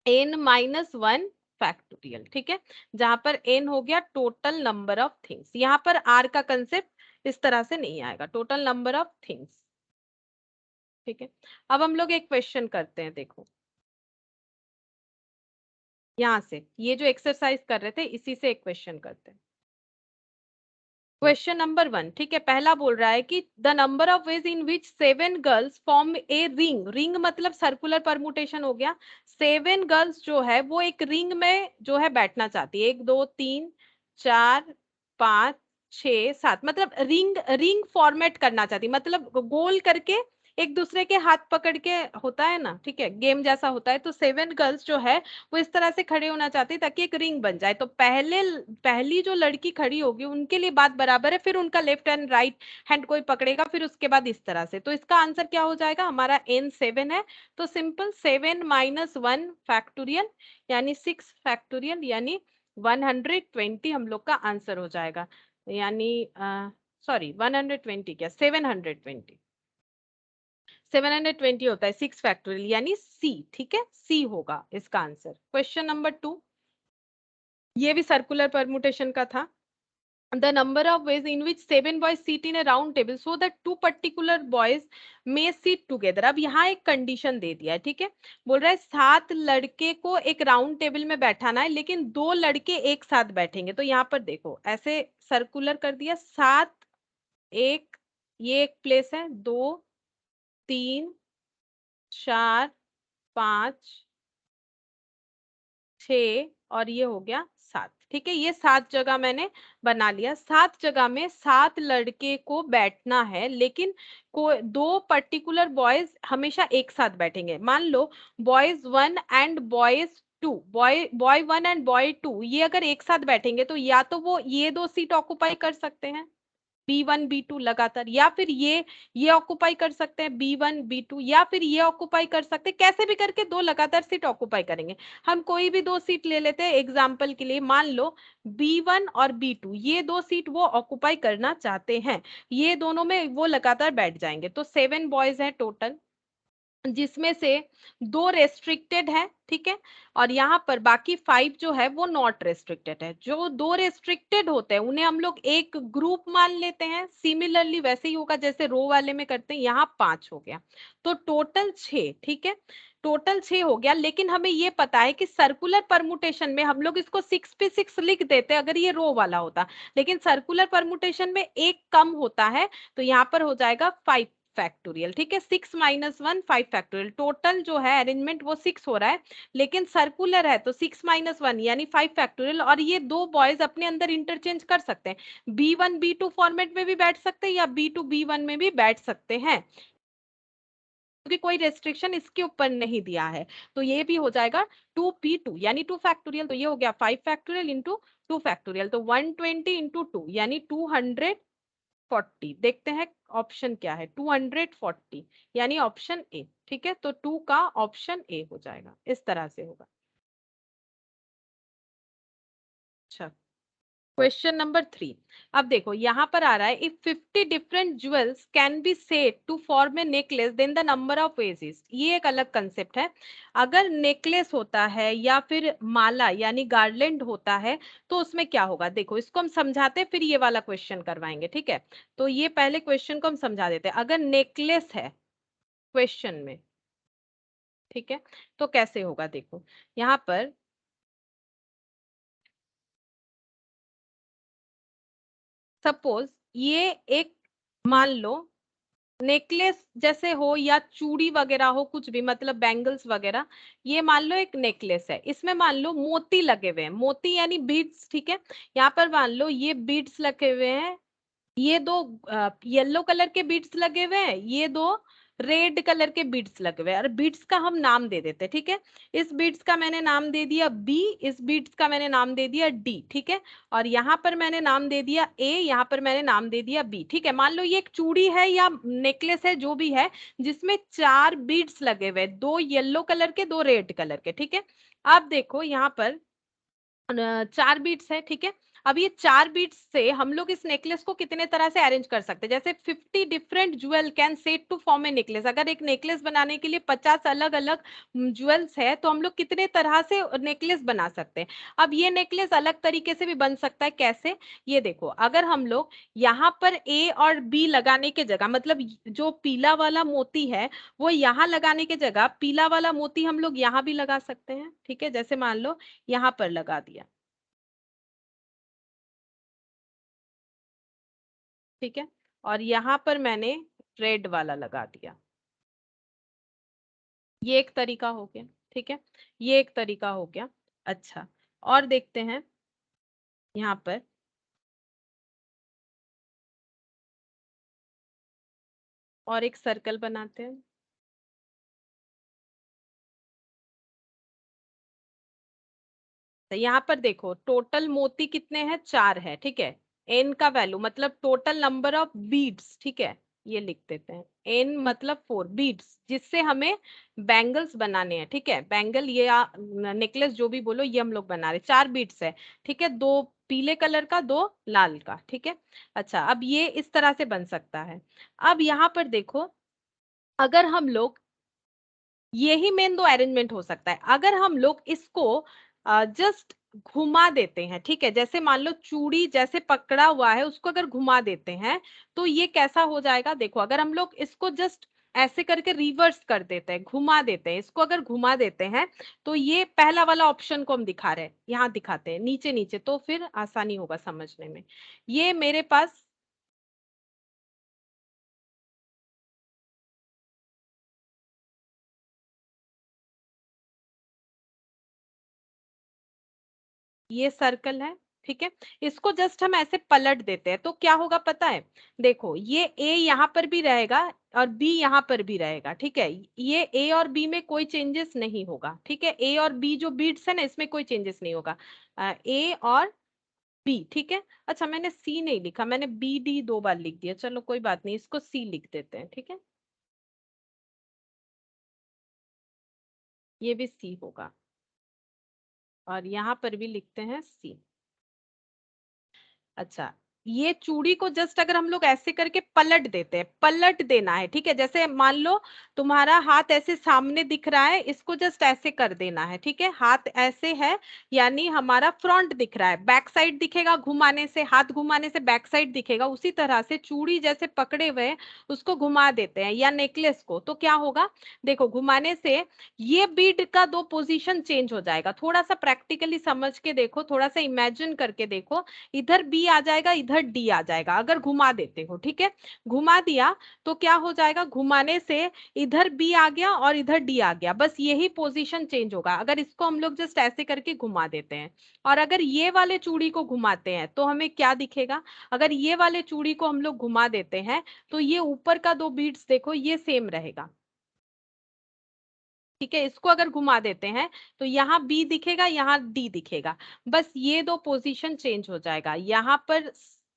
n-1 फैक्टोरियल, ठीक है, जहां पर n हो गया टोटल नंबर ऑफ थिंग्स। यहाँ पर r का कंसेप्ट इस तरह से नहीं आएगा, टोटल नंबर ऑफ थिंग्स, ठीक है। अब हम लोग एक क्वेश्चन करते हैं, देखो यहां से ये जो एक्सरसाइज कर रहे थे इसी से एक क्वेश्चन करते हैं। क्वेश्चन नंबर 1, ठीक है, पहला बोल रहा है कि the number of ways in which 7 girls form a ring, ring मतलब सर्कुलर परमुटेशन हो गया। 7 गर्ल्स जो है वो एक रिंग में जो है बैठना चाहती है, 1 2 3 4 5 6 7, मतलब रिंग रिंग फॉर्मेट करना चाहती, मतलब गोल करके एक दूसरे के हाथ पकड़ के होता है ना, ठीक है, गेम जैसा होता है। तो 7 गर्ल्स जो है वो इस तरह से खड़े होना चाहती है ताकि एक रिंग बन जाए। तो पहली जो लड़की खड़ी होगी उनके लिए बात बराबर है, फिर उनका लेफ्ट एंड राइट हैंड कोई पकड़ेगा, फिर उसके बाद इस तरह से। तो इसका आंसर क्या हो जाएगा, हमारा n 7 है, तो सिंपल 7 - 1 फैक्टोरियल यानी 6 फैक्टोरियल यानी 120 हम लोग का आंसर हो जाएगा। यानी सॉरी 120 क्या 720, 720 होता है 6 फैक्टोरियल यानी सी, ठीक है, सी होगा इसका आंसर। क्वेश्चन नंबर 2, ये भी सर्कुलर परमुटेशन का था। The number of ways in which 7 boys sit in a round table so that 2 particular boys may sit together। अब यहाँ एक कंडीशन दे दिया है, ठीक है, बोल रहा है 7 लड़के को एक राउंड टेबल में बैठाना है, लेकिन 2 लड़के एक साथ बैठेंगे। तो यहाँ पर देखो ऐसे सर्कुलर कर दिया, 7 एक, ये एक प्लेस है, 2 3 4 5 6 और ये हो गया 7, ठीक है। ये 7 जगह मैंने बना लिया। 7 जगह में 7 लड़के को बैठना है, लेकिन को 2 पर्टिकुलर बॉयज हमेशा एक साथ बैठेंगे। मान लो boys 1 and boys 2, boy 1 and boy 2 ये अगर एक साथ बैठेंगे तो या तो वो ये 2 सीट ऑक्युपाई कर सकते हैं B1 B2 लगातार, या फिर ये ऑक्युपाई कर सकते हैं B1 B2, या फिर ये ऑक्युपाई कर सकते हैं, कैसे भी करके 2 लगातार सीट ऑक्युपाई करेंगे। हम कोई भी 2 सीट ले लेते हैं एग्जांपल के लिए, मान लो B1 और B2 ये 2 सीट वो ऑक्युपाई करना चाहते हैं, ये दोनों में वो लगातार बैठ जाएंगे। तो 7 बॉयज हैं टोटल, जिसमें से 2 रेस्ट्रिक्टेड है, ठीक है, और यहाँ पर बाकी 5 जो है वो नॉट रेस्ट्रिक्टेड है। जो 2 रेस्ट्रिक्टेड होते हैं उन्हें हम लोग एक ग्रुप मान लेते हैं। सिमिलरली वैसे ही होगा जैसे रो वाले में करते हैं, यहाँ 5 हो गया, तो टोटल 6, ठीक है, टोटल 6 हो गया। लेकिन हमें ये पता है कि सर्कुलर परमुटेशन में हम लोग इसको 6 पे 6 लिख देते अगर ये रो वाला होता, लेकिन सर्कुलर परमुटेशन में एक कम होता है, तो यहाँ पर हो जाएगा 5 फैक्टोरियल, ठीक है, 6 - 1 5 फैक्टोरियल। टोटल जो है अरेंजमेंट वो 6 हो रहा है, लेकिन सर्कुलर है तो 6 - 1 यानी 5 फैक्टोरियल। और ये 2 बॉयज अपने अंदर इंटरचेंज कर सकते हैं, B1 B2 फॉर्मेट में भी बैठ सकते हैं या B2 B1 में भी बैठ सकते हैं। क्योंकि कोई रेस्ट्रिक्शन इसके ऊपर नहीं दिया है। तो ये भी हो जाएगा 2p2 यानी 2 फैक्टोरियल, तो ये हो गया 5 फैक्टोरियल इंटू 2 फैक्टोरियल, तो 120 इंटू 2 यानी 240। देखते हैं ऑप्शन क्या है, 240 यानी ऑप्शन ए। ठीक है, तो 2 का ऑप्शन ए हो जाएगा, इस तरह से होगा। अच्छा, क्वेश्चन नंबर 3। अब देखो यहाँ पर आ रहा है, if 50 different jewels can be said to form a necklace then the number of ways is. ये एक अलग कंसेप्ट है। अगर नेकलेस होता है या फिर माला यानी गार्लैंड होता है तो उसमें क्या होगा, देखो इसको हम समझाते हैं फिर ये वाला क्वेश्चन करवाएंगे। ठीक है, तो ये पहले क्वेश्चन को हम समझा देते हैं। अगर नेकलेस है क्वेश्चन में, ठीक है, तो कैसे होगा, देखो यहाँ पर सपोज ये एक, मान लो नेकलेस जैसे हो या चूड़ी वगैरह हो, कुछ भी मतलब बैंगल्स वगैरह, ये मान लो एक नेकलेस है, इसमें मान लो मोती लगे हुए हैं, मोती यानी बीड्स। ठीक है, यहाँ पर मान लो ये बीड्स लगे हुए हैं, ये दो येलो कलर के बीड्स लगे हुए हैं, ये दो रेड कलर के बीड्स लगे हुए हैं, और बीड्स का हम नाम दे देते हैं। ठीक है, इस बीड्स का मैंने नाम दे दिया बी, इस बीड्स का मैंने नाम दे दिया डी। ठीक है, और यहाँ पर मैंने नाम दे दिया ए, यहाँ पर मैंने नाम दे दिया बी। ठीक है, मान लो ये एक चूड़ी है या नेकलेस है जो भी है, जिसमें 4 बीड्स लगे हुए, 2 येलो कलर के 2 रेड कलर के। ठीक है, अब देखो यहाँ पर 4 बीट्स है। ठीक है, अब ये 4 बीट्स से हम लोग इस नेकलेस को कितने तरह से अरेंज कर सकते हैं, जैसे 50 different jewel can set to form a necklace. अगर एक नेकलेस बनाने के लिए 50 अलग अलग ज्वेल्स है तो हम लोग कितने तरह से नेकलेस बना सकते हैं। अब ये नेकलेस अलग तरीके से भी बन सकता है, कैसे, ये देखो, अगर हम लोग यहाँ पर ए और बी लगाने के जगह, मतलब जो पीला वाला मोती है वो यहाँ लगाने के जगह पीला वाला मोती हम लोग यहाँ भी लगा सकते हैं। ठीक है, जैसे मान लो यहाँ पर लगा दिया। ठीक है, और यहां पर मैंने रेड वाला लगा दिया। ये एक तरीका हो गया। ठीक है, ये एक तरीका हो गया। अच्छा, और देखते हैं यहाँ पर, और एक सर्कल बनाते हैं। तो यहाँ पर देखो टोटल मोती कितने हैं, 4 है। ठीक है, एन का वैल्यू मतलब टोटल नंबर ऑफ बीड्स। ठीक है, ये लिख देते हैं, एन मतलब 4 बीड्स, जिससे हमें बैंगल्स बनाने हैं। ठीक है, बैंगल ये नेकलेस जो भी बोलो, ये हम लोग बना रहे, 4 बीड्स है। ठीक है, 2 पीले कलर का, 2 लाल का। ठीक है, अच्छा, अब ये इस तरह से बन सकता है। अब यहाँ पर देखो, अगर हम लोग, यही मेन 2 अरेंजमेंट हो सकता है, अगर हम लोग इसको जस्ट घुमा देते हैं। ठीक है, जैसे मान लो चूड़ी जैसे पकड़ा हुआ है उसको अगर घुमा देते हैं तो ये कैसा हो जाएगा, देखो अगर हम लोग इसको जस्ट ऐसे करके रिवर्स कर देते हैं, घुमा देते हैं इसको, अगर घुमा देते हैं तो ये पहला वाला ऑप्शन को हम दिखा रहे हैं, यहाँ दिखाते हैं नीचे नीचे, तो फिर आसानी होगा समझने में। ये मेरे पास, ये सर्कल है। ठीक है, इसको जस्ट हम ऐसे पलट देते हैं तो क्या होगा पता है, देखो ये ए यहाँ पर भी रहेगा और बी यहाँ पर भी रहेगा। ठीक है, ये ए और बी में कोई चेंजेस नहीं होगा। ठीक है, ए और बी जो बीट्स है ना, इसमें कोई चेंजेस नहीं होगा, ए और बी। ठीक है, अच्छा मैंने सी नहीं लिखा, मैंने बी डी 2 बार लिख दिया, चलो कोई बात नहीं, इसको सी लिख देते हैं। ठीक है, ये भी सी होगा, और यहाँ पर भी लिखते हैं सी। अच्छा, ये चूड़ी को जस्ट अगर हम लोग ऐसे करके पलट देते हैं, पलट देना है। ठीक है, जैसे मान लो तुम्हारा हाथ ऐसे सामने दिख रहा है, इसको जस्ट ऐसे कर देना है। ठीक है, हाथ ऐसे है यानी हमारा फ्रंट दिख रहा है, बैक साइड दिखेगा, घुमाने से, हाथ घुमाने से बैक साइड दिखेगा। उसी तरह से चूड़ी जैसे पकड़े हुए हैं उसको घुमा देते हैं या नेकलेस को, तो क्या होगा, देखो घुमाने से ये बीड का 2 पोजीशन चेंज हो जाएगा। थोड़ा सा प्रैक्टिकली समझ के देखो, थोड़ा सा इमेजिन करके देखो, इधर बी आ जाएगा, इधर डी आ जाएगा, अगर घुमा देते हो। ठीक है, घुमा दिया तो क्या हो जाएगा, घुमाने से इधर बी आ गया और इधर डी आ गया, बस यही पोजीशन चेंज होगा। अगर इसको हम लोग जस्ट ऐसे करके घुमा देते हैं, और अगर ये वाले चूड़ी को घुमाते हैं तो हमें क्या दिखेगा, अगर ये वाले चूड़ी को हम लोग घुमा देते हैं तो ये ऊपर का 2 बीट्स देखो ये सेम रहेगा। ठीक है, इसको अगर घुमा देते हैं तो यहाँ बी दिखेगा, यहाँ डी दिखेगा, बस ये दो पोजीशन चेंज हो जाएगा, यहाँ पर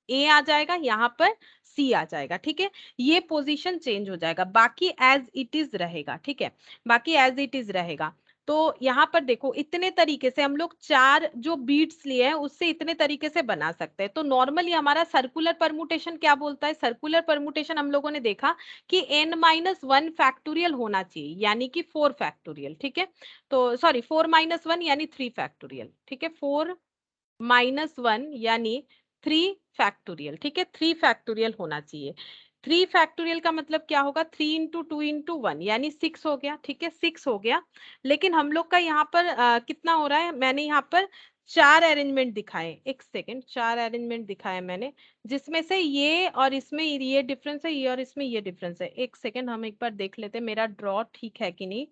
ए आ जाएगा, यहाँ पर सी आ जाएगा। ठीक है, ये पोजीशन चेंज हो जाएगा, बाकी एज इट इज रहेगा। ठीक है, बाकी एज इट इज रहेगा। तो यहाँ पर देखो, इतने तरीके से हम लोग चार जो बीट्स लिए हैं उससे इतने तरीके से बना सकते हैं। तो नॉर्मली हमारा सर्कुलर परमुटेशन क्या बोलता है? सर्कुलर परमुटेशन हम लोगों ने देखा कि n-1 फैक्टोरियल होना चाहिए, यानी कि 4 फैक्टोरियल। ठीक है, तो सॉरी 4-1 यानी 3 फैक्टोरियल। ठीक है, 4-1 यानी 3 फैक्टोरियल। ठीक है, 3 फैक्टोरियल होना चाहिए। 3 फैक्टोरियल का मतलब क्या होगा? 3 इंटू 2 इंटू 1 यानी 6 हो गया। ठीक है, 6 हो गया। लेकिन हम लोग का यहाँ पर कितना हो रहा है? मैंने यहाँ पर 4 अरेंजमेंट दिखाए, एक सेकेंड, 4 अरेंजमेंट दिखाए मैंने, जिसमें से ये और इसमें ये डिफरेंस है, ये और इसमें ये डिफरेंस है। एक सेकेंड, हम एक बार देख लेते हैं मेरा ड्रॉ ठीक है कि नहीं।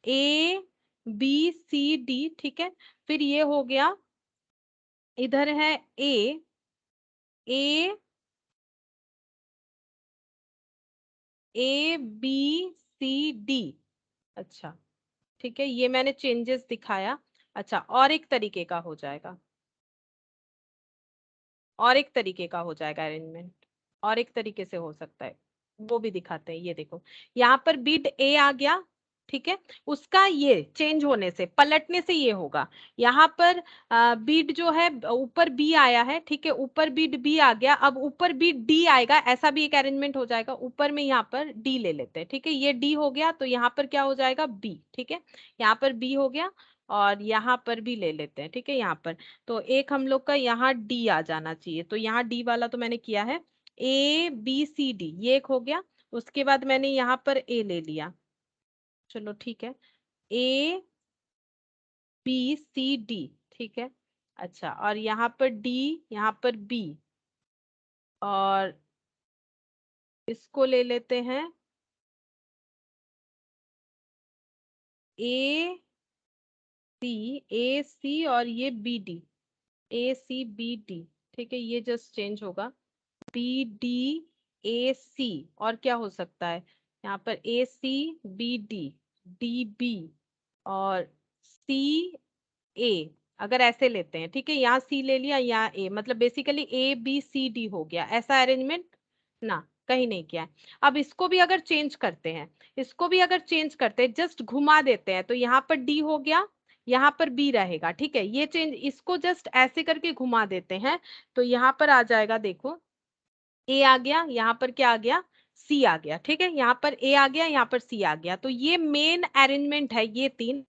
ए बी सी डी, ठीक है, फिर ये हो गया, इधर है ए ए ए बी सी डी। अच्छा, ठीक है, ये मैंने चेंजेस दिखाया। अच्छा, और एक तरीके का हो जाएगा, और एक तरीके का हो जाएगा अरेंजमेंट, और एक तरीके से हो सकता है, वो भी दिखाते हैं। ये देखो, यहाँ पर बीट ए आ गया। ठीक है, उसका ये चेंज होने से, पलटने से ये होगा। यहाँ पर बीट जो है ऊपर बी आया है। ठीक है, ऊपर बीट बी आ गया, अब ऊपर बीट डी आएगा, ऐसा भी एक अरेंजमेंट हो जाएगा। ऊपर में यहाँ पर डी ले लेते हैं। ठीक है, ये डी हो गया, तो यहाँ पर क्या हो जाएगा? बी। ठीक है, यहाँ पर बी हो गया, और यहाँ पर भी ले लेते हैं। ठीक है, यहाँ पर तो एक हम लोग का यहाँ डी आ जाना चाहिए, तो यहाँ डी वाला तो मैंने किया है। ए बी सी डी, ये एक हो गया। उसके बाद मैंने यहाँ पर ए ले लिया, चलो ठीक है, ए बी सी डी। ठीक है, अच्छा, और यहाँ पर डी, यहाँ पर बी, और इसको ले लेते हैं ए सी, और ये B D, A C B D. ठीक है, ये जस्ट चेंज होगा, बी डी ए सी, और क्या हो सकता है यहाँ पर? A C B D, D B, और सी ए, अगर ऐसे लेते हैं। ठीक है, यहाँ सी ले लिया, यहाँ ए, मतलब basically A B C D हो गया। ऐसा अरेंजमेंट ना कहीं नहीं किया है। अब इसको भी अगर चेंज करते हैं, इसको भी अगर चेंज करते हैं, जस्ट घुमा देते हैं, तो यहाँ पर डी हो गया, यहाँ पर बी रहेगा। ठीक है, ये चेंज, इसको जस्ट ऐसे करके घुमा देते हैं, तो यहाँ पर आ जाएगा, देखो ए आ गया, यहाँ पर क्या आ गया? सी आ गया। ठीक है, यहाँ पर ए आ गया, यहाँ पर सी आ गया। तो ये मेन अरेंजमेंट है, ये 3।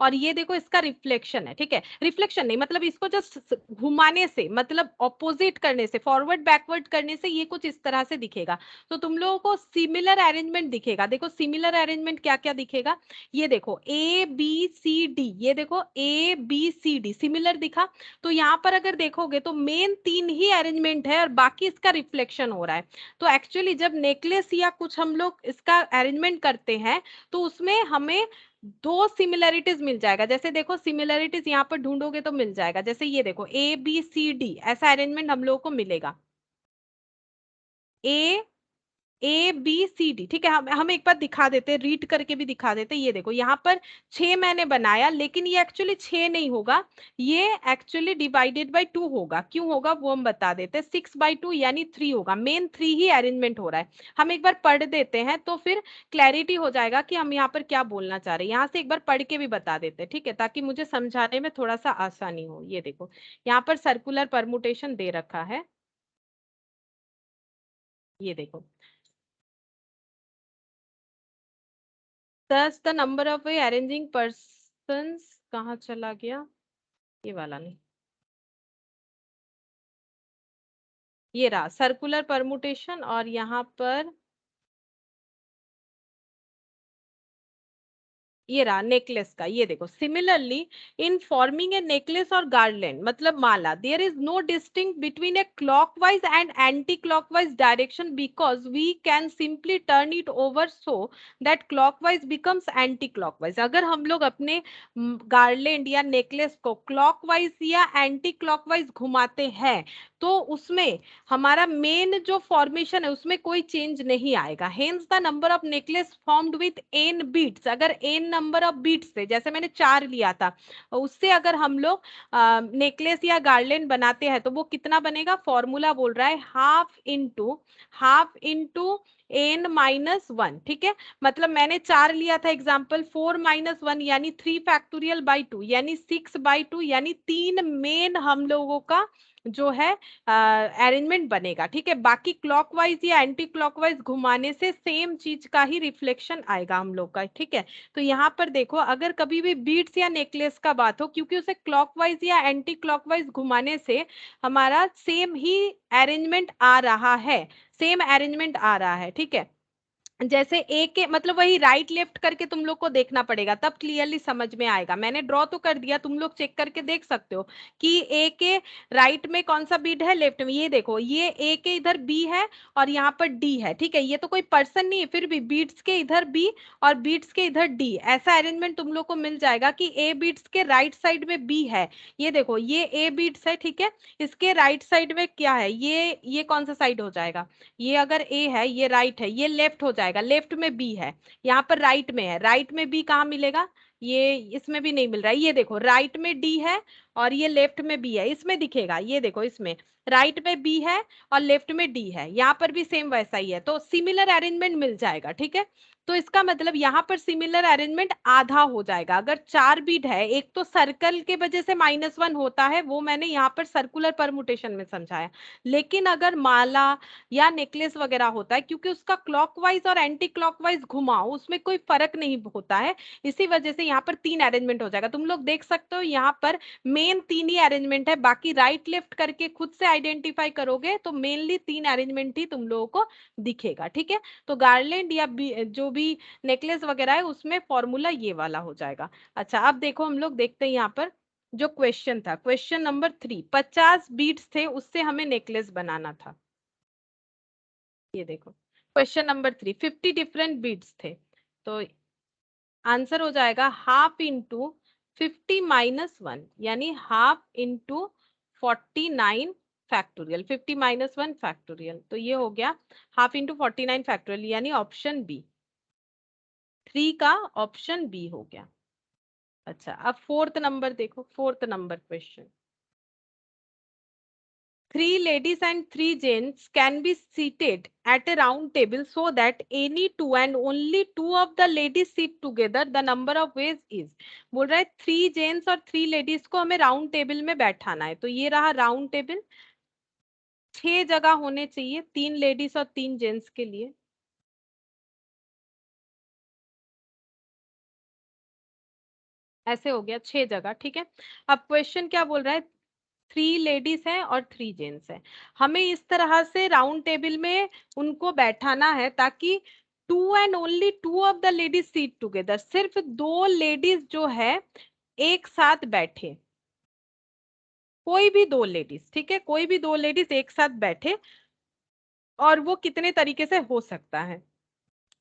और ये देखो, इसका रिफ्लेक्शन है। ठीक है, रिफ्लेक्शन नहीं, मतलब इसको जस्ट घुमाने से, मतलब ऑपोजिट करने से, फॉरवर्ड बैकवर्ड करने से ये कुछ इस तरह से दिखेगा। तो तुम लोगों को सिमिलर अरेंजमेंट दिखेगा। देखो, सिमिलर अरेंजमेंट क्या क्या दिखेगा, ये देखो, ए बी सी डी, ये देखो A B C D similar दिखा। तो यहाँ पर अगर देखोगे तो मेन 3 ही अरेंजमेंट है, और बाकी इसका रिफ्लेक्शन हो रहा है। तो एक्चुअली जब नेकलेस या कुछ हम लोग इसका अरेंजमेंट करते हैं, तो उसमें हमें 2 सिमिलरिटीज मिल जाएगा। जैसे देखो, सिमिलरिटीज यहाँ पर ढूंढोगे तो मिल जाएगा। जैसे ये देखो, ए बी सी डी, ऐसा अरेंजमेंट हम लोगों को मिलेगा, ए बी सी डी। ठीक है, हम एक बार दिखा देते हैं, रीड करके भी दिखा देते हैं। ये देखो, यहाँ पर 6 मैंने बनाया, लेकिन ये एक्चुअली 6 नहीं होगा, ये एक्चुअली डिवाइडेड बाय 2 होगा। क्यों होगा वो हम बता देते हैं। 6/2 यानी 3 होगा, मेन 3 ही अरेंजमेंट हो रहा है। हम एक बार पढ़ देते हैं, तो फिर क्लैरिटी हो जाएगा कि हम यहाँ पर क्या बोलना चाह रहे हैं। यहाँ से एक बार पढ़ के भी बता देते हैं, ठीक है, ताकि मुझे समझाने में थोड़ा सा आसानी हो। ये देखो, यहाँ पर सर्कुलर परमुटेशन दे रखा है, ये देखो, thus the number of way arranging persons, कहाँ चला गया? ये वाला नहीं, ये रहा सर्कुलर परमुटेशन। और यहाँ पर ये रहा नेकलेस का। ये देखो, similarly in forming a necklace और गार्लैंड, मतलब माला, there is no distinct between a clockwise and anti clockwise direction, because we can simply turn it over so that clockwise becomes anti clockwise. अगर हम लोग अपने गार्लैंड या necklace को clockwise या एंटी क्लॉकवाइज घुमाते हैं, तो उसमें हमारा मेन जो फॉर्मेशन है उसमें कोई चेंज नहीं आएगा। Hence the number of necklace formed with n beats, अगर n नंबर ऑफ बीट्स से, जैसे मैंने 4 लिया था, उससे अगर हम लोग नेकलेस या गार्लैंड बनाते हैं तो वो कितना बनेगा, फॉर्मूला बोल रहा है हाफ इंटू n माइनस 1। ठीक है, मतलब मैंने 4 लिया था एग्जाम्पल, 4 माइनस 1 यानी 3 फैक्टोरियल बाई 2 यानी 6 बाई 2 यानी 3 मेन हम लोगों का जो है अरेंजमेंट बनेगा। ठीक है, बाकी क्लॉकवाइज या एंटी क्लॉकवाइज घुमाने से सेम चीज का ही रिफ्लेक्शन आएगा हम लोग का। ठीक है, तो यहाँ पर देखो, अगर कभी भी बीड्स या नेकलेस का बात हो, क्योंकि उसे क्लॉकवाइज या एंटी क्लॉकवाइज घुमाने से हमारा सेम ही अरेंजमेंट आ रहा है, सेम अरेंजमेंट आ रहा है। ठीक है, जैसे ए के मतलब वही राइट लेफ्ट करके तुम लोग को देखना पड़ेगा, तब क्लियरली समझ में आएगा। मैंने ड्रॉ तो कर दिया, तुम लोग चेक करके देख सकते हो कि ए के राइट में कौन सा बीड है, लेफ्ट में। ये देखो, ये ए के इधर बी है और यहाँ पर डी है। ठीक है, ये तो कोई पर्सन नहीं है, फिर भी बीड्स के इधर बी और बीड्स के इधर डी, ऐसा अरेंजमेंट तुम लोग को मिल जाएगा कि ए बीड्स के राइट साइड में बी है। ये देखो, ये ए बीड्स है, ठीक है, इसके राइट साइड में क्या है, ये कौन सा साइड हो जाएगा, ये अगर ए है, ये राइट है, ये लेफ्ट हो जाएगा, लेफ्ट में बी है, यहाँ पर राइट में है, राइट में बी कहाँ मिलेगा, ये इसमें भी नहीं मिल रहा है। ये देखो, राइट में डी है और ये लेफ्ट में बी है, इसमें दिखेगा, ये देखो, इसमें राइट में बी है और लेफ्ट में डी है, यहाँ पर भी सेम वैसा ही है, तो सिमिलर अरेंजमेंट मिल जाएगा। ठीक है, तो इसका मतलब यहाँ पर सिमिलर अरेंजमेंट आधा हो जाएगा। अगर 4 बीट है, एक तो सर्कल के वजह से -1 होता है, वो मैंने यहाँ पर सर्कुलर परमुटेशन में समझाया, लेकिन अगर माला या नेकलेस वगैरह होता है, क्योंकि उसका क्लॉकवाइज और एंटी क्लॉकवाइज घुमाओ उसमें कोई फर्क नहीं होता है, इसी वजह से यहाँ पर 3 अरेंजमेंट हो जाएगा। तुम लोग देख सकते हो यहाँ पर मेन 3 ही अरेंजमेंट है, बाकी राइट लेफ्ट करके खुद से आइडेंटिफाई करोगे तो मेनली 3 अरेंजमेंट ही तुम लोगों को दिखेगा। ठीक है, तो गार्लैंड या जो भी नेकलेस वगैरह है उसमें फॉर्मूला ये वाला हो जाएगा। अच्छा, अब देखो, हम लोग देखते हैं यहाँ पर जो क्वेश्चन था, क्वेश्चन नंबर 3, 50 बीट्स थे, उससे हमें नेकलेस बनाना था। ये देखो, क्वेश्चन नंबर 3, 50 डिफरेंट बीट्स थे, तो आंसर हो जाएगा हाफ इंटू 50 माइनस 1 यानी half into 49 factorial, 50 minus 1 factorial, तो ये हो गया हाफ इंटू 49 फैक्टोरियल, यानी ऑप्शन बी, 3 का ऑप्शन बी हो गया। अच्छा, अब 4th नंबर देखो, 4th number question, 3 ladies and 3 gents can be seated at a round table so that any 2 and only 2 of the ladies sit together, the number of ways is। बोल रहा है 3 gents और 3 ladies को हमें round table में बैठाना है, तो ये रहा राउंड टेबल, 6 जगह होने चाहिए, 3 लेडीज और 3 जेंट्स के लिए। ऐसे हो गया 6 जगह। ठीक है, अब क्वेश्चन क्या बोल रहा है, 3 लेडीज हैं और 3 जेंट्स हैं, हमें इस तरह से राउंड टेबल में उनको बैठाना है ताकि 2 and only 2 of the ladies seat together, सिर्फ 2 लेडीज जो है एक साथ बैठे, कोई भी 2 लेडीज, ठीक है, कोई भी 2 लेडीज एक साथ बैठे, और वो कितने तरीके से हो सकता है,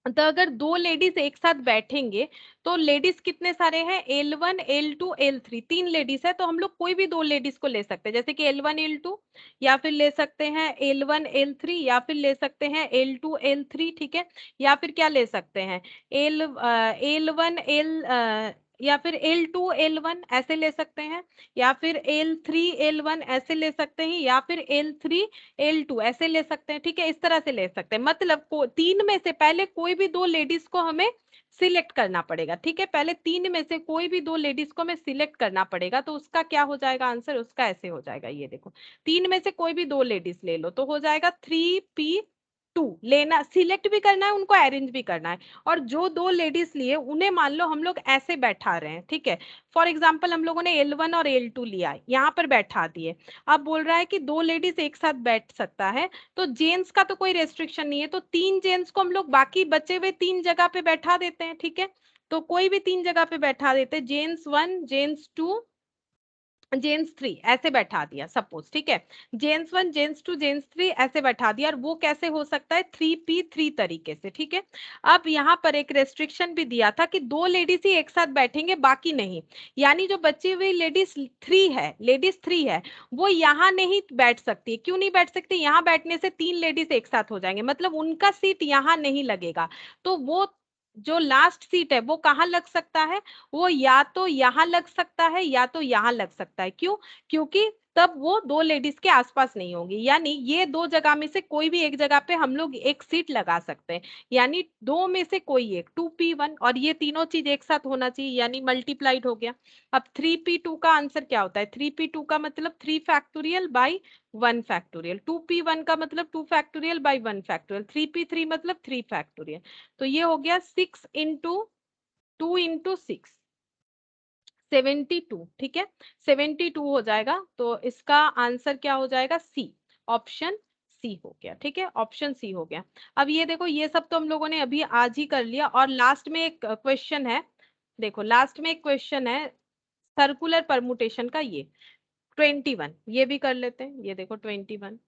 तो अगर 2 लेडीज एक साथ बैठेंगे तो लेडीज कितने सारे हैं, L1 L2 L3, 3 लेडीज है, तो हम लोग कोई भी 2 लेडीज को ले सकते हैं, जैसे कि L1 L2, या फिर ले सकते हैं L1 L3, या फिर ले सकते हैं L2 L3। ठीक है, या फिर क्या ले सकते हैं, L1 L या फिर L2 L1 ऐसे ले सकते हैं, या फिर L3 L1 ऐसे ले सकते हैं, या फिर L3 L2 ऐसे ले सकते हैं। ठीक है, इस तरह से ले सकते हैं, मतलब 3 में से पहले कोई भी 2 लेडीज को हमें सिलेक्ट करना पड़ेगा। ठीक है, पहले 3 में से कोई भी 2 लेडीज को हमें सिलेक्ट करना पड़ेगा, तो उसका क्या हो जाएगा आंसर, उसका ऐसे हो जाएगा, ये देखो, 3 में से कोई भी 2 लेडीज ले लो तो हो जाएगा 3P2, लेना, सिलेक्ट भी करना है उनको, अरेंज भी करना है, और जो 2 लेडीज लिए उन्हें मान लो हम लोग ऐसे बैठा रहे हैं। ठीक है, फॉर एग्जाम्पल हम लोगों ने L1 और L2 लिया, यहाँ पर बैठा दिए, अब बोल रहा है कि 2 लेडीज एक साथ बैठ सकता है, तो जेंट्स का तो कोई रेस्ट्रिक्शन नहीं है, तो 3 जेंट्स को हम लोग बाकी बचे हुए 3 जगह पे बैठा देते हैं। ठीक है, तो कोई भी 3 जगह पे बैठा देते हैं, जेंट्स 1 जेंट्स 2 जेंट्स 3 ऐसे बैठा दिया सपोज। ठीक है, जेंट्स 1 जेंट्स 2 जेंट्स 3 ऐसे बैठा दिया, और वो कैसे हो सकता है, 3P3 तरीके से। ठीक है, अब यहाँ पर एक रेस्ट्रिक्शन भी दिया था कि 2 लेडीज ही एक साथ बैठेंगे, बाकी नहीं, यानी जो बची हुई लेडीज 3 है वो यहाँ नहीं बैठ सकती। क्यों नहीं बैठ सकती, यहाँ बैठने से 3 लेडीज एक साथ हो जाएंगे, मतलब उनका सीट यहाँ नहीं लगेगा, तो वो जो लास्ट सीट है वो कहाँ लग सकता है, वो या तो यहाँ लग सकता है या तो यहाँ लग सकता है। क्यों? क्योंकि तब वो दो लेडीज के आसपास नहीं होंगी, यानी ये दो जगह में से कोई भी एक जगह पे हम लोग एक सीट लगा सकते हैं, यानी दो में से कोई एक, 2p1, और ये तीनों चीज एक साथ होना चाहिए, यानी मल्टीप्लाइड हो गया। अब 3p2 का आंसर क्या होता है, 3p2 का मतलब 3 फैक्टोरियल बाई 1 फैक्टोरियल, 2p1 का मतलब 2 फैक्टोरियल बाई 1 फैक्टोरियल, 3p3 मतलब 3 फैक्टोरियल। तो ये हो गया 6 इंटू 2 इंटू 6, 72, ठीक है, 72 हो जाएगा। तो इसका आंसर क्या हो जाएगा, सी, ऑप्शन सी हो गया। ठीक है, ऑप्शन सी हो गया। अब ये देखो, ये सब तो हम लोगों ने अभी आज ही कर लिया, और लास्ट में एक क्वेश्चन है, देखो लास्ट में एक क्वेश्चन है सर्कुलर परमुटेशन का, ये 21, ये भी कर लेते हैं। ये देखो 21,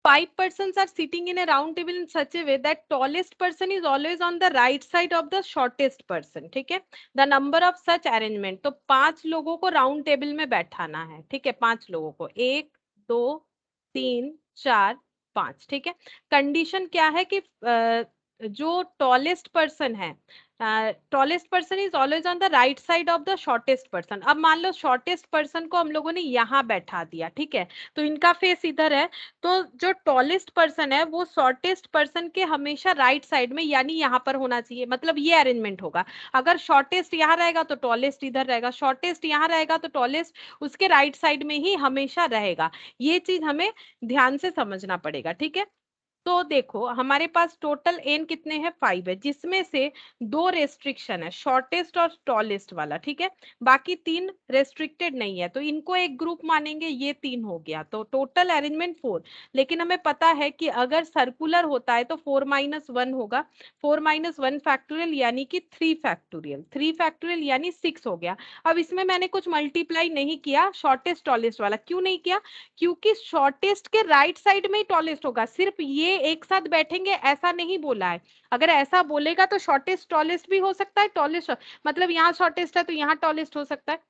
5 persons are sitting in a round table in such a way that tallest person is always on the right side of the shortest person, ठीक है। The number of such arrangement, तो 5 लोगों को राउंड टेबल में बैठाना है, ठीक है, 5 लोगों को, 1 2 3 4 5, ठीक है। कंडीशन क्या है कि जो टॉलेस्ट पर्सन है, tallest person is always on the right side of the shortest person. अब मान लो शॉर्टेस्ट पर्सन को हम लोगों ने यहाँ बैठा दिया, ठीक है, तो इनका फेस इधर है, तो जो टॉलेस्ट पर्सन है वो शॉर्टेस्ट पर्सन के हमेशा राइट साइड में, यानी यहाँ पर होना चाहिए, मतलब ये अरेंजमेंट होगा। अगर शॉर्टेस्ट यहाँ रहेगा तो टॉलेस्ट इधर रहेगा, शॉर्टेस्ट यहाँ रहेगा तो टॉलेस्ट उसके राइट साइड में ही हमेशा रहेगा। ये चीज हमें ध्यान से समझना पड़ेगा, ठीक है। तो देखो हमारे पास टोटल एन कितने हैं, 5 है, जिसमें से 2 रेस्ट्रिक्शन है, शॉर्टेस्ट और टॉलेस्ट वाला, ठीक है, बाकी 3 रेस्ट्रिक्टेड नहीं है, तो इनको एक ग्रुप मानेंगे, ये 3 हो गया, तो टोटल अरेंजमेंट 4। लेकिन हमें पता है कि अगर सर्कुलर होता है तो 4 - 1 होगा, 4 - 1 फैक्टोरियल यानी कि 3 फैक्टोरियल, 3 फैक्टोरियल यानी 6 हो गया। अब इसमें मैंने कुछ मल्टीप्लाई नहीं किया शॉर्टेस्ट टॉलेस्ट वाला, क्यों नहीं किया, क्योंकि शॉर्टेस्ट के राइट साइड में ही टॉलेस्ट होगा, सिर्फ ये एक साथ बैठेंगे ऐसा नहीं बोला है। अगर ऐसा बोलेगा तो शॉर्टेस्ट टॉलेस्ट भी हो सकता है, टॉलेस्ट मतलब यहाँ शॉर्टेस्ट है तो यहाँ टॉलेस्ट हो सकता है,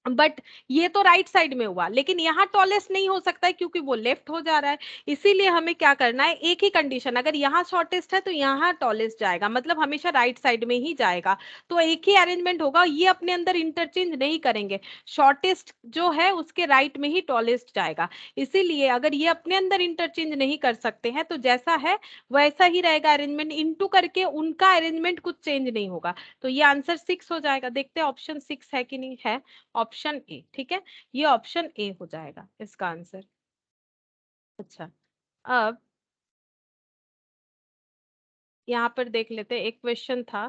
बट ये तो राइट साइड में हुआ, लेकिन यहाँ टॉलेस्ट नहीं हो सकता है क्योंकि वो लेफ्ट हो जा रहा है। इसीलिए हमें क्या करना है, एक ही कंडीशन, अगर यहाँ शॉर्टेस्ट है तो यहाँ टॉलेस्ट जाएगा, मतलब हमेशा राइट साइड में ही जाएगा, तो एक ही अरेंजमेंट होगा, ये अपने अंदर इंटरचेंज नहीं करेंगे, शॉर्टेस्ट जो है उसके राइट में ही टॉलेस्ट जाएगा। इसीलिए अगर ये अपने अंदर इंटरचेंज नहीं कर सकते हैं तो जैसा है वैसा ही रहेगा अरेंजमेंट, इनटू करके उनका अरेंजमेंट कुछ चेंज नहीं होगा। तो ये आंसर 6 हो जाएगा। देखते हैं ऑप्शन 6 है कि नहीं है, ऑप्शन ए, ठीक है, ये ऑप्शन ए हो जाएगा इसका आंसर। अच्छा, अब यहाँ पर देख लेते हैं, एक क्वेश्चन था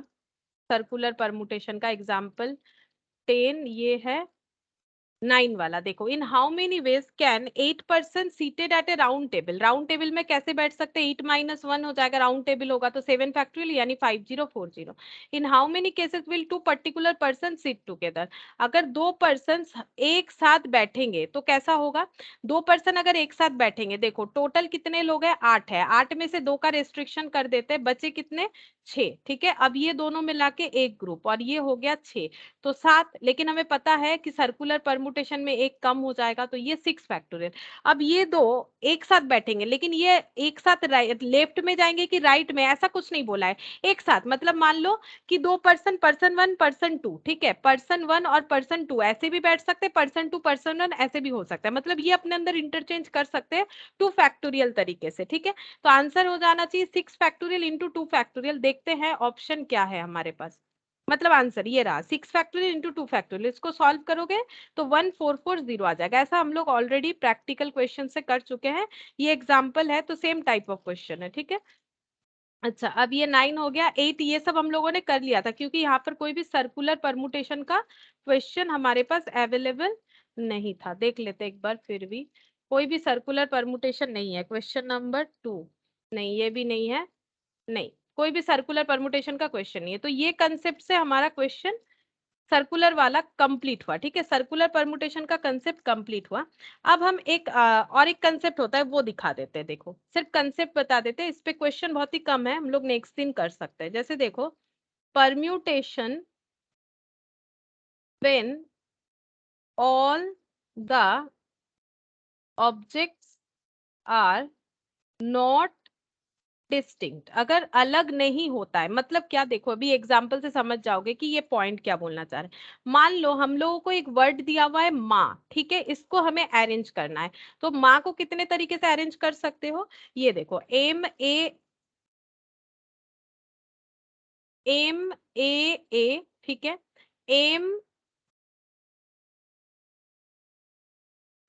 सर्कुलर परमुटेशन का, एग्जाम्पल 10, ये है 9 वाला। देखो, in how many ways can 8 person seated at A round table, round table में कैसे बैठ सकते हैं, 8 - 1 हो जाएगा, राउंड टेबल होगा तो 7 फैक्टोरियल यानी 5040। In how many cases will 2 particular person sit together, अगर 2 पर्सन एक साथ बैठेंगे तो कैसा होगा, 2 पर्सन अगर एक साथ बैठेंगे, देखो टोटल कितने लोग हैं, 8 है, 8 में से 2 का रेस्ट्रिक्शन कर देते हैं, बचे कितने, 6, ठीक है। अब ये दोनों मिला के एक ग्रुप, और ये हो गया 6, तो 7, लेकिन हमें पता है कि सर्कुलर परमुटेशन में एक कम हो जाएगा, तो ये 6 फैक्टोरियल। अब ये दो एक साथ बैठेंगे, लेकिन ये एक साथ लेफ्ट में जाएंगे कि राइट में, ऐसा कुछ नहीं बोला है, एक साथ, मतलब मान लो कि 2 पर्सन, पर्सन 1 पर्सन 2, ठीक है, पर्सन 1 और पर्सन 2 ऐसे भी बैठ सकते हैं, पर्सन 2 पर्सन 1 ऐसे भी हो सकता है, मतलब ये अपने अंदर इंटरचेंज कर सकते हैं 2 फैक्टोरियल तरीके से, ठीक है। तो आंसर हो जाना चाहिए 6 फैक्टोरियल इंटू 2 फैक्टोरियल। देखते हैं ऑप्शन क्या है हमारे पास, मतलब आंसर ये रहा 6 फैक्टोरियल इंटू 2 फैक्टोरियल, इसको सॉल्व करोगे तो 1440 आ जाएगा। ऐसा हम लोग ऑलरेडी प्रैक्टिकल क्वेश्चन से कर चुके हैं, ये एग्जाम्पल है तो सेम टाइप ऑफ क्वेश्चन है, ठीक है। अच्छा, अब ये 9 हो गया, 8 ये सब हम लोगों ने कर लिया था, क्योंकि यहाँ पर कोई भी सर्कुलर परमुटेशन का क्वेश्चन हमारे पास अवेलेबल नहीं था। देख लेते एक बार, फिर भी कोई भी सर्कुलर परमुटेशन नहीं है, क्वेश्चन नंबर 2, नहीं ये भी नहीं है, नहीं कोई भी सर्कुलर परमुटेशन का क्वेश्चन नहीं है, तो ये कंसेप्ट से हमारा क्वेश्चन सर्कुलर वाला कंप्लीट हुआ, ठीक है, सर्कुलर परमुटेशन का कंसेप्ट कंप्लीट हुआ। अब हम एक और एक कंसेप्ट होता है वो दिखा देते हैं, देखो सिर्फ कंसेप्ट बता देते हैं, इस पे क्वेश्चन बहुत ही कम है, हम लोग नेक्स्ट दिन कर सकते हैं। जैसे देखो, permutation when all the objects are not distinct, अगर अलग नहीं होता है मतलब क्या, देखो अभी एग्जांपल से समझ जाओगे कि ये पॉइंट क्या बोलना चाह रहे हैं। मान लो हम लोगों को एक वर्ड दिया हुआ है माँ, ठीक है, इसको हमें अरेंज करना है, तो माँ को कितने तरीके से अरेंज कर सकते हो, ये देखो एम ए, ठीक है, एम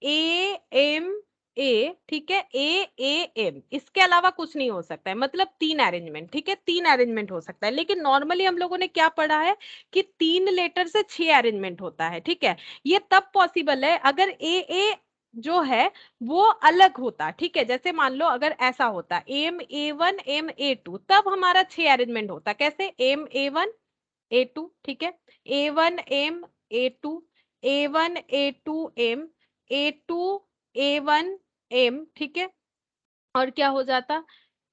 एम ए, ठीक है, एम, इसके अलावा कुछ नहीं हो सकता है, मतलब तीन अरेंजमेंट, ठीक है, तीन अरेंजमेंट हो सकता है। लेकिन नॉर्मली हम लोगों ने क्या पढ़ा है कि तीन लेटर से 6 अरेंजमेंट होता है, ठीक है। ये तब पॉसिबल है अगर ए जो है वो अलग होता, ठीक है। जैसे मान लो अगर ऐसा होता एम ए1 तब हमारा 6 अरेंजमेंट होता, कैसे, एम ए1 ए2, ठीक है, A one M A two A one M, ठीक है, और क्या हो जाता,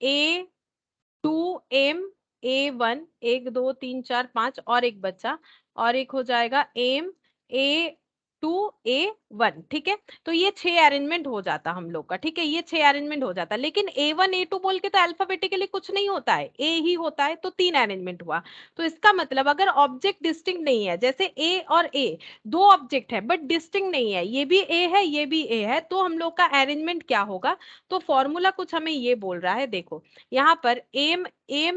ए2 एम ए1, 1 2 3 4 5 और एक बचा, और एक हो जाएगा एम ए2 ए1, ठीक है। तो ये 6 अरेंजमेंट हो जाता हम लोग का, ठीक है, ये 6 अरेंजमेंट हो जाता। लेकिन ए1 ए2 बोल के तो अल्फाबेटिकली कुछ नहीं होता है, ए ही होता है, तो 3 अरेंजमेंट हुआ। तो इसका मतलब अगर ऑब्जेक्ट डिस्टिंक्ट नहीं है, जैसे ए और ए दो ऑब्जेक्ट है बट डिस्टिंक्ट नहीं है, ये भी ए है ये भी ए है, तो हम लोग का अरेंजमेंट क्या होगा। तो फॉर्मूला कुछ हमें ये बोल रहा है, देखो यहाँ पर एम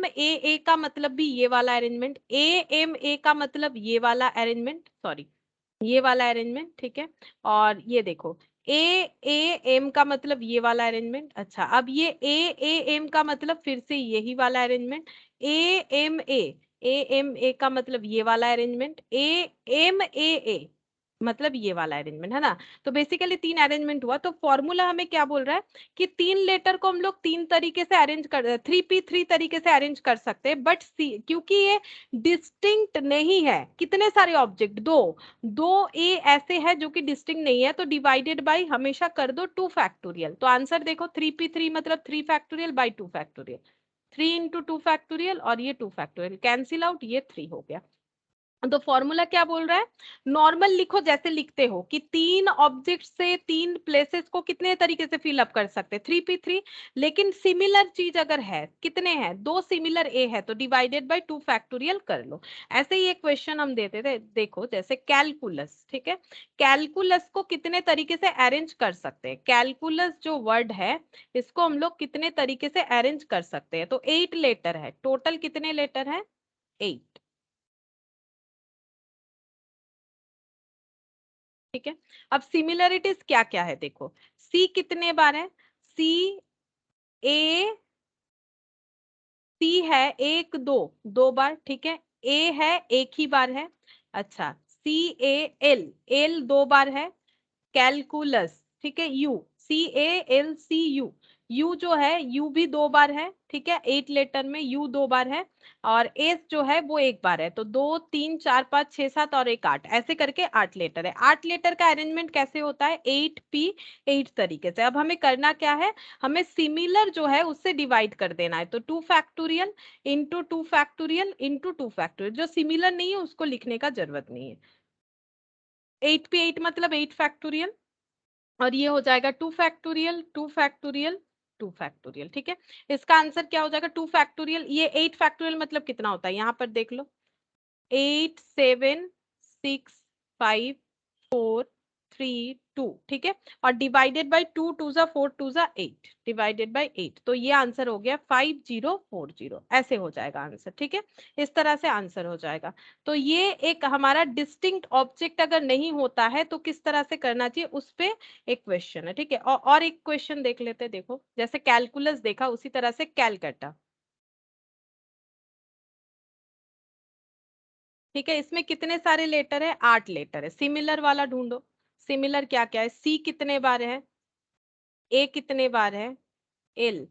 ए का मतलब भी ये वाला अरेंजमेंट, एम ए का मतलब ये वाला अरेंजमेंट, सॉरी ये वाला अरेंजमेंट, ठीक है। और ये देखो ए एम का मतलब ये वाला अरेंजमेंट, अच्छा अब ये एम का मतलब फिर से यही वाला अरेंजमेंट, ए एम ए का मतलब ये वाला अरेंजमेंट, ए मतलब ये वाला अरेंजमेंट, है ना। तो बेसिकली 3 अरेंजमेंट हुआ। तो फॉर्मूला हमें क्या बोल रहा है कि 3 लेटर को हम लोग 3 तरीके से अरेंज कर 3p3 तरीके से अरेंज कर सकते हैं, बट क्योंकि ये डिस्टिंक्ट नहीं है, कितने सारे ऑब्जेक्ट, दो ए ऐसे है जो कि डिस्टिंक्ट नहीं है, तो डिवाइडेड बाय हमेशा कर दो 2 फैक्टोरियल। तो आंसर देखो 3p3 मतलब 3 factorial by 2 factorial, 3 into 2 factorial, और ये 2 फैक्टोरियल कैंसिल आउट, ये 3 हो गया। तो फॉर्मूला क्या बोल रहा है, नॉर्मल लिखो जैसे लिखते हो कि 3 ऑब्जेक्ट से 3 प्लेसेस को कितने तरीके से फिल अप कर सकते हैं, 3p3। लेकिन सिमिलर चीज अगर है, कितने हैं, 2 सिमिलर ए है, तो डिवाइडेड बाय 2 फैक्टोरियल कर लो। ऐसे ही एक क्वेश्चन हम देते थे, देखो जैसे कैलकुलस, ठीक है, कैलकुलस को कितने तरीके से अरेंज कर सकते हैं, कैलकुलस जो वर्ड है इसको हम लोग कितने तरीके से अरेंज कर सकते हैं। तो 8 लेटर है, टोटल कितने लेटर है, 8, ठीक है। अब सिमिलरिटीज क्या क्या है, देखो सी कितने बार है, सी ए सी है 1 2 बार, ठीक है, ए है एक ही बार है, अच्छा CAL 2 बार है, कैलकुलस, ठीक है, CALCU, यू जो है यू भी 2 बार है, ठीक है, 8 लेटर में यू 2 बार है, और एस जो है वो 1 बार है। तो 2 3 4 5 6 7 और एक 8, ऐसे करके 8 लेटर है। 8 लेटर का अरेंजमेंट कैसे होता है, 8p8 तरीके से। अब हमें करना क्या है, हमें सिमिलर जो है उससे डिवाइड कर देना है, तो 2 factorial into 2 factorial into 2 factorial, जो सिमिलर नहीं है उसको लिखने का जरूरत नहीं है। 8p8 मतलब 8 फैक्टोरियल, और ये हो जाएगा 2 फैक्टोरियल 2 फैक्टोरियल 2 फैक्टोरियल, ठीक है। इसका आंसर क्या हो जाएगा, 2 फैक्टोरियल, ये 8 फैक्टोरियल मतलब कितना होता है, यहाँ पर देख लो 8 7 6 5 4 3 2, ठीक है, और डिवाइडेड बाय 2 2 जा 4 2 जा 8, डिवाइडेड बाय 8, तो ये आंसर हो गया 5040, ऐसे हो जाएगा आंसर, ठीक है, इस तरह से आंसर हो जाएगा। तो ये एक हमारा डिस्टिंक्ट ऑब्जेक्ट अगर नहीं होता है तो किस तरह से करना चाहिए उस पे एक क्वेश्चन है, ठीक है। और एक क्वेश्चन देख लेते हैं, देखो जैसे कैलकुलस देखा उसी तरह से कैलकाटा, ठीक है, इसमें कितने सारे लेटर है, 8 लेटर है। सिमिलर वाला ढूंढो, सिमिलर क्या क्या है, सी कितने बार है, ए कितने बार है, एल,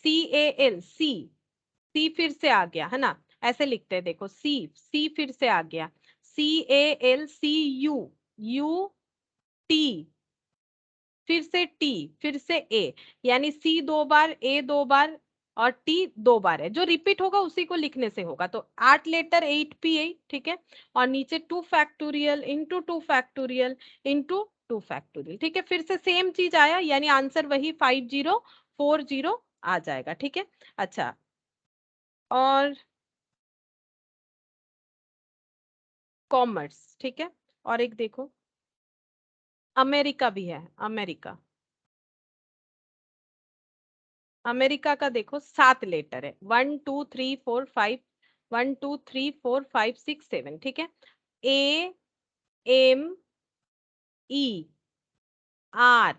CAL, सी फिर से आ गया, है ना, ऐसे लिखते हैं, देखो सी फिर से आ गया, CALCU, UT, फिर से टी, फिर से ए, यानी सी 2 बार, ए 2 बार, और टी 2 बार है, जो रिपीट होगा उसी को लिखने से होगा। तो 8 लेटर 8p8, ठीक है, और नीचे 2 factorial into 2 factorial into 2 factorial, ठीक है, फिर से सेम चीज आया, यानी आंसर वही 5040 आ जाएगा, ठीक है। अच्छा, और कॉमर्स, ठीक है। और एक देखो, अमेरिका भी है, अमेरिका। अमेरिका का देखो 7 लेटर है, 1 2 3 4 5, 1 2 3 4 5 6 7, ठीक है। ए एम ई आर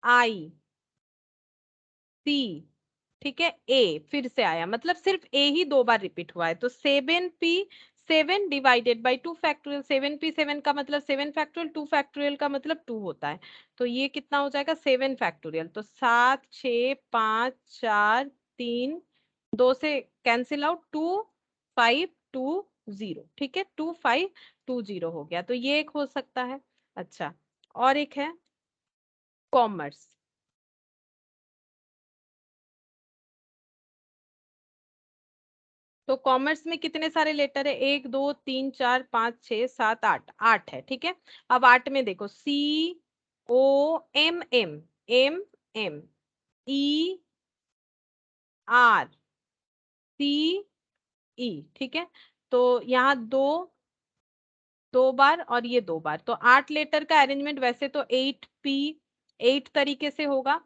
आई सी, ठीक है। ए फिर से आया, मतलब सिर्फ ए ही 2 बार रिपीट हुआ है। तो 7p 7 divided by 2 factorial, 7p 7 का मतलब 7 फैक्टोरियल, 2 फैक्टोरियल का मतलब 2 होता है। तो ये कितना हो जाएगा 7 फैक्टोरियल। तो 7 6 5 4 3, 2 से कैंसिल आउट, 2 5 2 0, ठीक है। 2 5 2 0 हो गया, तो ये एक हो सकता है। अच्छा, और एक है कॉमर्स। तो कॉमर्स में कितने सारे लेटर है, 1 2 3 4 5 6 7 8, 8 है, ठीक है। अब 8 में देखो, C O M M M M E R C E, ठीक है। तो यहाँ 2 बार और ये 2 बार, तो 8 लेटर का अरेंजमेंट वैसे तो 8p 8 तरीके से होगा,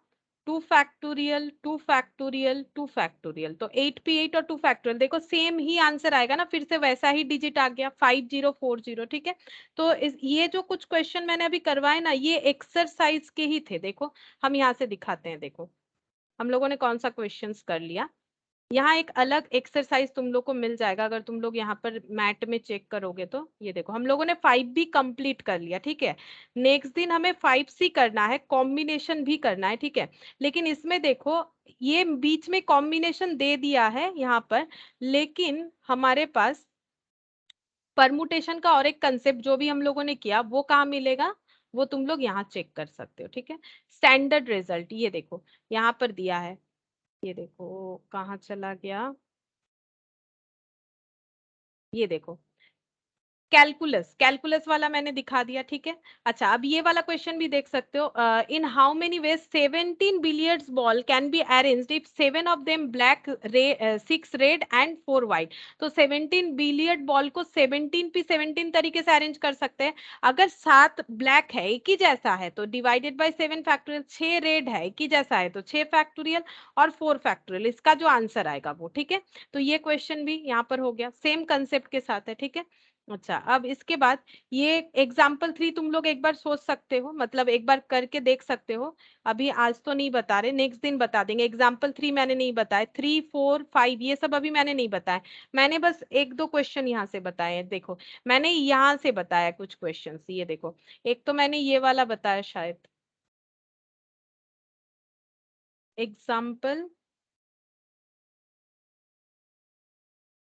2 फैक्टोरियल 2 फैक्टोरियल 2 फैक्टोरियल। तो 8p 8 और 2 फैक्टोरियल, देखो सेम ही आंसर आएगा ना, फिर से वैसा ही डिजिट आ गया 5040, ठीक है। तो ये जो कुछ क्वेश्चन मैंने अभी करवाए ना, ये एक्सरसाइज के ही थे। देखो हम यहाँ से दिखाते हैं, देखो हम लोगों ने कौन सा क्वेश्चंस कर लिया। यहाँ एक अलग एक्सरसाइज तुम लोग को मिल जाएगा, अगर तुम लोग यहाँ पर मैट में चेक करोगे तो। ये देखो हम लोगों ने 5b कंप्लीट कर लिया, ठीक है। नेक्स्ट दिन हमें 5c करना है, कॉम्बिनेशन भी करना है, ठीक है। लेकिन इसमें देखो, ये बीच में कॉम्बिनेशन दे दिया है यहाँ पर, लेकिन हमारे पास परमुटेशन का और एक कंसेप्ट जो भी हम लोगों ने किया, वो कहाँ मिलेगा, वो तुम लोग यहाँ चेक कर सकते हो, ठीक है। स्टैंडर्ड रिजल्ट ये देखो यहाँ पर दिया है, ये देखो कहाँ चला गया, ये देखो कैलकुलस, कैलकुलस वाला मैंने दिखा दिया, ठीक है। अच्छा, अब ये वाला क्वेश्चन भी देख सकते हो, in how many ways 17 billiards ball can be arranged if 7 of them black, 6 red and 4 white. तो 17 बिलियर्ड बॉल को 17 पे 17 तरीके से अरेंज कर सकते हैं। अगर 7 ब्लैक है एक ही जैसा है तो डिवाइडेड बाय 7 फैक्टोरियल, 6 रेड है एक ही जैसा है तो 6 फैक्टोरियल, और 4 फैक्टोरियल, इसका जो आंसर आएगा वो, ठीक है। तो ये क्वेश्चन भी यहाँ पर हो गया, सेम कंसेप्ट के साथ है, ठीक है। अच्छा, अब इसके बाद ये एग्जाम्पल 3 तुम लोग एक बार सोच सकते हो, मतलब एक बार करके देख सकते हो। अभी आज तो नहीं बता रहे, नेक्स्ट दिन बता देंगे। एग्जाम्पल 3 मैंने नहीं बताया, 3 4 5 ये सब अभी मैंने नहीं बताया। मैंने बस 1 2 क्वेश्चन यहाँ से बताए हैं। देखो मैंने यहाँ से बताया कुछ क्वेश्चन, ये देखो एक तो मैंने ये वाला बताया शायद, एग्जाम्पल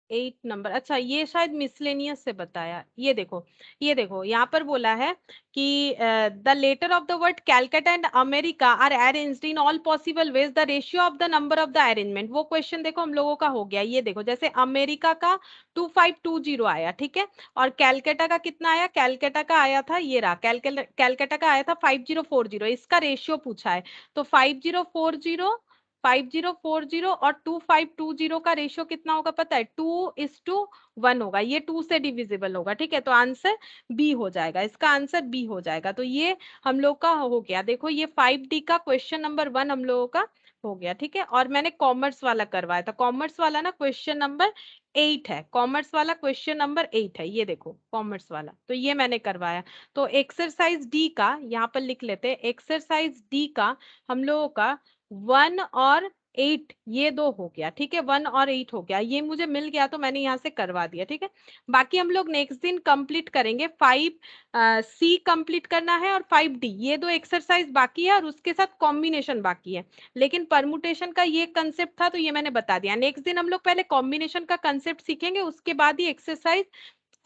8 नंबर। अच्छा, ये शायद मिसलेनियस से बताया। ये देखो, ये देखो यहाँ पर बोला है कि the letter of the word Calcutta and America are arranged in all possible ways, the ratio of the number of the arrangement. वो क्वेश्चन देखो हम लोगों का हो गया। ये देखो जैसे अमेरिका का 2520 आया, ठीक है। और कैलकाटा का कितना आया, कैलकाटा का आया था, ये रहा कैलकाटा का आया था 5040, इसका रेशियो पूछा है। तो 5040 और 2520 का रेशियो कितना होगा पता है, 2:1 होगा। ये 2 से डिविजिबल होगा, ठीक है। तो आंसर बी हो जाएगा, इसका आंसर बी हो जाएगा। तो ये हम लोग का हो गया। देखो ये 5D का क्वेश्चन नंबर 1 हम लोगों का हो गया, ठीक है। और मैंने कॉमर्स वाला करवाया था, कॉमर्स वाला ना क्वेश्चन नंबर 8 है, कॉमर्स वाला क्वेश्चन नंबर 8 है, ये देखो कॉमर्स वाला, तो ये मैंने करवाया। तो एक्सरसाइज डी का यहाँ पर लिख लेते हैं, एक्सरसाइज डी का हम लोगों का 1 और 8 ये 2 हो गया, ठीक है। 1 और 8 हो गया, ये मुझे मिल गया तो मैंने यहाँ से करवा दिया, ठीक है। बाकी हम लोग नेक्स्ट दिन कंप्लीट करेंगे, 5C कंप्लीट करना है और 5D, ये 2 एक्सरसाइज बाकी है और उसके साथ कॉम्बिनेशन बाकी है। लेकिन परमुटेशन का ये कंसेप्ट था तो ये मैंने बता दिया। नेक्स्ट दिन हम लोग पहले कॉम्बिनेशन का कंसेप्ट सीखेंगे, उसके बाद ही एक्सरसाइज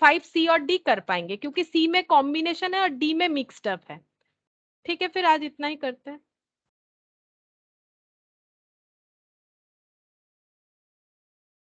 5C और D कर पाएंगे, क्योंकि C में कॉम्बिनेशन है और D में मिक्सड अप है। ठीक है, फिर आज इतना ही करते हैं।